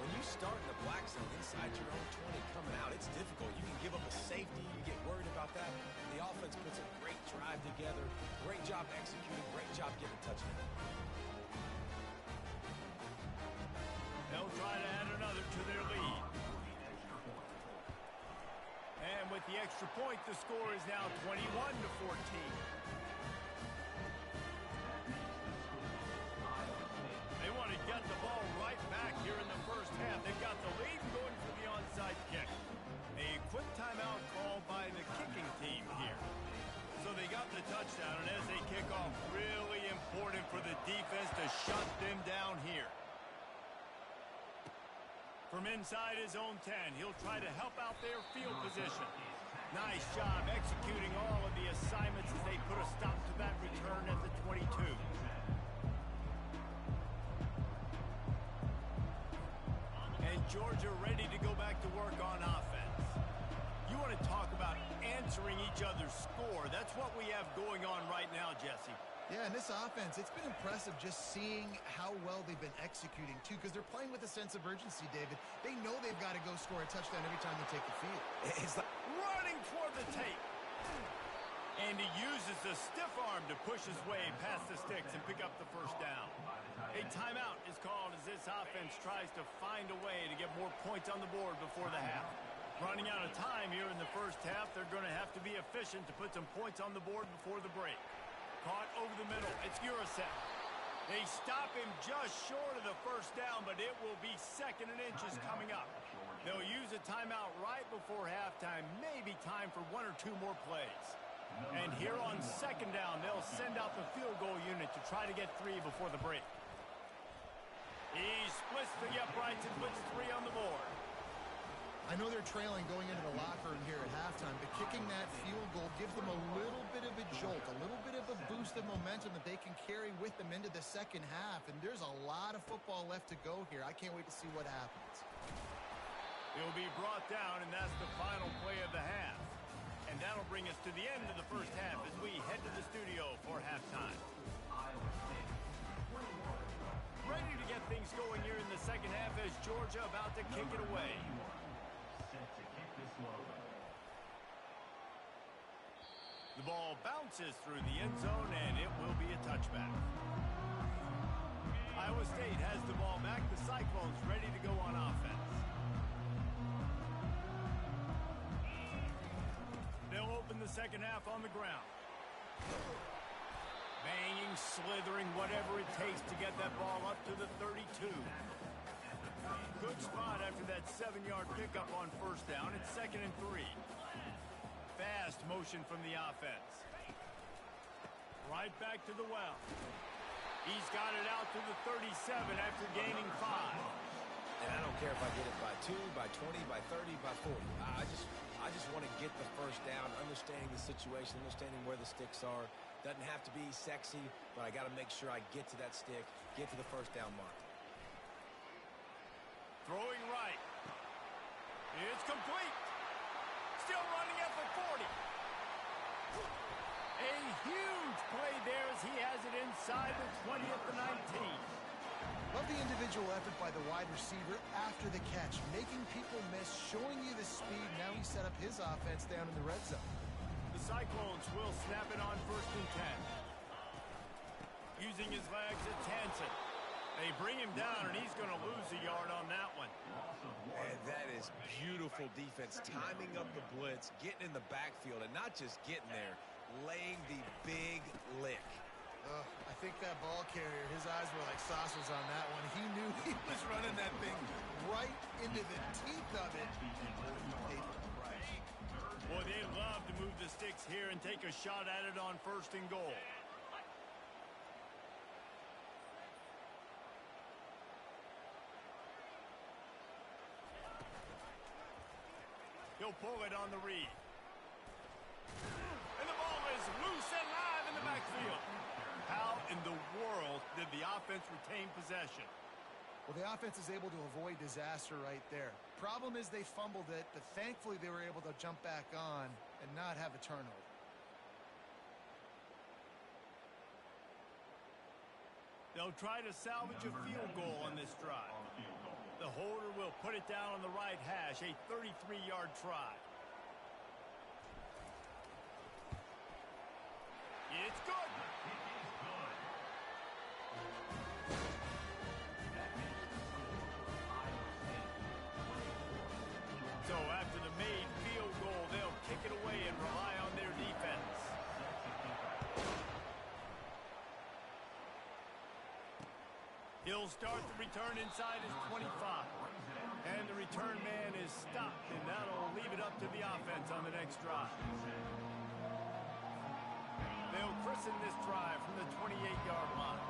Speaker 3: When you start in the black zone inside your own 20 coming out, it's difficult. You can give up a safety. You get worried about that. The offense puts a great drive together. Great job executing. Great job getting a touchdown.
Speaker 1: They'll try to add another to their lead. And with the extra point, the score is now 21-14. They want to get the ball right back here in the first half. They've got the lead going for the onside kick. A quick timeout called by the kicking team here. So they got the touchdown, and as they kick off, really important for the defense to shut them down here. From inside his own 10, he'll try to help out their field position. Nice job executing all of the assignments as they put a stop to that return at the 22. And Georgia ready to go back to work on offense. You want to talk about answering each other's score. That's what we have going on right now, Jesse.
Speaker 2: Yeah, and this offense, it's been impressive just seeing how well they've been executing, too, because they're playing with a sense of urgency, David. They know they've got to go score a touchdown every time they take the field.
Speaker 1: It's like running toward the tape. And he uses the stiff arm to push his way past the sticks and pick up the first down. A timeout is called as this offense tries to find a way to get more points on the board before the half. Running out of time here in the first half, they're going to have to be efficient to put some points on the board before the break. Caught over the middle. It's Urasek. They stop him just short of the first down, but it will be 2nd and inches coming up. They'll use a timeout right before halftime. Maybe time for 1 or 2 more plays. And here on 2nd down, they'll send out the field goal unit to try to get 3 before the break. He splits the uprights and puts 3 on the board.
Speaker 2: I know they're trailing going into the locker room here at halftime, but kicking that field goal gives them a little bit of a jolt, a little bit of a boost of momentum that they can carry with them into the second half. And there's a lot of football left to go here. I can't wait to see what happens.
Speaker 1: He'll be brought down, and that's the final play of the half. And that'll bring us to the end of the first half as we head to the studio for halftime. Ready to get things going here in the second half as Georgia about to kick it away. The ball bounces through the end zone, and it will be a touchback. Iowa State has the ball back. The Cyclones ready to go on offense. They'll open the second half on the ground. Banging, slithering, whatever it takes to get that ball up to the 32. Good spot after that 7-yard pickup on first down. It's 2nd and 3. Fast motion from the offense. Right back to the well. He's got it out to the 37 after gaining 5.
Speaker 3: And I don't care if I get it by 2, by 20, by 30, by 40. I just want to get the first down, understanding the situation, understanding where the sticks are. Doesn't have to be sexy, but I got to make sure I get to that stick, get to the first down mark.
Speaker 1: Throwing right. It's complete. Still running at the 40. A huge play there as he has it inside the 20 at the 19.
Speaker 2: Love the individual effort by the wide receiver after the catch, making people miss, showing you the speed. Now he set up his offense down in the red zone.
Speaker 1: The will snap it on 1st and 10. Using his legs, it's Hansen. They bring him down, and he's going to lose a yard on that one.
Speaker 3: And that is beautiful defense, timing up the blitz, getting in the backfield, and not just getting there, laying the big lick.
Speaker 2: I think that ball carrier, his eyes were like saucers on that one. He knew he was running that thing right into the teeth of it.
Speaker 1: Boy, they love to move the sticks here and take a shot at it on 1st and goal. He'll pull it on the read. And the ball is loose and live in the backfield. How in the world did the offense retain possession?
Speaker 2: Well, the offense is able to avoid disaster right there. Problem is they fumbled it, but thankfully they were able to jump back on and not have a turnover.
Speaker 1: They'll try to salvage a field goal on this drive. The holder will put it down on the right hash, a 33-yard try. It's good. So after the made field goal, they'll kick it away and rely on their defense. He'll start the return inside his 25. And the return man is stopped, and that'll leave it up to the offense on the next drive. They'll christen this drive from the 28-yard line.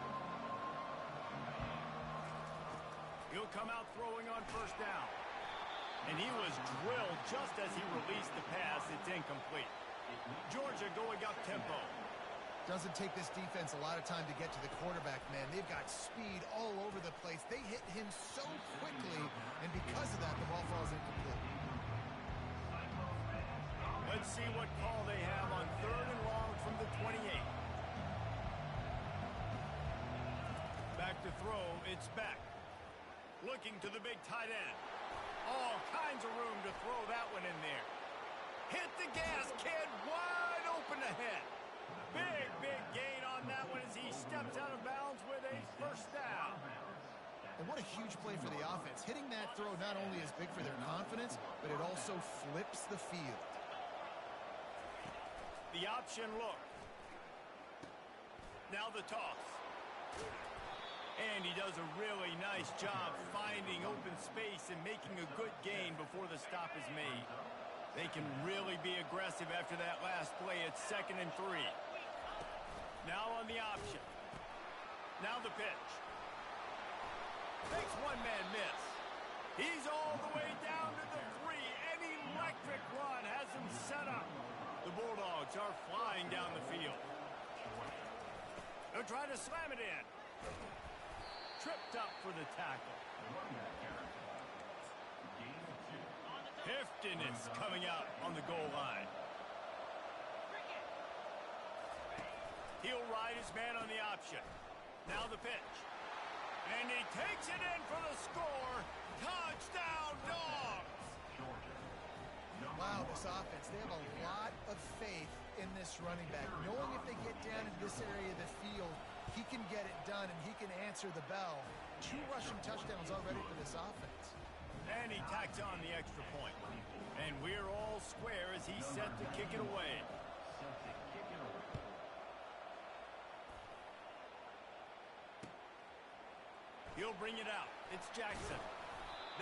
Speaker 1: He'll come out throwing on 1st down. And he was drilled just as he released the pass. It's incomplete. Georgia going up tempo.
Speaker 2: Doesn't take this defense a lot of time to get to the quarterback, man. They've got speed all over the place. They hit him so quickly, and because of that, the ball falls incomplete.
Speaker 1: Let's see what call they have on 3rd and long from the 28. Back to throw, it's Beck. Looking to the big tight end. All kinds of room to throw that one in there. Hit the gas, kid, wide open ahead. Big gain on that one as he steps out of bounds with a 1st down.
Speaker 2: And what a huge play for the offense. Hitting that throw not only is big for their confidence, but it also flips the field.
Speaker 1: The option look. Now the toss. And he does a really nice job finding open space and making a good gain before the stop is made. They can really be aggressive after that last play. It's 2nd and 3. Now on the option. Now the pitch. Makes one man miss. He's all the way down to the 3. An electric run has him set up. The Bulldogs are flying down the field. They'll try to slam it in. Tripped up for the tackle. Hefton is coming out on the goal line. He'll ride his man on the option. Now the pitch. And he takes it in for the score. Touchdown, Dogs!
Speaker 2: Wow, this offense, they have a lot of faith in this running back. Knowing if they get down in this area of the field, he can get it done and he can answer the bell. 2 rushing touchdowns already for this offense.
Speaker 1: And he tacks on the extra point. And we're all square as he's set to kick it away. He'll bring it out. It's Jackson.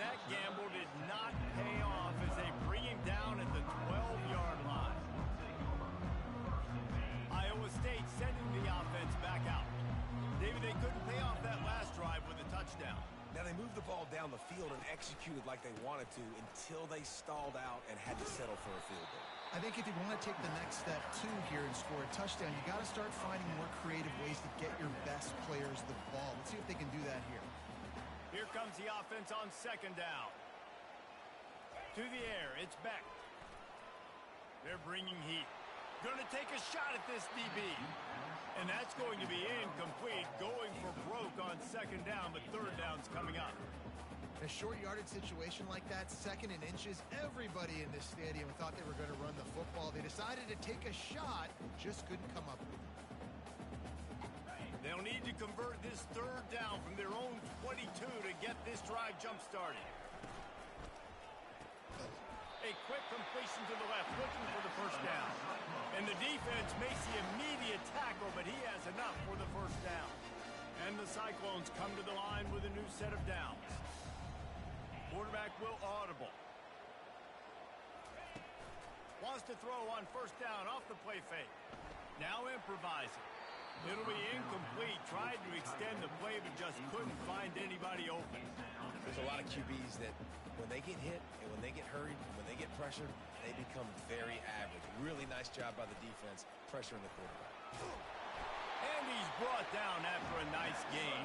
Speaker 1: That gamble did not pay off as they bring him down at the 12-yard line. Iowa State sending the offense back out. David, they couldn't pay off that last drive with a touchdown.
Speaker 3: Now, they moved the ball down the field and executed like they wanted to until they stalled out and had to settle for a field goal.
Speaker 2: I think if you want to take the next step, too, here and score a touchdown, you got to start finding more creative ways to get your best players the ball. Let's see if they can do that here.
Speaker 1: Here comes the offense on 2nd down. To the air, it's Beck. They're bringing heat. Going to take a shot at this DB. And that's going to be incomplete. Going for broke on 2nd down, but 3rd down's coming up.
Speaker 2: In a short yardage situation like that, 2nd and inches, everybody in this stadium thought they were going to run the football. They decided to take a shot, just couldn't come up with it.
Speaker 1: They'll need to convert this 3rd down from their own 22 to get this drive jump-started. A quick completion to the left, looking for the 1st down. And the defense makes the immediate tackle, but he has enough for the 1st down. And the Cyclones come to the line with a new set of downs. Quarterback will audible. Wants to throw on 1st down off the play fake. Now improvising. It'll be incomplete. Tried to extend the play, but just couldn't find anybody open.
Speaker 3: There's a lot of QBs that when they get hit and when they get hurried and when they get pressured, they become very average. Really nice job by the defense pressuring the quarterback.
Speaker 1: And he's brought down after a nice gain.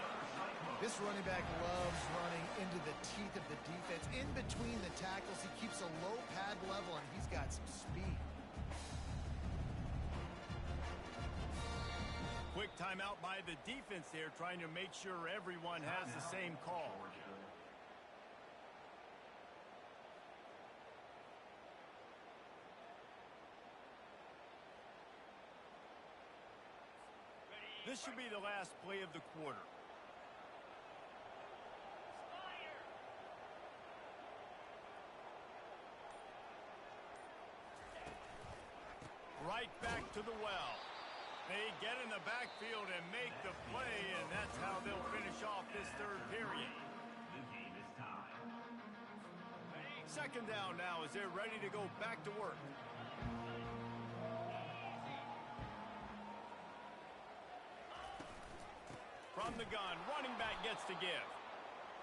Speaker 2: This running back loves running into the teeth of the defense. In between the tackles, he keeps a low pad level, and he's got some speed.
Speaker 1: Quick timeout by the defense there, trying to make sure everyone has the same call. This should be the last play of the quarter. Right back to the well. They get in the backfield and make the play, and that's how they'll finish off this 3rd period.
Speaker 4: The game is tied.
Speaker 1: 2nd down now as they're ready to go back to work. From the gun, running back gets to give.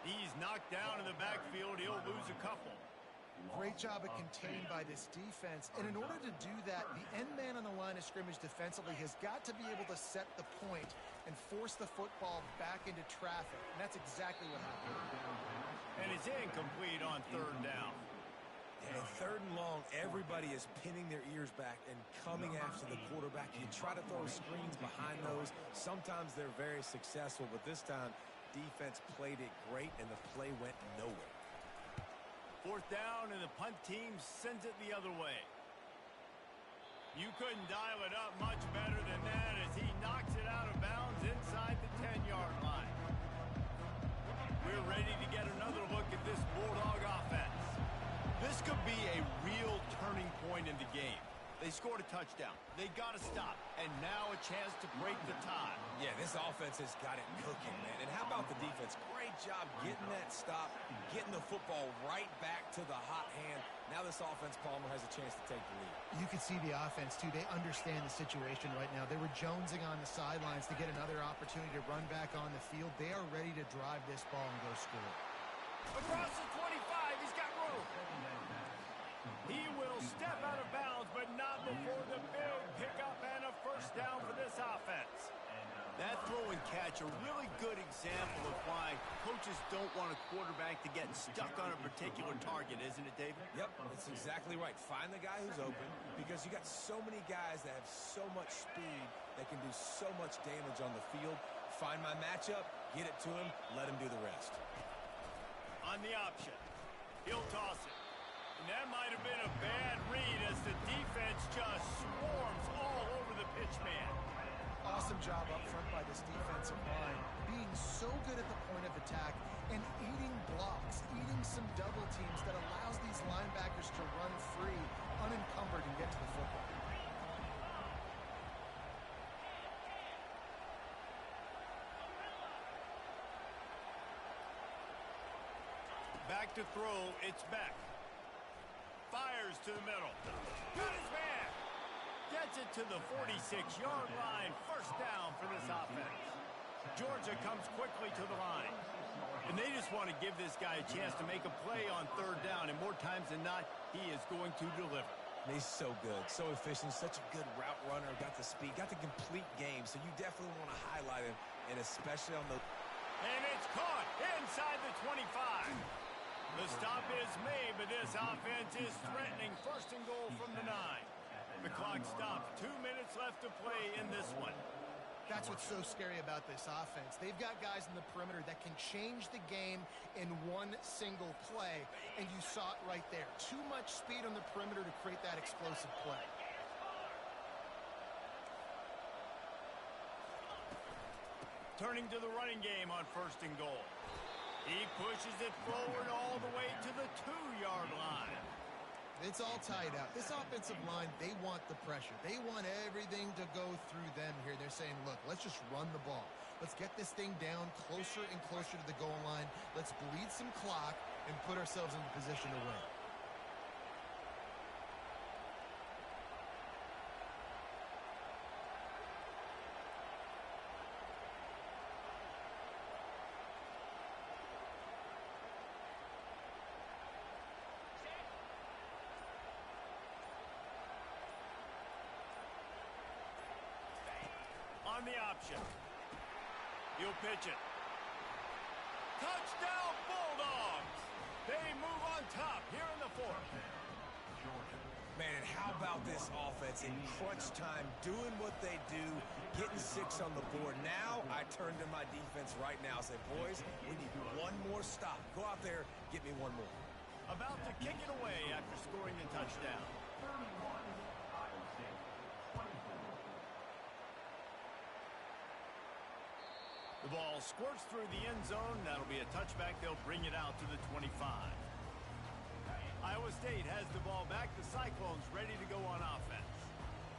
Speaker 1: He's knocked down in the backfield. He'll lose a couple.
Speaker 2: Great job of contained by this defense. And in order to do that, the end man on the line of scrimmage defensively has got to be able to set the point and force the football back into traffic. And that's exactly what happened.
Speaker 1: And it's incomplete on 3rd down.
Speaker 3: And 3rd and long, everybody is pinning their ears back and coming after the quarterback. You try to throw screens behind those. Sometimes they're very successful, but this time, defense played it great, and the play went nowhere.
Speaker 1: 4th down, and the punt team sends it the other way. You couldn't dial it up much better than that as he knocks it out of bounds inside the 10-yard line. We're ready to get another look at this Bulldog offense. This could be a real turning point in the game. They scored a touchdown. They got to stop. And now a chance to break the tie.
Speaker 3: Yeah, this offense has got it cooking, man. And how about the defense? Great job getting that stop, getting the football right back to the hot hand. Now this offense, Palmer, has a chance to take the lead.
Speaker 2: You can see the offense, too. They understand the situation right now. They were jonesing on the sidelines to get another opportunity to run back on the field. They are ready to drive this ball and go score.
Speaker 1: Across the 25, he's got room. He will step out of bounds, but not before the big pickup and a 1st down for this offense. That throw and catch, a really good example of why coaches don't want a quarterback to get stuck on a particular target, isn't it, David?
Speaker 3: Yep, that's exactly right. Find the guy who's open because you got so many guys that have so much speed that can do so much damage on the field. Find my matchup, get it to him, let him do the rest.
Speaker 1: On the option, he'll toss it. And that might have been a bad read as the defense just swarms all over the pitch man.
Speaker 2: Awesome job up front by this defensive line, being so good at the point of attack and eating blocks, eating some double teams that allows these linebackers to run free, unencumbered, and get to the football.
Speaker 1: Back to throw, it's Beck. Fires to the middle. Got his man. Gets it to the 46-yard line. 1st down for this offense. Georgia comes quickly to the line. And they just want to give this guy a chance to make a play on 3rd down. And more times than not, he is going to deliver.
Speaker 3: He's so good, so efficient, such a good route runner, got the speed, got the complete game. So you definitely want to highlight him, and especially on the...
Speaker 1: And it's caught inside the 25. The stop is made, but this offense is threatening 1st and goal from the 9. The clock stops. 2 minutes left to play in this one.
Speaker 2: That's what's so scary about this offense. They've got guys in the perimeter that can change the game in one single play, and you saw it right there. Too much speed on the perimeter to create that explosive play.
Speaker 1: Turning to the running game on 1st and goal. He pushes it forward all the way to the 2-yard line.
Speaker 2: It's all tied up. This offensive line, they want the pressure. They want everything to go through them here. They're saying, look, let's just run the ball. Let's get this thing down closer and closer to the goal line. Let's bleed some clock and put ourselves in the position to win.
Speaker 1: On the option. He'll pitch it. Touchdown, Bulldogs! They move on top here in the 4th.
Speaker 3: Man, and how about this offense in crunch time, doing what they do, getting 6 on the board. Now I turn to my defense right now and say, boys, we need one more stop. Go out there, get me one more.
Speaker 1: About to kick it away after scoring the touchdown. The ball squirts through the end zone. That'll be a touchback. They'll bring it out to the 25. Iowa State has the ball back. The Cyclones ready to go on offense.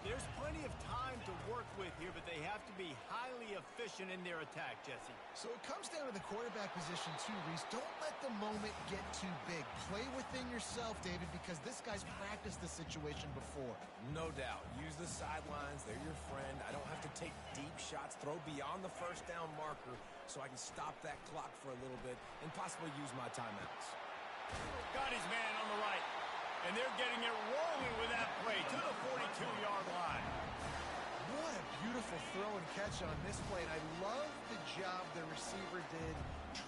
Speaker 1: There's plenty of time to work with here, but they have to be highly efficient in their attack, Jesse.
Speaker 2: So it comes down to the quarterback position too, Reese. Don't let the moment get too big. Play within yourself, David, because this guy's practiced this situation before.
Speaker 3: No doubt. Use the sidelines. They're your friend. I don't have to take deep shots, throw beyond the 1st down marker so I can stop that clock for a little bit and possibly use my timeouts.
Speaker 1: Got his man on the right. And they're getting it rolling with that play to the 42-yard line.
Speaker 2: What a beautiful throw and catch on this play. And I love the job the receiver did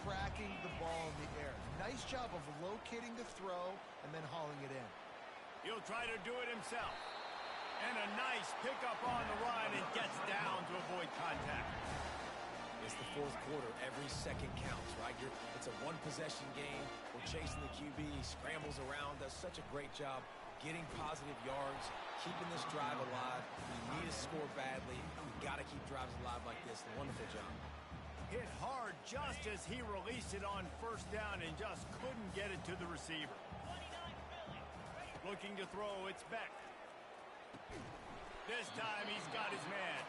Speaker 2: tracking the ball in the air. Nice job of locating the throw and then hauling it in.
Speaker 1: He'll try to do it himself. And a nice pickup on the run and gets down to avoid contact.
Speaker 3: It's the 4th quarter. Every second counts, right? It's a one-possession game. We're chasing the QB. He scrambles around, does such a great job getting positive yards, keeping this drive alive. We need to score badly. We've got to keep drives alive like this. Wonderful job.
Speaker 1: Hit hard just as he released it on 1st down and just couldn't get it to the receiver. Looking to throw, it's Beck. This time he's got his man.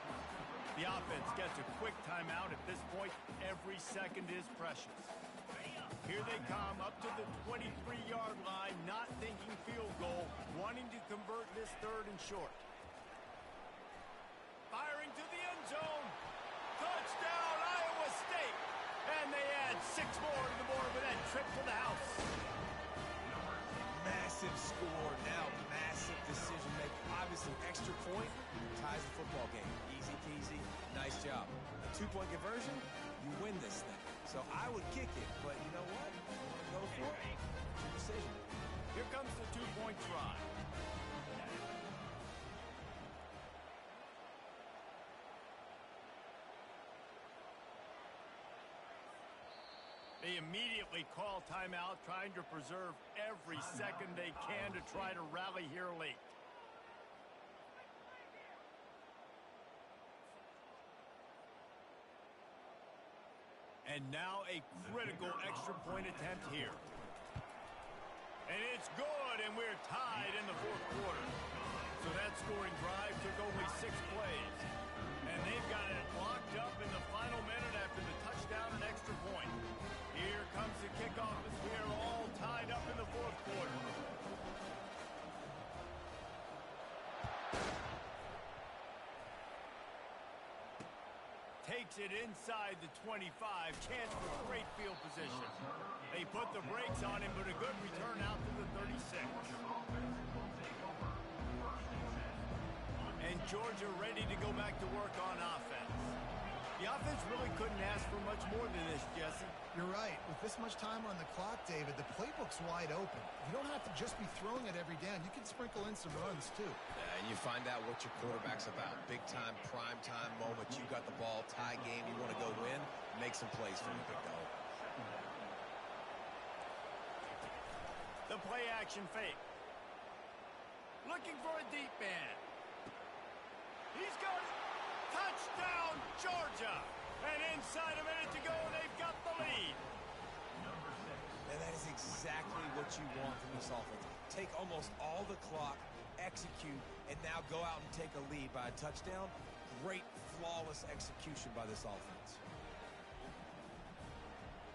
Speaker 1: The offense gets a quick timeout. At this point, every second is precious. Here they come up to the 23-yard line, not thinking field goal, wanting to convert this 3rd and short. Firing to the end zone. Touchdown, Iowa State. And they add 6 more to the board with that trip to the house.
Speaker 3: Massive score, now massive decision making. Obviously, extra point ties the football game. Easy peasy, nice job. A 2-point conversion, you win this thing. So I would kick it, but you know what? Go for it. It's your decision.
Speaker 1: Here comes the 2-point try. They immediately call timeout, trying to preserve every second they can to try to rally here late. And now a critical extra point attempt here. And it's good, and we're tied in the 4th quarter. So that scoring drive took only 6 plays. And they've got it locked up in the final minute after the touchdown and extra point. Here comes the kickoff as we are all tied up in the 4th quarter. Takes it inside the 25. Chance for great field position. They put the brakes on him, but a good return out to the 36. And Georgia ready to go back to work on offense. The offense really couldn't ask for much more than this, Jesse.
Speaker 2: You're right. With this much time on the clock, David, the playbook's wide open. You don't have to just be throwing it every down. You can sprinkle in some runs, too.
Speaker 3: And you find out what your quarterback's about. Big-time, prime-time moment. You got the ball, tie game, you want to go win, make some plays for the big goal.
Speaker 1: The play-action fake. Looking for a deep man. He's got it. Touchdown, Georgia. And inside a minute to go, they've got the lead.
Speaker 3: And that is exactly what you want from this offense. Take almost all the clock, execute, and now go out and take a lead by a touchdown. Great, flawless execution by this offense.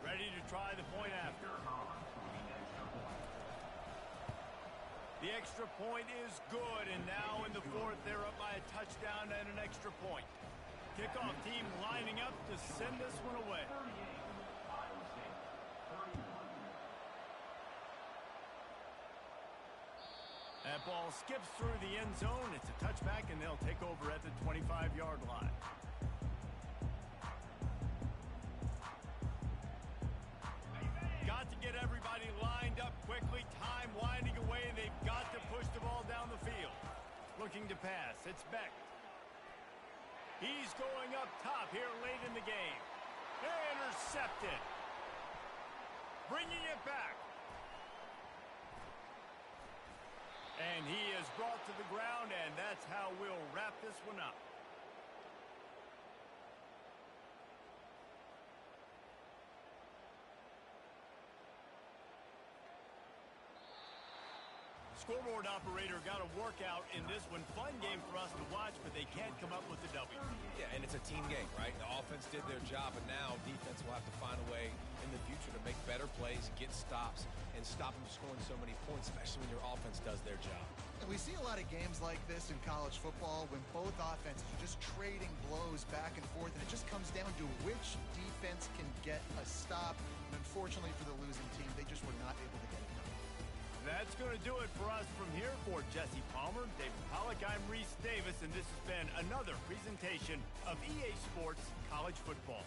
Speaker 1: Ready to try the point after. The extra point is good, and now in the fourth, they're up by a touchdown and an extra point. Kickoff team lining up to send this one away. That ball skips through the end zone. It's a touchback, and they'll take over at the 25-yard line. Got to get everybody lined up quickly. Time winding away, and they've got to push the ball down the field. Looking to pass. It's Beck. He's going up top here late in the game. Intercepted. Bringing it back. And he is brought to the ground, and that's how we'll wrap this one up. Scoreboard operator got a workout in this one. Fun game for us to watch, but they can't come up with the W.
Speaker 3: Yeah, and it's a team game, right? The offense did their job, and now defense will have to find a way in the future to make better plays, get stops, and stop them scoring so many points, especially when your offense does their job.
Speaker 2: And we see a lot of games like this in college football when both offenses are just trading blows back and forth, and it just comes down to which defense can get a stop. And unfortunately for the losing team, they just were not able to get it done.
Speaker 1: That's going to do it for us from here. For Jesse Palmer, David Pollack, I'm Reese Davis, and this has been another presentation of EA Sports College Football.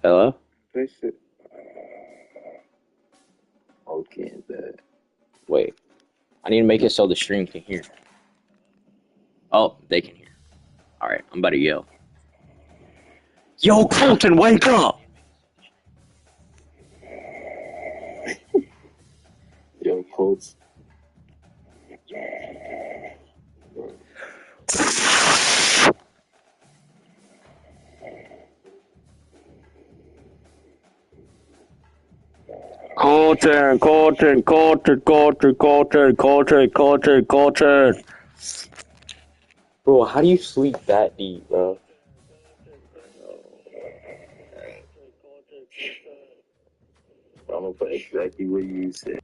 Speaker 5: Hello?
Speaker 6: Fix it. Okay, that.
Speaker 5: Wait. I need to make it so the stream can hear. Oh, they can hear. Alright, I'm about to yell. Yo, Colton, wake up!
Speaker 6: Yo, Colts.
Speaker 5: Colton. Bro, how do you sleep that deep, bro?
Speaker 6: I'm gonna put exactly what you said.